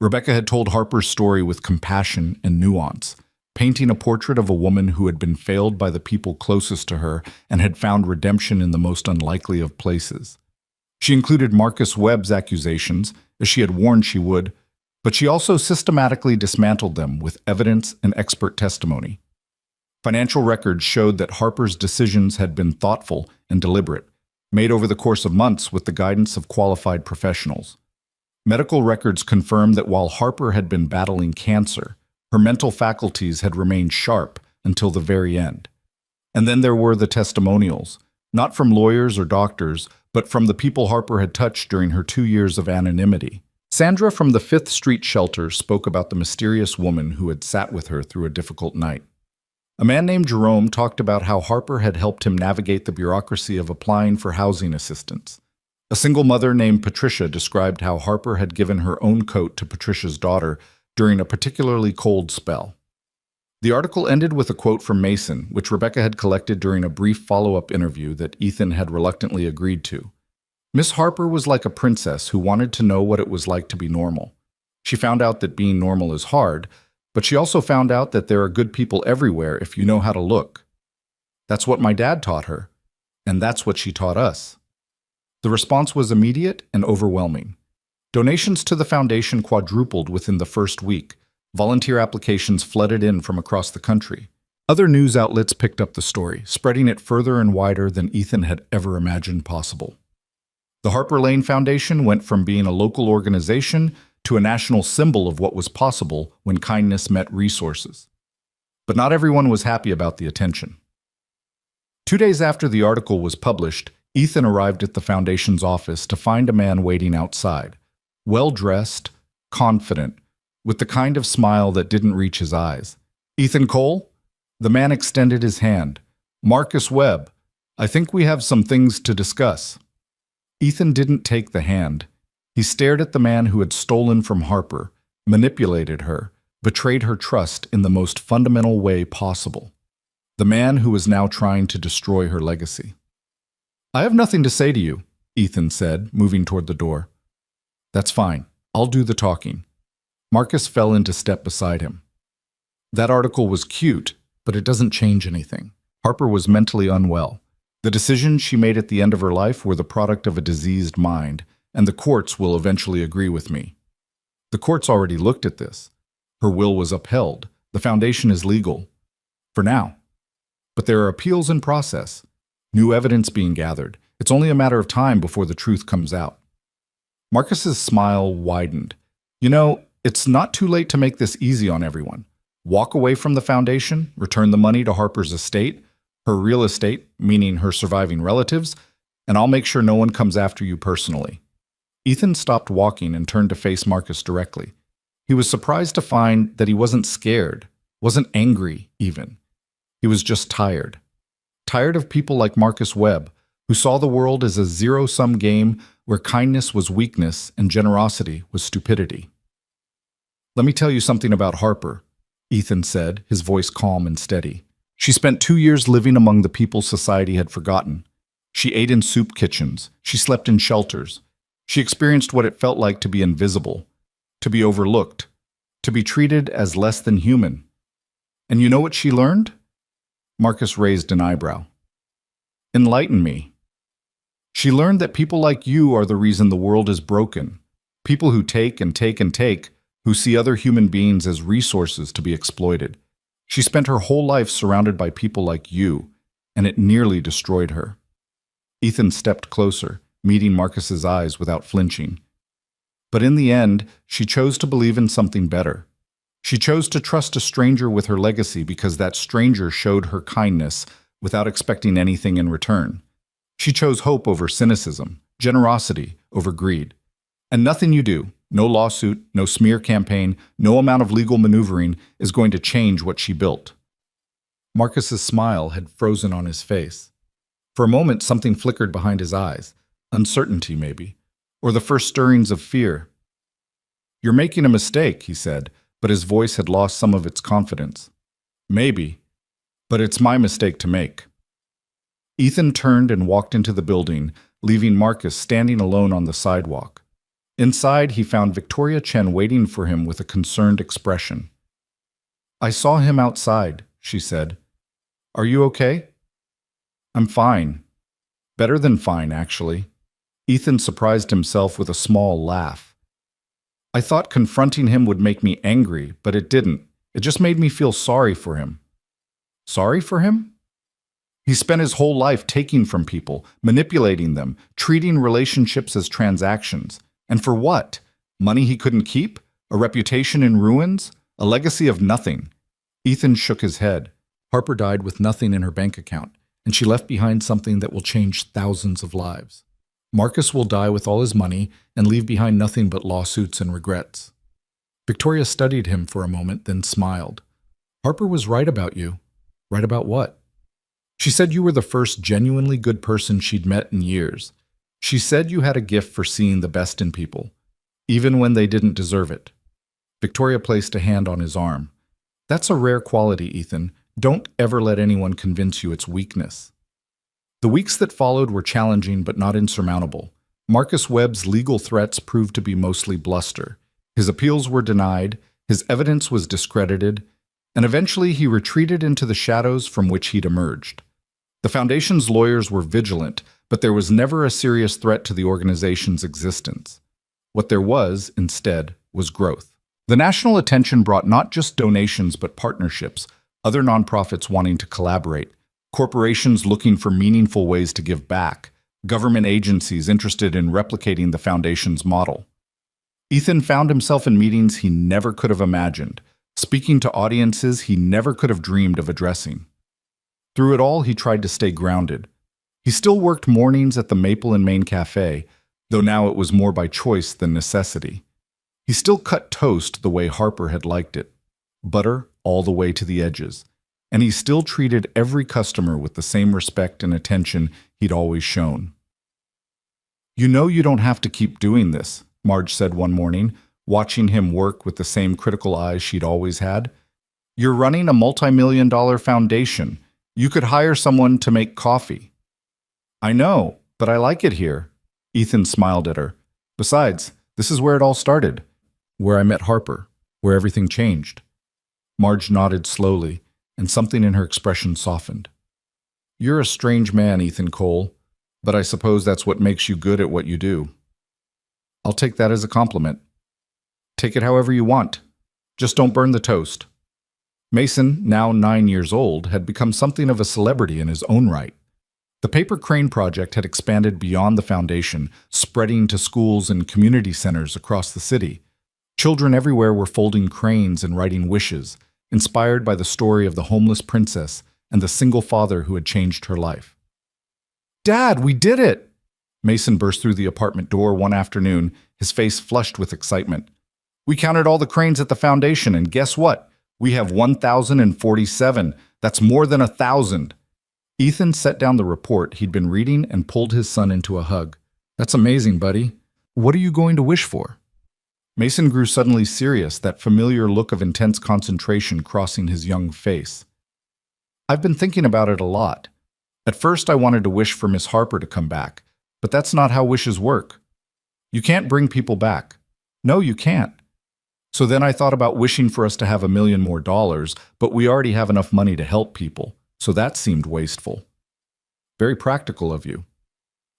Rebecca had told Harper's story with compassion and nuance, painting a portrait of a woman who had been failed by the people closest to her and had found redemption in the most unlikely of places. She included Marcus Webb's accusations, as she had warned she would, but she also systematically dismantled them with evidence and expert testimony. Financial records showed that Harper's decisions had been thoughtful and deliberate, made over the course of months with the guidance of qualified professionals. Medical records confirmed that while Harper had been battling cancer, her mental faculties had remained sharp until the very end. And then there were the testimonials, not from lawyers or doctors, but from the people Harper had touched during her 2 years of anonymity. Sandra from the 5th Street shelter spoke about the mysterious woman who had sat with her through a difficult night. A man named Jerome talked about how Harper had helped him navigate the bureaucracy of applying for housing assistance. A single mother named Patricia described how Harper had given her own coat to Patricia's daughter during a particularly cold spell. The article ended with a quote from Mason, which Rebecca had collected during a brief follow-up interview that Ethan had reluctantly agreed to. Miss Harper was like a princess who wanted to know what it was like to be normal. She found out that being normal is hard, but she also found out that there are good people everywhere if you know how to look. That's what my dad taught her, and that's what she taught us. The response was immediate and overwhelming. Donations to the foundation quadrupled within the first week. Volunteer applications flooded in from across the country. Other news outlets picked up the story, spreading it further and wider than Ethan had ever imagined possible. The Harper Lane Foundation went from being a local organization to a national symbol of what was possible when kindness met resources. But not everyone was happy about the attention. 2 days after the article was published, Ethan arrived at the foundation's office to find a man waiting outside, well-dressed, confident, with the kind of smile that didn't reach his eyes. "Ethan Cole?" The man extended his hand. "Marcus Webb. I think we have some things to discuss." Ethan didn't take the hand. He stared at the man who had stolen from Harper, manipulated her, betrayed her trust in the most fundamental way possible. The man who was now trying to destroy her legacy. "I have nothing to say to you," Ethan said, moving toward the door. "That's fine. I'll do the talking." Marcus fell into step beside him. "That article was cute, but it doesn't change anything." Harper was mentally unwell. The decisions she made at the end of her life were the product of a diseased mind, and the courts will eventually agree with me. The courts already looked at this. Her will was upheld. The foundation is legal. For now. But there are appeals in process. New evidence being gathered. It's only a matter of time before the truth comes out. Marcus's smile widened. "You know, it's not too late to make this easy on everyone. Walk away from the foundation, return the money to Harper's estate, her real estate, meaning her surviving relatives, and I'll make sure no one comes after you personally." Ethan stopped walking and turned to face Marcus directly. He was surprised to find that he wasn't scared, wasn't angry even. He was just tired. Tired of people like Marcus Webb, who saw the world as a zero-sum game where kindness was weakness and generosity was stupidity. "Let me tell you something about Harper," Ethan said, his voice calm and steady. "She spent 2 years living among the people society had forgotten. She ate in soup kitchens. She slept in shelters. She experienced what it felt like to be invisible, to be overlooked, to be treated as less than human. And you know what she learned?" Marcus raised an eyebrow. "Enlighten me." "She learned that people like you are the reason the world is broken. People who take and take and take, who see other human beings as resources to be exploited. She spent her whole life surrounded by people like you, and it nearly destroyed her." Ethan stepped closer, meeting Marcus's eyes without flinching. But in the end, she chose to believe in something better. She chose to trust a stranger with her legacy because that stranger showed her kindness without expecting anything in return. She chose hope over cynicism, generosity over greed. And nothing you do, no lawsuit, no smear campaign, no amount of legal maneuvering is going to change what she built. Marcus's smile had frozen on his face. For a moment, something flickered behind his eyes. Uncertainty, maybe, or the first stirrings of fear. "You're making a mistake," he said, but his voice had lost some of its confidence. "Maybe, but it's my mistake to make." Ethan turned and walked into the building, leaving Marcus standing alone on the sidewalk. Inside, he found Victoria Chen waiting for him with a concerned expression. "I saw him outside," she said. "Are you okay?" "I'm fine. Better than fine, actually." Ethan surprised himself with a small laugh. "I thought confronting him would make me angry, but it didn't. It just made me feel sorry for him." "Sorry for him?" He spent his whole life taking from people, manipulating them, treating relationships as transactions. And for what? Money he couldn't keep? A reputation in ruins? A legacy of nothing? Ethan shook his head. Harper died with nothing in her bank account, and she left behind something that will change thousands of lives. Marcus will die with all his money and leave behind nothing but lawsuits and regrets. Victoria studied him for a moment, then smiled. "Harper was right about you." "Right about what?" "She said you were the first genuinely good person she'd met in years. She said you had a gift for seeing the best in people, even when they didn't deserve it." Victoria placed a hand on his arm. "That's a rare quality, Ethan. Don't ever let anyone convince you it's weakness." The weeks that followed were challenging but not insurmountable. Marcus Webb's legal threats proved to be mostly bluster. His appeals were denied, his evidence was discredited, and eventually he retreated into the shadows from which he'd emerged. The Foundation's lawyers were vigilant, but there was never a serious threat to the organization's existence. What there was, instead, was growth. The national attention brought not just donations but partnerships, other nonprofits wanting to collaborate, corporations looking for meaningful ways to give back, government agencies interested in replicating the Foundation's model. Ethan found himself in meetings he never could have imagined, speaking to audiences he never could have dreamed of addressing. Through it all, he tried to stay grounded. He still worked mornings at the Maple and Main Café, though now it was more by choice than necessity. He still cut toast the way Harper had liked it, butter all the way to the edges, and he still treated every customer with the same respect and attention he'd always shown. "You know you don't have to keep doing this," Marge said one morning, watching him work with the same critical eyes she'd always had. "You're running a multi-million-dollar foundation. You could hire someone to make coffee." "I know, but I like it here." Ethan smiled at her. "Besides, this is where it all started. Where I met Harper, where everything changed." Marge nodded slowly, and something in her expression softened. "You're a strange man, Ethan Cole, but I suppose that's what makes you good at what you do." "I'll take that as a compliment." "Take it however you want. Just don't burn the toast." Mason, now 9 years old, had become something of a celebrity in his own right. The Paper Crane Project had expanded beyond the foundation, spreading to schools and community centers across the city. Children everywhere were folding cranes and writing wishes, inspired by the story of the homeless princess and the single father who had changed her life. "Dad, we did it!" Mason burst through the apartment door one afternoon, his face flushed with excitement. "We counted all the cranes at the foundation, and guess what? We have 1,047. That's more than 1,000. Ethan set down the report he'd been reading and pulled his son into a hug. "That's amazing, buddy. What are you going to wish for?" Mason grew suddenly serious, that familiar look of intense concentration crossing his young face. "I've been thinking about it a lot. At first I wanted to wish for Miss Harper to come back, but that's not how wishes work. You can't bring people back. No, you can't. So then I thought about wishing for us to have $1 million more, but we already have enough money to help people, so that seemed wasteful. Very practical of you.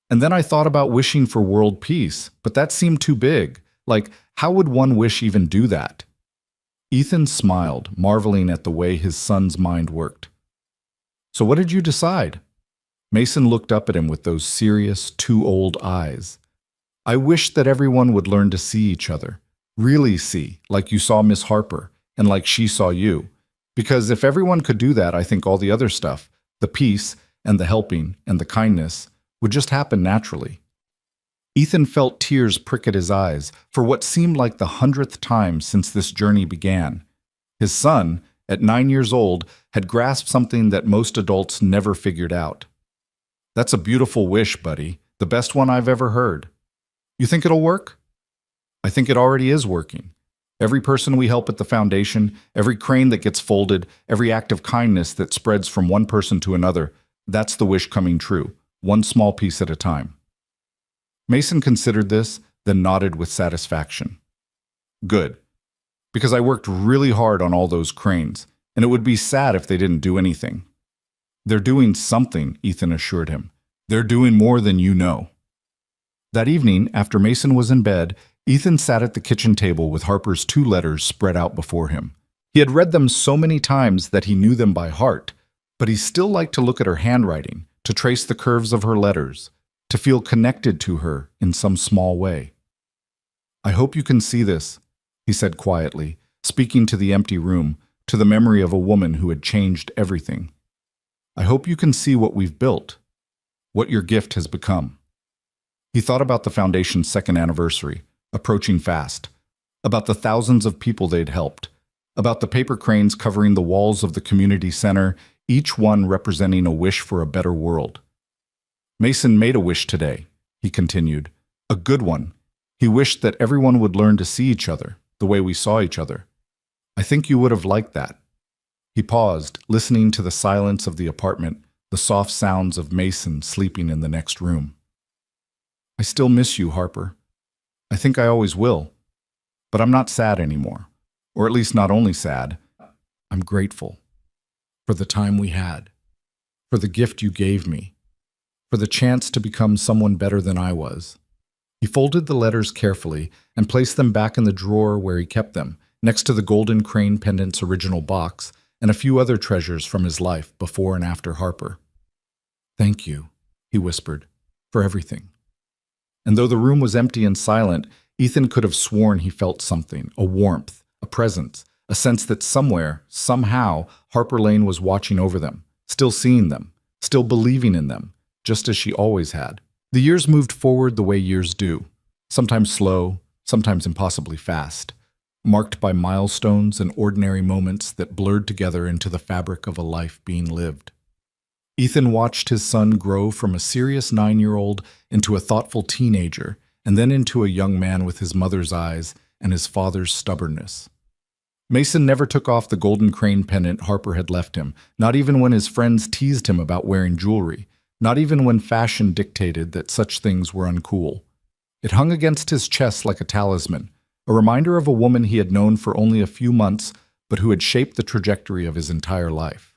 And then I thought about wishing for world peace, but that seemed too big. Like, how would one wish even do that?" Ethan smiled, marveling at the way his son's mind worked. "So what did you decide?" Mason looked up at him with those serious, too old eyes. I wish that everyone would learn to see each other. Really see, like you saw Miss Harper, and like she saw you. Because if everyone could do that, I think all the other stuff, the peace and the helping and the kindness, would just happen naturally. Ethan felt tears prick at his eyes for what seemed like the 100th time since this journey began. His son, at 9 years old, had grasped something that most adults never figured out. That's a beautiful wish, buddy, the best one I've ever heard. You think it'll work? I think it already is working. Every person we help at the foundation, every crane that gets folded, every act of kindness that spreads from one person to another, that's the wish coming true, one small piece at a time. Mason considered this, then nodded with satisfaction. Good. Because I worked really hard on all those cranes, and it would be sad if they didn't do anything. They're doing something, Ethan assured him. They're doing more than you know. That evening, after Mason was in bed, Ethan sat at the kitchen table with Harper's 2 letters spread out before him. He had read them so many times that he knew them by heart, but he still liked to look at her handwriting, to trace the curves of her letters, to feel connected to her in some small way. I hope you can see this, he said quietly, speaking to the empty room, to the memory of a woman who had changed everything. I hope you can see what we've built, what your gift has become. He thought about the foundation's 2nd anniversary, approaching fast, about the thousands of people they'd helped, about the paper cranes covering the walls of the community center, each one representing a wish for a better world. Mason made a wish today, he continued, a good one. He wished that everyone would learn to see each other, the way we saw each other. I think you would have liked that. He paused, listening to the silence of the apartment, the soft sounds of Mason sleeping in the next room. I still miss you, Harper. I think I always will. But I'm not sad anymore. Or at least not only sad. I'm grateful. For the time we had. For the gift you gave me. For the chance to become someone better than I was. He folded the letters carefully and placed them back in the drawer where he kept them, next to the golden crane pendant's original box and a few other treasures from his life before and after Harper. Thank you, he whispered, for everything. And though the room was empty and silent, Ethan could have sworn he felt something, a warmth, a presence, a sense that somewhere, somehow, Harper Lane was watching over them, still seeing them, still believing in them, just as she always had. The years moved forward the way years do, sometimes slow, sometimes impossibly fast, marked by milestones and ordinary moments that blurred together into the fabric of a life being lived. Ethan watched his son grow from a serious 9-year-old into a thoughtful teenager, and then into a young man with his mother's eyes and his father's stubbornness. Mason never took off the golden crane pendant Harper had left him, not even when his friends teased him about wearing jewelry, not even when fashion dictated that such things were uncool. It hung against his chest like a talisman, a reminder of a woman he had known for only a few months, but who had shaped the trajectory of his entire life.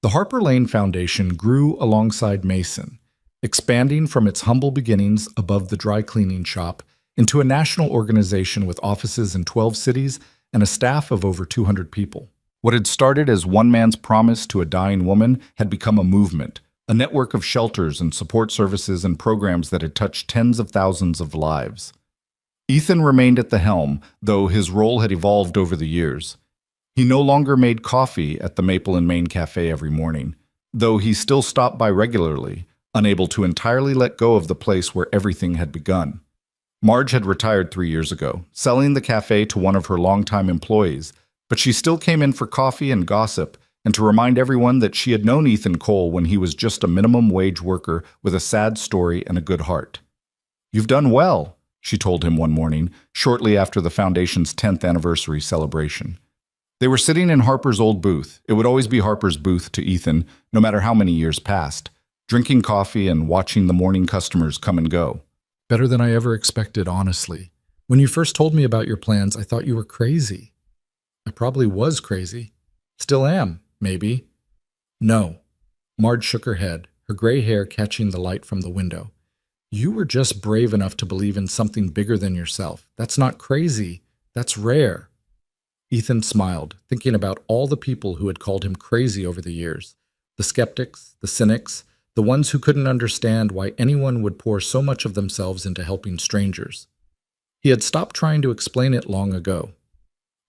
The Harper Lane Foundation grew alongside Mason, expanding from its humble beginnings above the dry cleaning shop into a national organization with offices in 12 cities and a staff of over 200 people. What had started as one man's promise to a dying woman had become a movement, a network of shelters and support services and programs that had touched tens of thousands of lives. Ethan remained at the helm, though his role had evolved over the years. He no longer made coffee at the Maple and Main Café every morning, though he still stopped by regularly, unable to entirely let go of the place where everything had begun. Marge had retired 3 years ago, selling the cafe to one of her longtime employees, but she still came in for coffee and gossip, and to remind everyone that she had known Ethan Cole when he was just a minimum wage worker with a sad story and a good heart. "You've done well," she told him one morning, shortly after the Foundation's 10th anniversary celebration. They were sitting in Harper's old booth. It would always be Harper's booth to Ethan, no matter how many years passed, drinking coffee and watching the morning customers come and go. Better than I ever expected, honestly. When you first told me about your plans, I thought you were crazy. I probably was crazy. Still am, maybe. No. Marge shook her head, her gray hair catching the light from the window. You were just brave enough to believe in something bigger than yourself. That's not crazy. That's rare. Ethan smiled, thinking about all the people who had called him crazy over the years, The skeptics, the cynics, the ones who couldn't understand why anyone would pour so much of themselves into helping strangers. He had stopped trying to explain it long ago.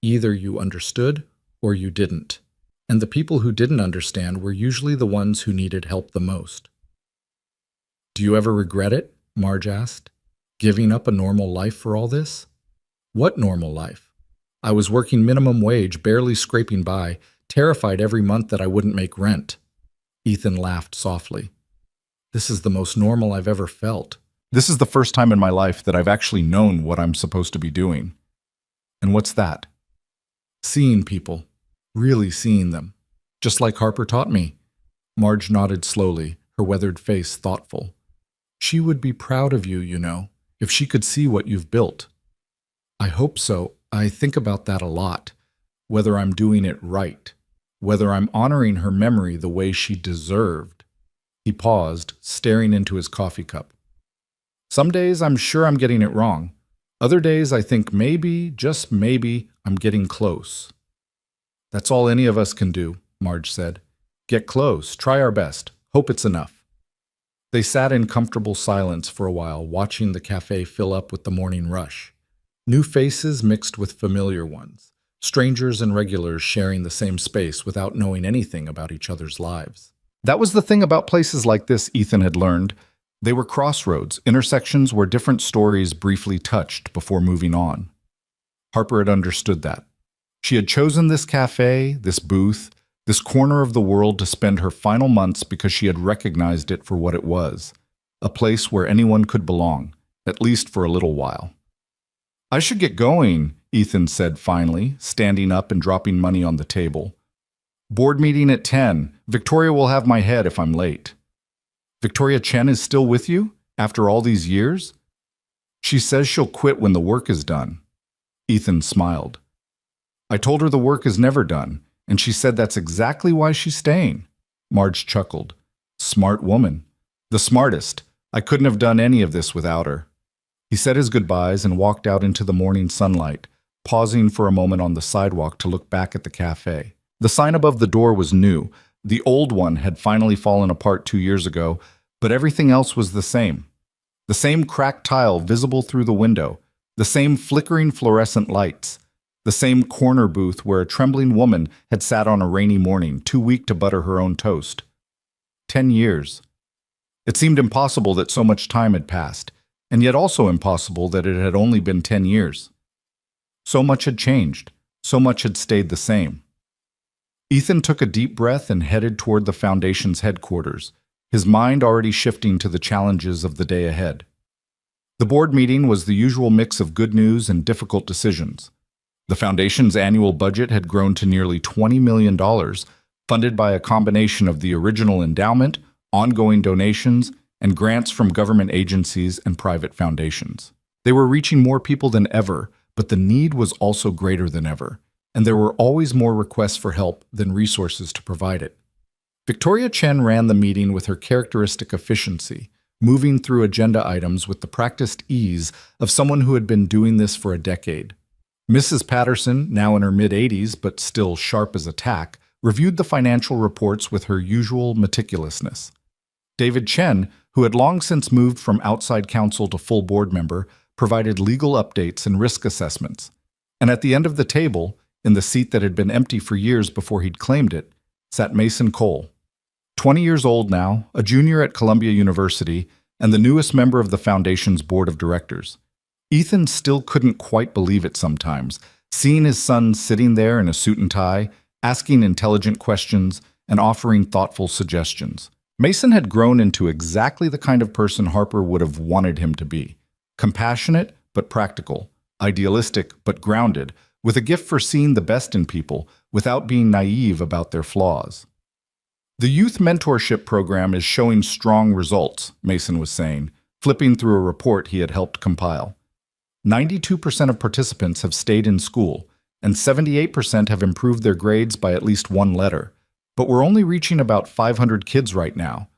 Either you understood or you didn't. And the people who didn't understand were usually the ones who needed help the most. Do you ever regret it? Marge asked. Giving up a normal life for all this? What normal life? I was working minimum wage, barely scraping by, terrified every month that I wouldn't make rent. Ethan laughed softly. This is the most normal I've ever felt. This is the first time in my life that I've actually known what I'm supposed to be doing. And what's that? Seeing people. Really seeing them. Just like Harper taught me. Marge nodded slowly, her weathered face thoughtful. She would be proud of you, you know, if she could see what you've built. I hope so. I think about that a lot. Whether I'm doing it right. Whether I'm honoring her memory the way she deserved. He paused, staring into his coffee cup. Some days I'm sure I'm getting it wrong. Other days I think maybe, just maybe, I'm getting close. That's all any of us can do, Marge said. Get close, try our best, hope it's enough. They sat in comfortable silence for a while, watching the cafe fill up with the morning rush. New faces mixed with familiar ones, strangers and regulars sharing the same space without knowing anything about each other's lives. That was the thing about places like this, Ethan had learned. They were crossroads, intersections where different stories briefly touched before moving on. Harper had understood that. She had chosen this cafe, this booth, this corner of the world to spend her final months because she had recognized it for what it was, a place where anyone could belong, at least for a little while. I should get going, Ethan said finally, standing up and dropping money on the table. Board meeting at 10. Victoria will have my head if I'm late. Victoria Chen is still with you, after all these years? She says she'll quit when the work is done. Ethan smiled. I told her the work is never done, and she said that's exactly why she's staying. Marge chuckled. Smart woman. The smartest. I couldn't have done any of this without her. He said his goodbyes and walked out into the morning sunlight, pausing for a moment on the sidewalk to look back at the cafe. The sign above the door was new. The old one had finally fallen apart 2 years ago, but everything else was the same. The same cracked tile visible through the window, the same flickering fluorescent lights, the same corner booth where a trembling woman had sat on a rainy morning, too weak to butter her own toast. 10 years. It seemed impossible that so much time had passed, and yet also impossible that it had only been 10 years. So much had changed, so much had stayed the same. Ethan took a deep breath and headed toward the Foundation's headquarters, his mind already shifting to the challenges of the day ahead. The board meeting was the usual mix of good news and difficult decisions. The Foundation's annual budget had grown to nearly $20 million, funded by a combination of the original endowment, ongoing donations, and grants from government agencies and private foundations. They were reaching more people than ever, but the need was also greater than ever, and there were always more requests for help than resources to provide it. Victoria Chen ran the meeting with her characteristic efficiency, moving through agenda items with the practiced ease of someone who had been doing this for a decade. Mrs. Patterson, now in her mid-80s but still sharp as a tack, reviewed the financial reports with her usual meticulousness. David Chen, who had long since moved from outside counsel to full board member, provided legal updates and risk assessments. And at the end of the table, in the seat that had been empty for years before he'd claimed it, sat Mason Cole. 20 years old now, a junior at Columbia University, and the newest member of the Foundation's board of directors. Ethan still couldn't quite believe it sometimes, seeing his son sitting there in a suit and tie, asking intelligent questions and offering thoughtful suggestions. Mason had grown into exactly the kind of person Harper would have wanted him to be. Compassionate but practical, idealistic but grounded, with a gift for seeing the best in people without being naive about their flaws. The youth mentorship program is showing strong results, Mason was saying, flipping through a report he had helped compile. 92% of participants have stayed in school, and 78% have improved their grades by at least one letter. But we're only reaching about 500 kids right now.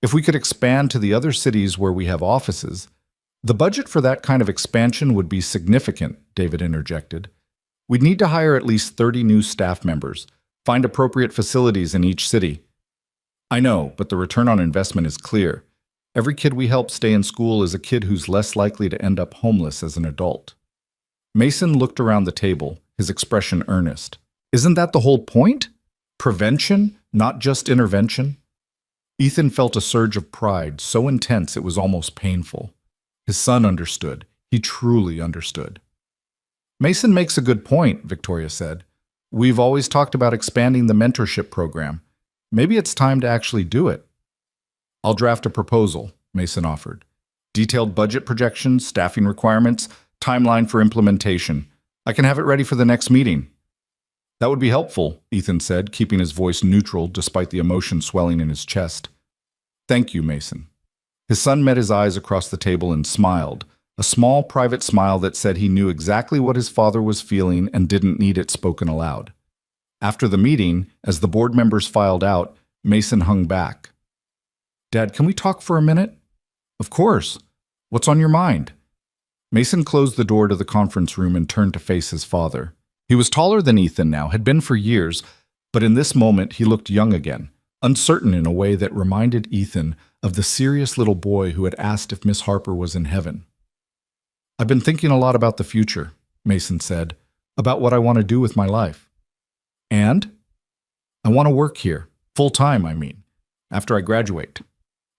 If we could expand to the other cities where we have offices, the budget for that kind of expansion would be significant, David interjected. We'd need to hire at least 30 new staff members, find appropriate facilities in each city. I know, but the return on investment is clear. Every kid we help stay in school is a kid who's less likely to end up homeless as an adult. Mason looked around the table, his expression earnest. Isn't that the whole point? Prevention, not just intervention? Ethan felt a surge of pride, so intense it was almost painful. His son understood. He truly understood. Mason makes a good point, Victoria said. We've always talked about expanding the mentorship program. Maybe it's time to actually do it. I'll draft a proposal, Mason offered. Detailed budget projections, staffing requirements, timeline for implementation. I can have it ready for the next meeting. That would be helpful, Ethan said, keeping his voice neutral despite the emotion swelling in his chest. Thank you, Mason. His son met his eyes across the table and smiled, a small private smile that said he knew exactly what his father was feeling and didn't need it spoken aloud. After the meeting, as the board members filed out, Mason hung back. Dad, can we talk for a minute? Of course. What's on your mind? Mason closed the door to the conference room and turned to face his father. He was taller than Ethan now, had been for years, but in this moment he looked young again, uncertain in a way that reminded Ethan of the serious little boy who had asked if Miss Harper was in heaven. I've been thinking a lot about the future, Mason said, about what I want to do with my life. And? I want to work here, full-time, I mean, after I graduate.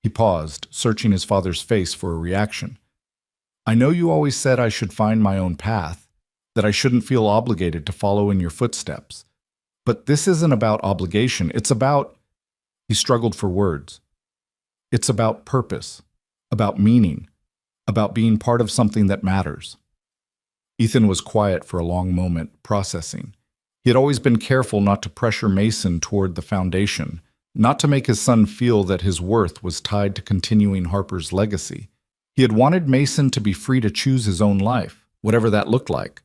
He paused, searching his father's face for a reaction. I know you always said I should find my own path, that I shouldn't feel obligated to follow in your footsteps. But this isn't about obligation, it's about… He struggled for words. It's about purpose, about meaning, about being part of something that matters. Ethan was quiet for a long moment, processing. He had always been careful not to pressure Mason toward the foundation, not to make his son feel that his worth was tied to continuing Harper's legacy. He had wanted Mason to be free to choose his own life, whatever that looked like.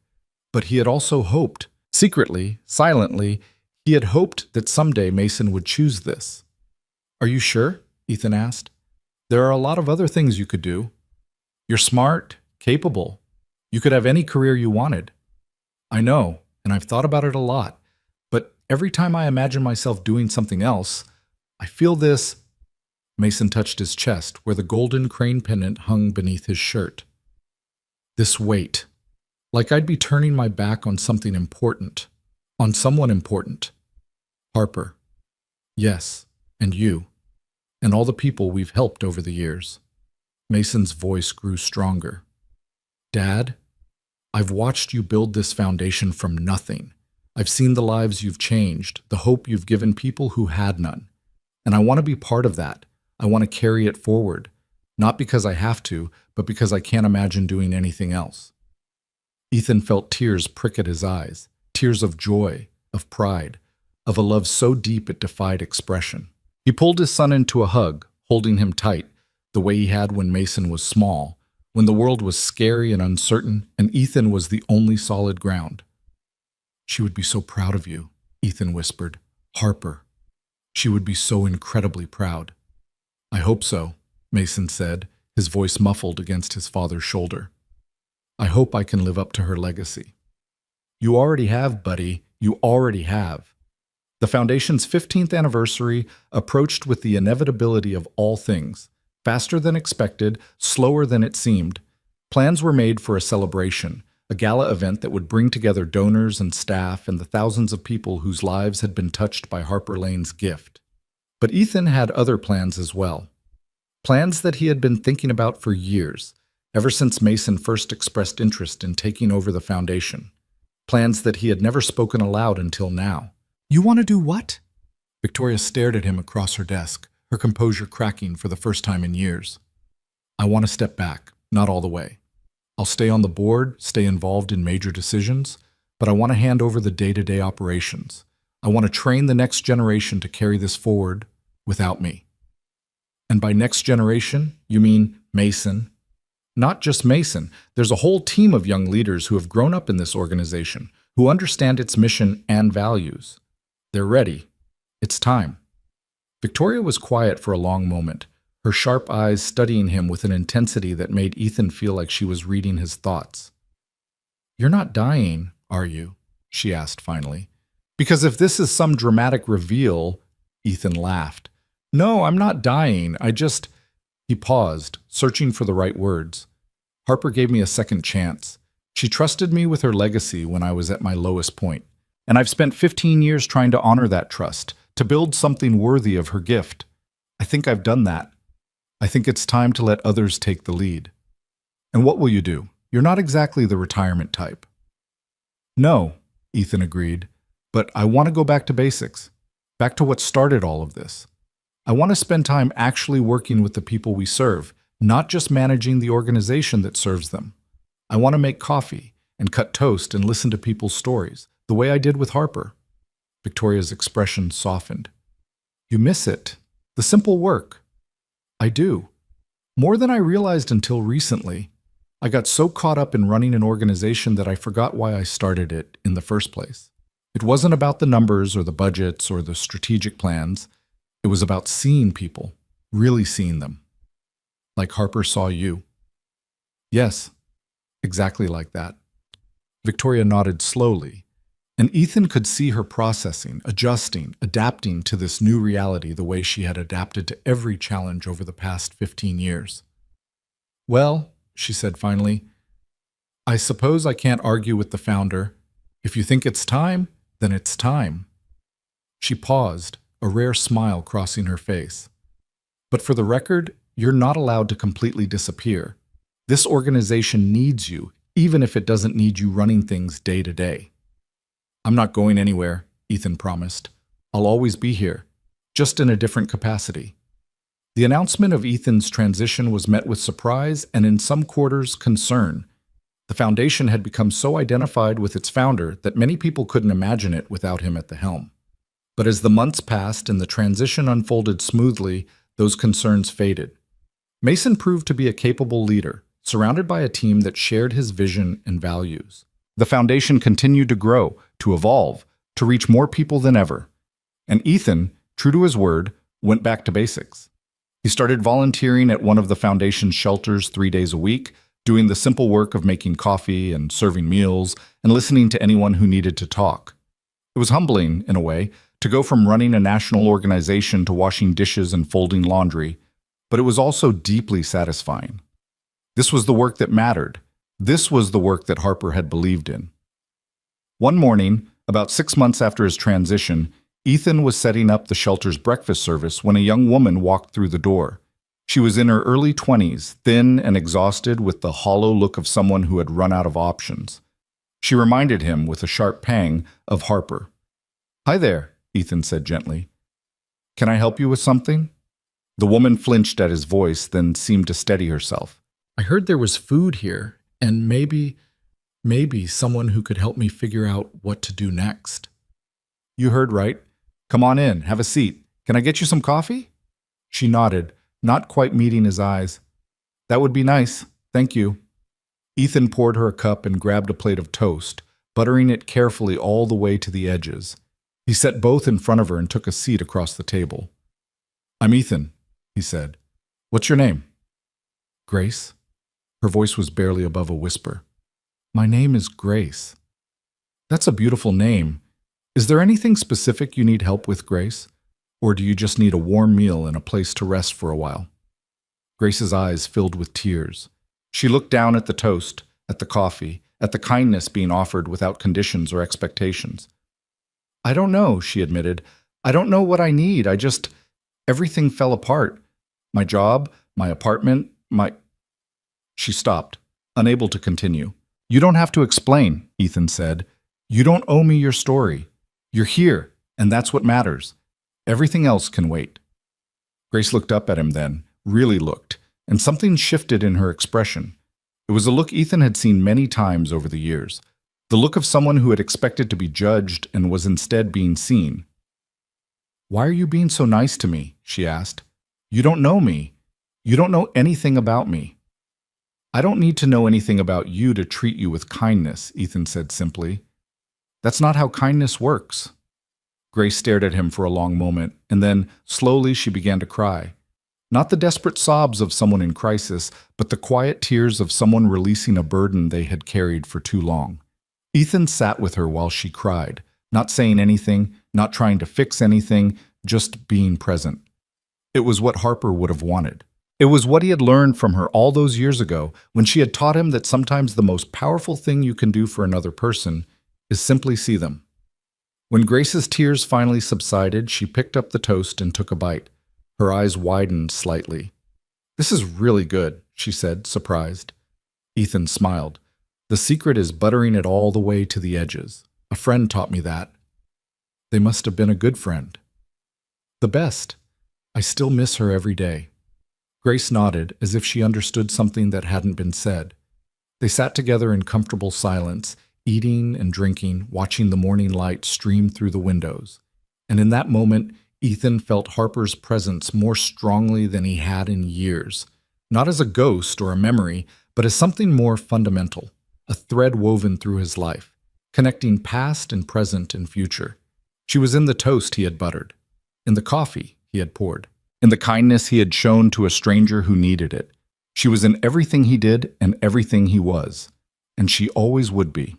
But he had also hoped, secretly, silently, he had hoped that someday Mason would choose this. Are you sure? Ethan asked. There are a lot of other things you could do. You're smart, capable. You could have any career you wanted. I know, and I've thought about it a lot. But every time I imagine myself doing something else, I feel this… Mason touched his chest, where the golden crane pendant hung beneath his shirt. This weight. Like I'd be turning my back on something important. On someone important. Harper. Yes, and you. And all the people we've helped over the years. Mason's voice grew stronger. Dad, I've watched you build this foundation from nothing. I've seen the lives you've changed, the hope you've given people who had none. And I want to be part of that. I want to carry it forward. Not because I have to, but because I can't imagine doing anything else. Ethan felt tears prick at his eyes, tears of joy, of pride, of a love so deep it defied expression. He pulled his son into a hug, holding him tight, the way he had when Mason was small, when the world was scary and uncertain, and Ethan was the only solid ground. She would be so proud of you, Ethan whispered. Harper. She would be so incredibly proud. I hope so, Mason said, his voice muffled against his father's shoulder. I hope I can live up to her legacy. You already have, buddy. You already have. The Foundation's 15th anniversary approached with the inevitability of all things. Faster than expected, slower than it seemed. Plans were made for a celebration, a gala event that would bring together donors and staff and the thousands of people whose lives had been touched by Harper Lane's gift. But Ethan had other plans as well. Plans that he had been thinking about for years, ever since Mason first expressed interest in taking over the foundation. Plans that he had never spoken aloud until now. You want to do what? Victoria stared at him across her desk, her composure cracking for the first time in years. I want to step back, not all the way. I'll stay on the board, stay involved in major decisions, but I want to hand over the day-to-day operations. I want to train the next generation to carry this forward without me. And by next generation, you mean Mason? Not just Mason. There's a whole team of young leaders who have grown up in this organization, who understand its mission and values. They're ready. It's time. Victoria was quiet for a long moment, her sharp eyes studying him with an intensity that made Ethan feel like she was reading his thoughts. You're not dying, are you? She asked finally. Because if this is some dramatic reveal, Ethan laughed. No, I'm not dying. He paused, searching for the right words. Harper gave me a second chance. She trusted me with her legacy when I was at my lowest point. And I've spent 15 years trying to honor that trust, to build something worthy of her gift. I think I've done that. I think it's time to let others take the lead. And what will you do? You're not exactly the retirement type. No, Ethan agreed, but I want to go back to basics, back to what started all of this. I want to spend time actually working with the people we serve, not just managing the organization that serves them. I want to make coffee and cut toast and listen to people's stories, the way I did with Harper. Victoria's expression softened. You miss it. The simple work. I do. More than I realized until recently. I got so caught up in running an organization that I forgot why I started it in the first place. It wasn't about the numbers or the budgets or the strategic plans. It was about seeing people, really seeing them. Like Harper saw you. Yes, exactly like that. Victoria nodded slowly, and Ethan could see her processing, adjusting, adapting to this new reality the way she had adapted to every challenge over the past 15 years. Well, she said finally, I suppose I can't argue with the founder. If you think it's time, then it's time. She paused, a rare smile crossing her face. But for the record, you're not allowed to completely disappear. This organization needs you, even if it doesn't need you running things day to day. I'm not going anywhere, Ethan promised. I'll always be here, just in a different capacity. The announcement of Ethan's transition was met with surprise and in some quarters concern. The foundation had become so identified with its founder that many people couldn't imagine it without him at the helm. But as the months passed and the transition unfolded smoothly, those concerns faded. Mason proved to be a capable leader, surrounded by a team that shared his vision and values. The foundation continued to grow, to evolve, to reach more people than ever. And Ethan, true to his word, went back to basics. He started volunteering at one of the foundation's shelters 3 days a week, doing the simple work of making coffee and serving meals and listening to anyone who needed to talk. It was humbling, in a way, to go from running a national organization to washing dishes and folding laundry, but it was also deeply satisfying. This was the work that mattered. This was the work that Harper had believed in. One morning, about 6 months after his transition, Ethan was setting up the shelter's breakfast service when a young woman walked through the door. She was in her early 20s, thin and exhausted with the hollow look of someone who had run out of options. She reminded him, with a sharp pang, of Harper. "Hi there," Ethan said gently. "Can I help you with something?" The woman flinched at his voice, then seemed to steady herself. "I heard there was food here, and maybe someone who could help me figure out what to do next." "You heard right. Come on in, have a seat. Can I get you some coffee?" She nodded, not quite meeting his eyes. "That would be nice, thank you." Ethan poured her a cup and grabbed a plate of toast, buttering it carefully all the way to the edges. He set both in front of her and took a seat across the table. "I'm Ethan," he said. "What's your name?" "Grace." Her voice was barely above a whisper. "My name is Grace." "That's a beautiful name. Is there anything specific you need help with, Grace? Or do you just need a warm meal and a place to rest for a while?" Grace's eyes filled with tears. She looked down at the toast, at the coffee, at the kindness being offered without conditions or expectations. "I don't know," she admitted. "I don't know what I need. Everything fell apart. My job, my apartment, She stopped, unable to continue. "You don't have to explain," Ethan said. "You don't owe me your story. You're here, and that's what matters. Everything else can wait." Grace looked up at him then, really looked, and something shifted in her expression. It was a look Ethan had seen many times over the years, the look of someone who had expected to be judged and was instead being seen. "Why are you being so nice to me?" she asked. "You don't know me. You don't know anything about me." "I don't need to know anything about you to treat you with kindness," Ethan said simply. "That's not how kindness works." Grace stared at him for a long moment, and then, slowly, she began to cry. Not the desperate sobs of someone in crisis, but the quiet tears of someone releasing a burden they had carried for too long. Ethan sat with her while she cried, not saying anything, not trying to fix anything, just being present. It was what Harper would have wanted. It was what he had learned from her all those years ago when she had taught him that sometimes the most powerful thing you can do for another person is simply see them. When Grace's tears finally subsided, she picked up the toast and took a bite. Her eyes widened slightly. "This is really good," she said, surprised. Ethan smiled. "The secret is buttering it all the way to the edges. A friend taught me that." They must have been a good friend. "The best. I still miss her every day." Grace nodded, as if she understood something that hadn't been said. They sat together in comfortable silence, eating and drinking, watching the morning light stream through the windows. And in that moment, Ethan felt Harper's presence more strongly than he had in years, not as a ghost or a memory, but as something more fundamental, a thread woven through his life, connecting past and present and future. She was in the toast he had buttered, in the coffee he had poured, in the kindness he had shown to a stranger who needed it. She was in everything he did and everything he was, and she always would be.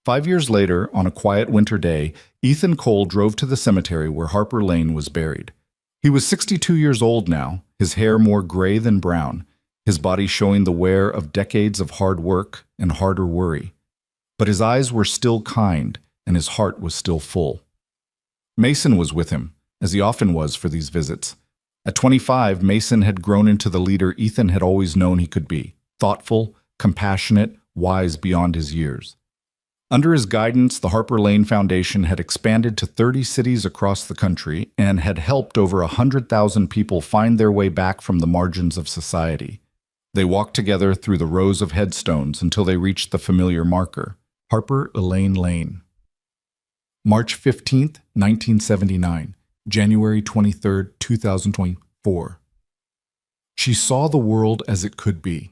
5 years later, on a quiet winter day, Ethan Cole drove to the cemetery where Harper Lane was buried. He was 62 years old now, his hair more gray than brown, his body showing the wear of decades of hard work and harder worry. But his eyes were still kind, and his heart was still full. Mason was with him, as he often was for these visits. At 25, Mason had grown into the leader Ethan had always known he could be, thoughtful, compassionate, wise beyond his years. Under his guidance, the Harper Lane Foundation had expanded to 30 cities across the country and had helped over 100,000 people find their way back from the margins of society. They walked together through the rows of headstones until they reached the familiar marker, Harper Elaine Lane. March 15, 1979, January 23, 2024. She saw the world as it could be.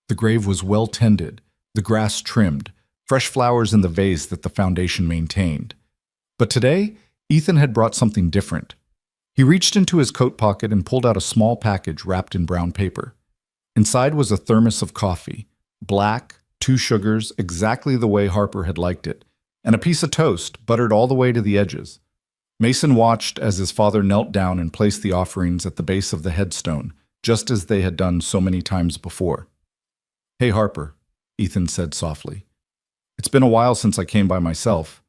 The grave was well tended, the grass trimmed, fresh flowers in the vase that the foundation maintained. But today, Ethan had brought something different. He reached into his coat pocket and pulled out a small package wrapped in brown paper. Inside was a thermos of coffee, black, 2 sugars, exactly the way Harper had liked it, and a piece of toast, buttered all the way to the edges. Mason watched as his father knelt down and placed the offerings at the base of the headstone, just as they had done so many times before. "Hey, Harper," Ethan said softly. "It's been a while since I came by myself.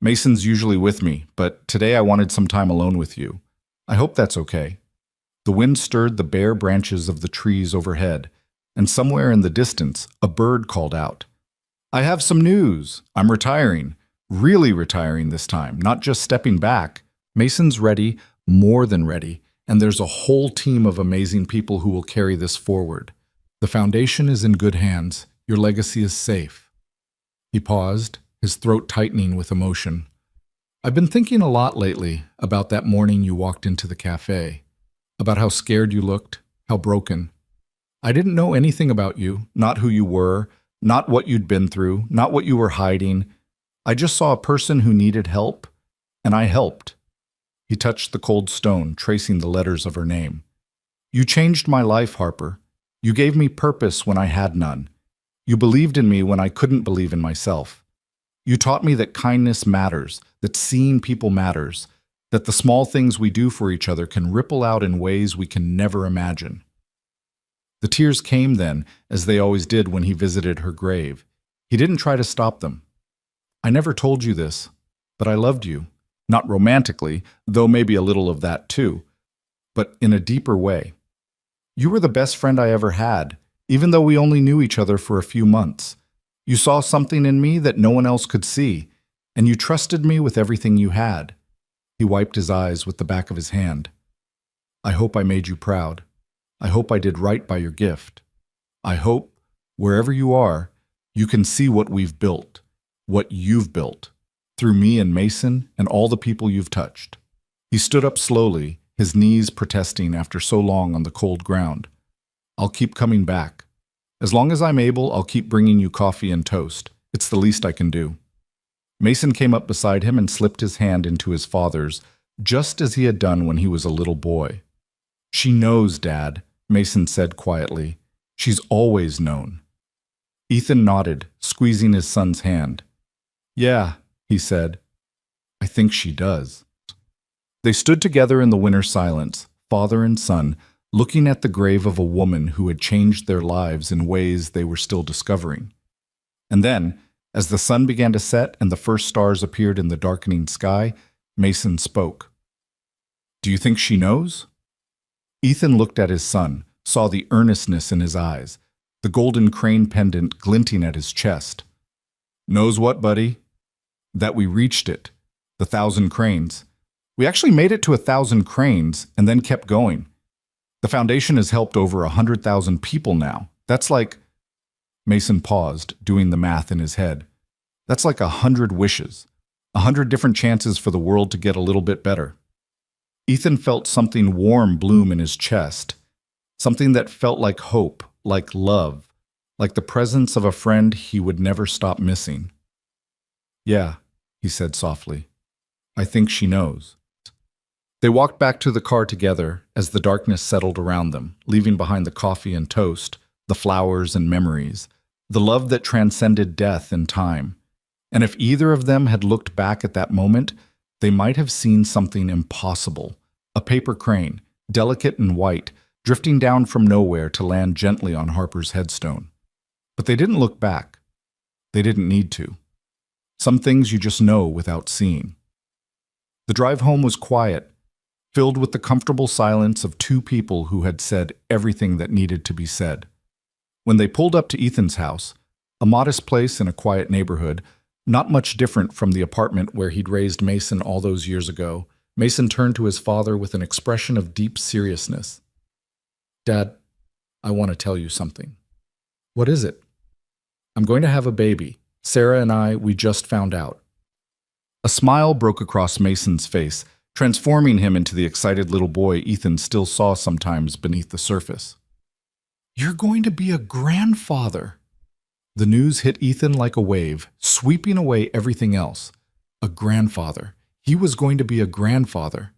Mason's usually with me, but today I wanted some time alone with you. I hope that's okay." The wind stirred the bare branches of the trees overhead, and somewhere in the distance, a bird called out. "I have some news. I'm retiring. Really retiring this time, not just stepping back. Mason's ready, more than ready, and there's a whole team of amazing people who will carry this forward. The foundation is in good hands. Your legacy is safe." He paused, his throat tightening with emotion. "I've been thinking a lot lately about that morning you walked into the cafe, about how scared you looked, how broken. I didn't know anything about you, not who you were, not what you'd been through, not what you were hiding. I just saw a person who needed help, and I helped." He touched the cold stone, tracing the letters of her name. "You changed my life, Harper. You gave me purpose when I had none. You believed in me when I couldn't believe in myself. You taught me that kindness matters, that seeing people matters, that the small things we do for each other can ripple out in ways we can never imagine." The tears came then, as they always did when he visited her grave. He didn't try to stop them. "I never told you this, but I loved you. Not romantically, though maybe a little of that too, but in a deeper way. You were the best friend I ever had, even though we only knew each other for a few months. You saw something in me that no one else could see, and you trusted me with everything you had." He wiped his eyes with the back of his hand. "I hope I made you proud. I hope I did right by your gift. I hope, wherever you are, you can see what we've built, what you've built, through me and Mason and all the people you've touched." He stood up slowly, his knees protesting after so long on the cold ground. "I'll keep coming back. As long as I'm able, I'll keep bringing you coffee and toast. It's the least I can do." Mason came up beside him and slipped his hand into his father's, just as he had done when he was a little boy. "She knows, Dad," Mason said quietly. "She's always known." Ethan nodded, squeezing his son's hand. "Yeah," he said. "I think she does." They stood together in the winter silence, father and son, looking at the grave of a woman who had changed their lives in ways they were still discovering. And then, as the sun began to set and the first stars appeared in the darkening sky, Mason spoke. "Do you think she knows?" Ethan looked at his son, saw the earnestness in his eyes, the golden crane pendant glinting at his chest. "Knows what, buddy?" "That we reached it. The 1,000 cranes. We actually made it to 1,000 cranes and then kept going. The foundation has helped over 100,000 people now. That's like..." Mason paused, doing the math in his head. "That's like 100 wishes. 100 different chances for the world to get a little bit better." Ethan felt something warm bloom in his chest, something that felt like hope, like love, like the presence of a friend he would never stop missing. "Yeah," he said softly. "I think she knows." They walked back to the car together as the darkness settled around them, leaving behind the coffee and toast, the flowers and memories, the love that transcended death and time. And if either of them had looked back at that moment, they might have seen something impossible, a paper crane, delicate and white, drifting down from nowhere to land gently on Harper's headstone. But they didn't look back. They didn't need to. Some things you just know without seeing. The drive home was quiet, filled with the comfortable silence of two people who had said everything that needed to be said. When they pulled up to Ethan's house, a modest place in a quiet neighborhood, not much different from the apartment where he'd raised Mason all those years ago, Mason turned to his father with an expression of deep seriousness. "Dad, I want to tell you something." "What is it?" "I'm going to have a baby. Sarah and I, we just found out." A smile broke across Mason's face, transforming him into the excited little boy Ethan still saw sometimes beneath the surface. "You're going to be a grandfather." The news hit Ethan like a wave, sweeping away everything else. A grandfather. He was going to be a grandfather.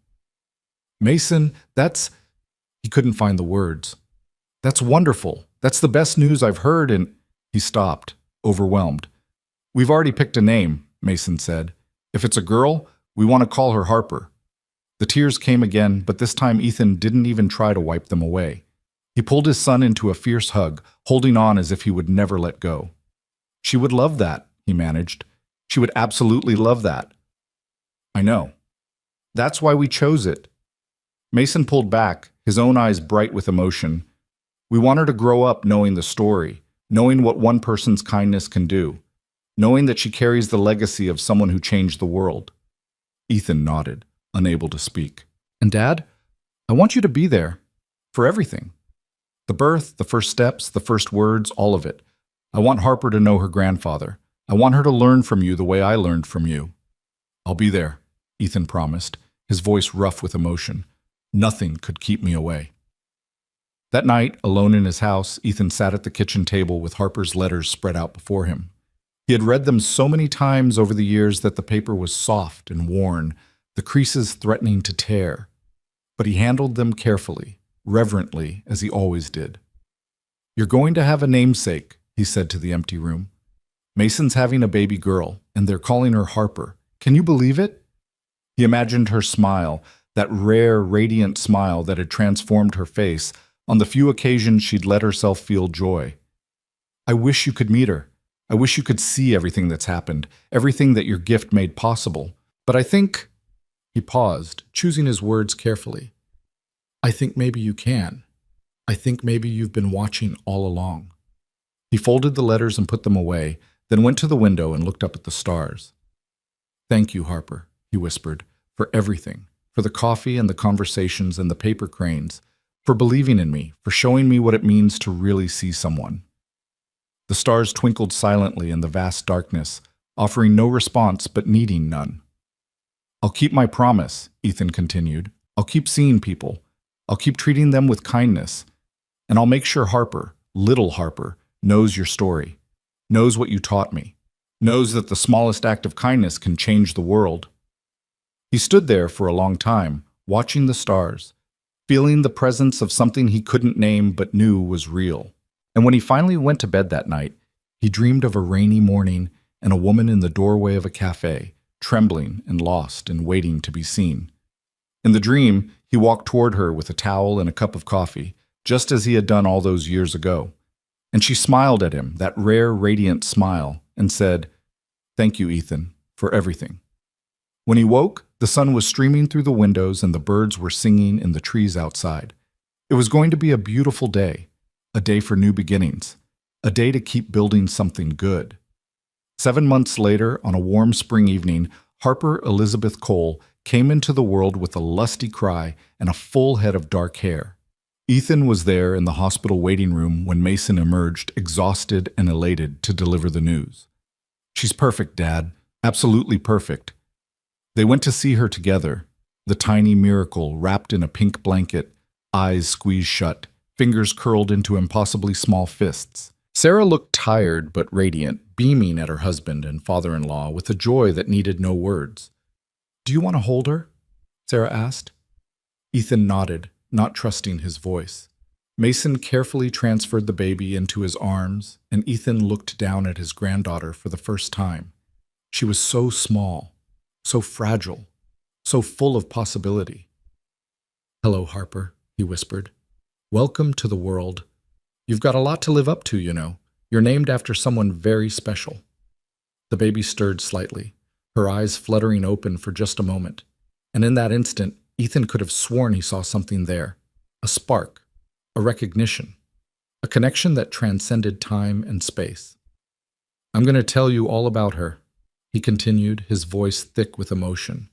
"Mason, that's..." He couldn't find the words. "That's wonderful. That's the best news I've heard in..." He stopped, overwhelmed. "We've already picked a name," Mason said. "If it's a girl, we want to call her Harper." The tears came again, but this time Ethan didn't even try to wipe them away. He pulled his son into a fierce hug, holding on as if he would never let go. "She would love that," he managed. "She would absolutely love that." "I know. That's why we chose it." Mason pulled back, his own eyes bright with emotion. "We want her to grow up knowing the story, knowing what one person's kindness can do, knowing that she carries the legacy of someone who changed the world." Ethan nodded, unable to speak. "And Dad, I want you to be there, for everything. The birth, the first steps, the first words, all of it. I want Harper to know her grandfather. I want her to learn from you the way I learned from you." "I'll be there," Ethan promised, his voice rough with emotion. "Nothing could keep me away." That night, alone in his house, Ethan sat at the kitchen table with Harper's letters spread out before him. He had read them so many times over the years that the paper was soft and worn, the creases threatening to tear. But he handled them carefully, reverently, as he always did. "You're going to have a namesake," he said to the empty room. "Mason's having a baby girl, and they're calling her Harper. Can you believe it?" He imagined her smile, that rare, radiant smile that had transformed her face on the few occasions she'd let herself feel joy. "I wish you could meet her. I wish you could see everything that's happened, everything that your gift made possible. But I think..." He paused, choosing his words carefully. "I think maybe you can. I think maybe you've been watching all along." He folded the letters and put them away, then went to the window and looked up at the stars. "Thank you, Harper," he whispered, "for everything, for the coffee and the conversations and the paper cranes, for believing in me, for showing me what it means to really see someone." The stars twinkled silently in the vast darkness, offering no response but needing none. "I'll keep my promise," Ethan continued. "I'll keep seeing people. I'll keep treating them with kindness. And I'll make sure Harper, little Harper, knows your story, knows what you taught me, knows that the smallest act of kindness can change the world." He stood there for a long time, watching the stars, feeling the presence of something he couldn't name but knew was real. And when he finally went to bed that night, he dreamed of a rainy morning and a woman in the doorway of a café, trembling and lost and waiting to be seen. In the dream, He walked toward her with a towel and a cup of coffee, just as he had done all those years ago. And she smiled at him, that rare, radiant smile, and said, "Thank you, Ethan, for everything." When he woke, the sun was streaming through the windows and the birds were singing in the trees outside. It was going to be a beautiful day, a day for new beginnings, a day to keep building something good. 7 months later, on a warm spring evening, Harper Elizabeth Cole came into the world with a lusty cry and a full head of dark hair. Ethan was there in the hospital waiting room when Mason emerged, exhausted and elated, to deliver the news. "She's perfect, Dad. Absolutely perfect." They went to see her together, the tiny miracle wrapped in a pink blanket, eyes squeezed shut, fingers curled into impossibly small fists. Sarah looked tired but radiant, beaming at her husband and father-in-law with a joy that needed no words. "Do you want to hold her?" Sarah asked. Ethan nodded, not trusting his voice. Mason carefully transferred the baby into his arms, and Ethan looked down at his granddaughter for the first time. She was so small, so fragile, so full of possibility. "Hello, Harper," he whispered. "Welcome to the world. You've got a lot to live up to, you know. You're named after someone very special." The baby stirred slightly, her eyes fluttering open for just a moment. And in that instant, Ethan could have sworn he saw something there. A spark, a recognition, a connection that transcended time and space. "I'm going to tell you all about her," he continued, his voice thick with emotion.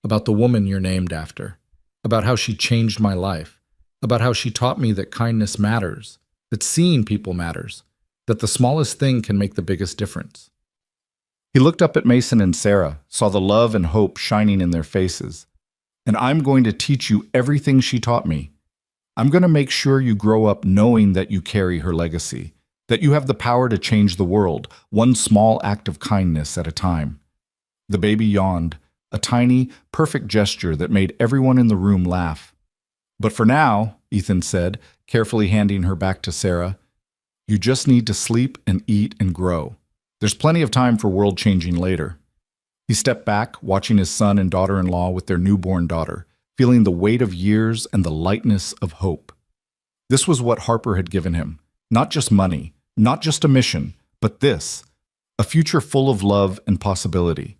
"About the woman you're named after. About how she changed my life. About how she taught me that kindness matters, that seeing people matters, that the smallest thing can make the biggest difference." He looked up at Mason and Sarah, saw the love and hope shining in their faces. "And I'm going to teach you everything she taught me. I'm going to make sure you grow up knowing that you carry her legacy, that you have the power to change the world, one small act of kindness at a time." The baby yawned, a tiny, perfect gesture that made everyone in the room laugh. "But for now," Ethan said, carefully handing her back to Sarah, "you just need to sleep and eat and grow. There's plenty of time for world-changing later." He stepped back, watching his son and daughter-in-law with their newborn daughter, feeling the weight of years and the lightness of hope. This was what Harper had given him. Not just money, not just a mission, but this, a future full of love and possibility.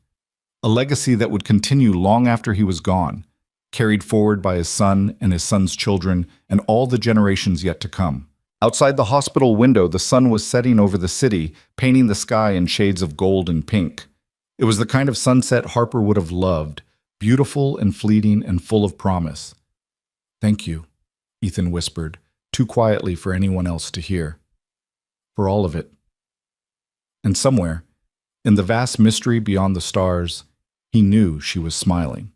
A legacy that would continue long after he was gone, carried forward by his son and his son's children and all the generations yet to come. Outside the hospital window, the sun was setting over the city, painting the sky in shades of gold and pink. It was the kind of sunset Harper would have loved, beautiful and fleeting and full of promise. "Thank you," Ethan whispered, too quietly for anyone else to hear. "For all of it." And somewhere, in the vast mystery beyond the stars, he knew she was smiling.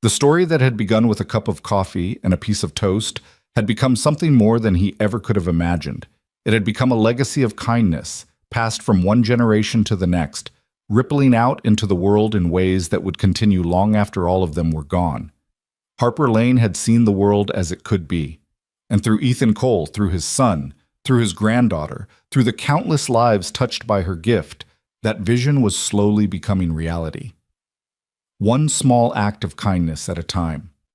The story that had begun with a cup of coffee and a piece of toast had become something more than he ever could have imagined. It had become a legacy of kindness, passed from one generation to the next, rippling out into the world in ways that would continue long after all of them were gone. Harper Lane had seen the world as it could be. And through Ethan Cole, through his son, through his granddaughter, through the countless lives touched by her gift, that vision was slowly becoming reality. One small act of kindness at a time.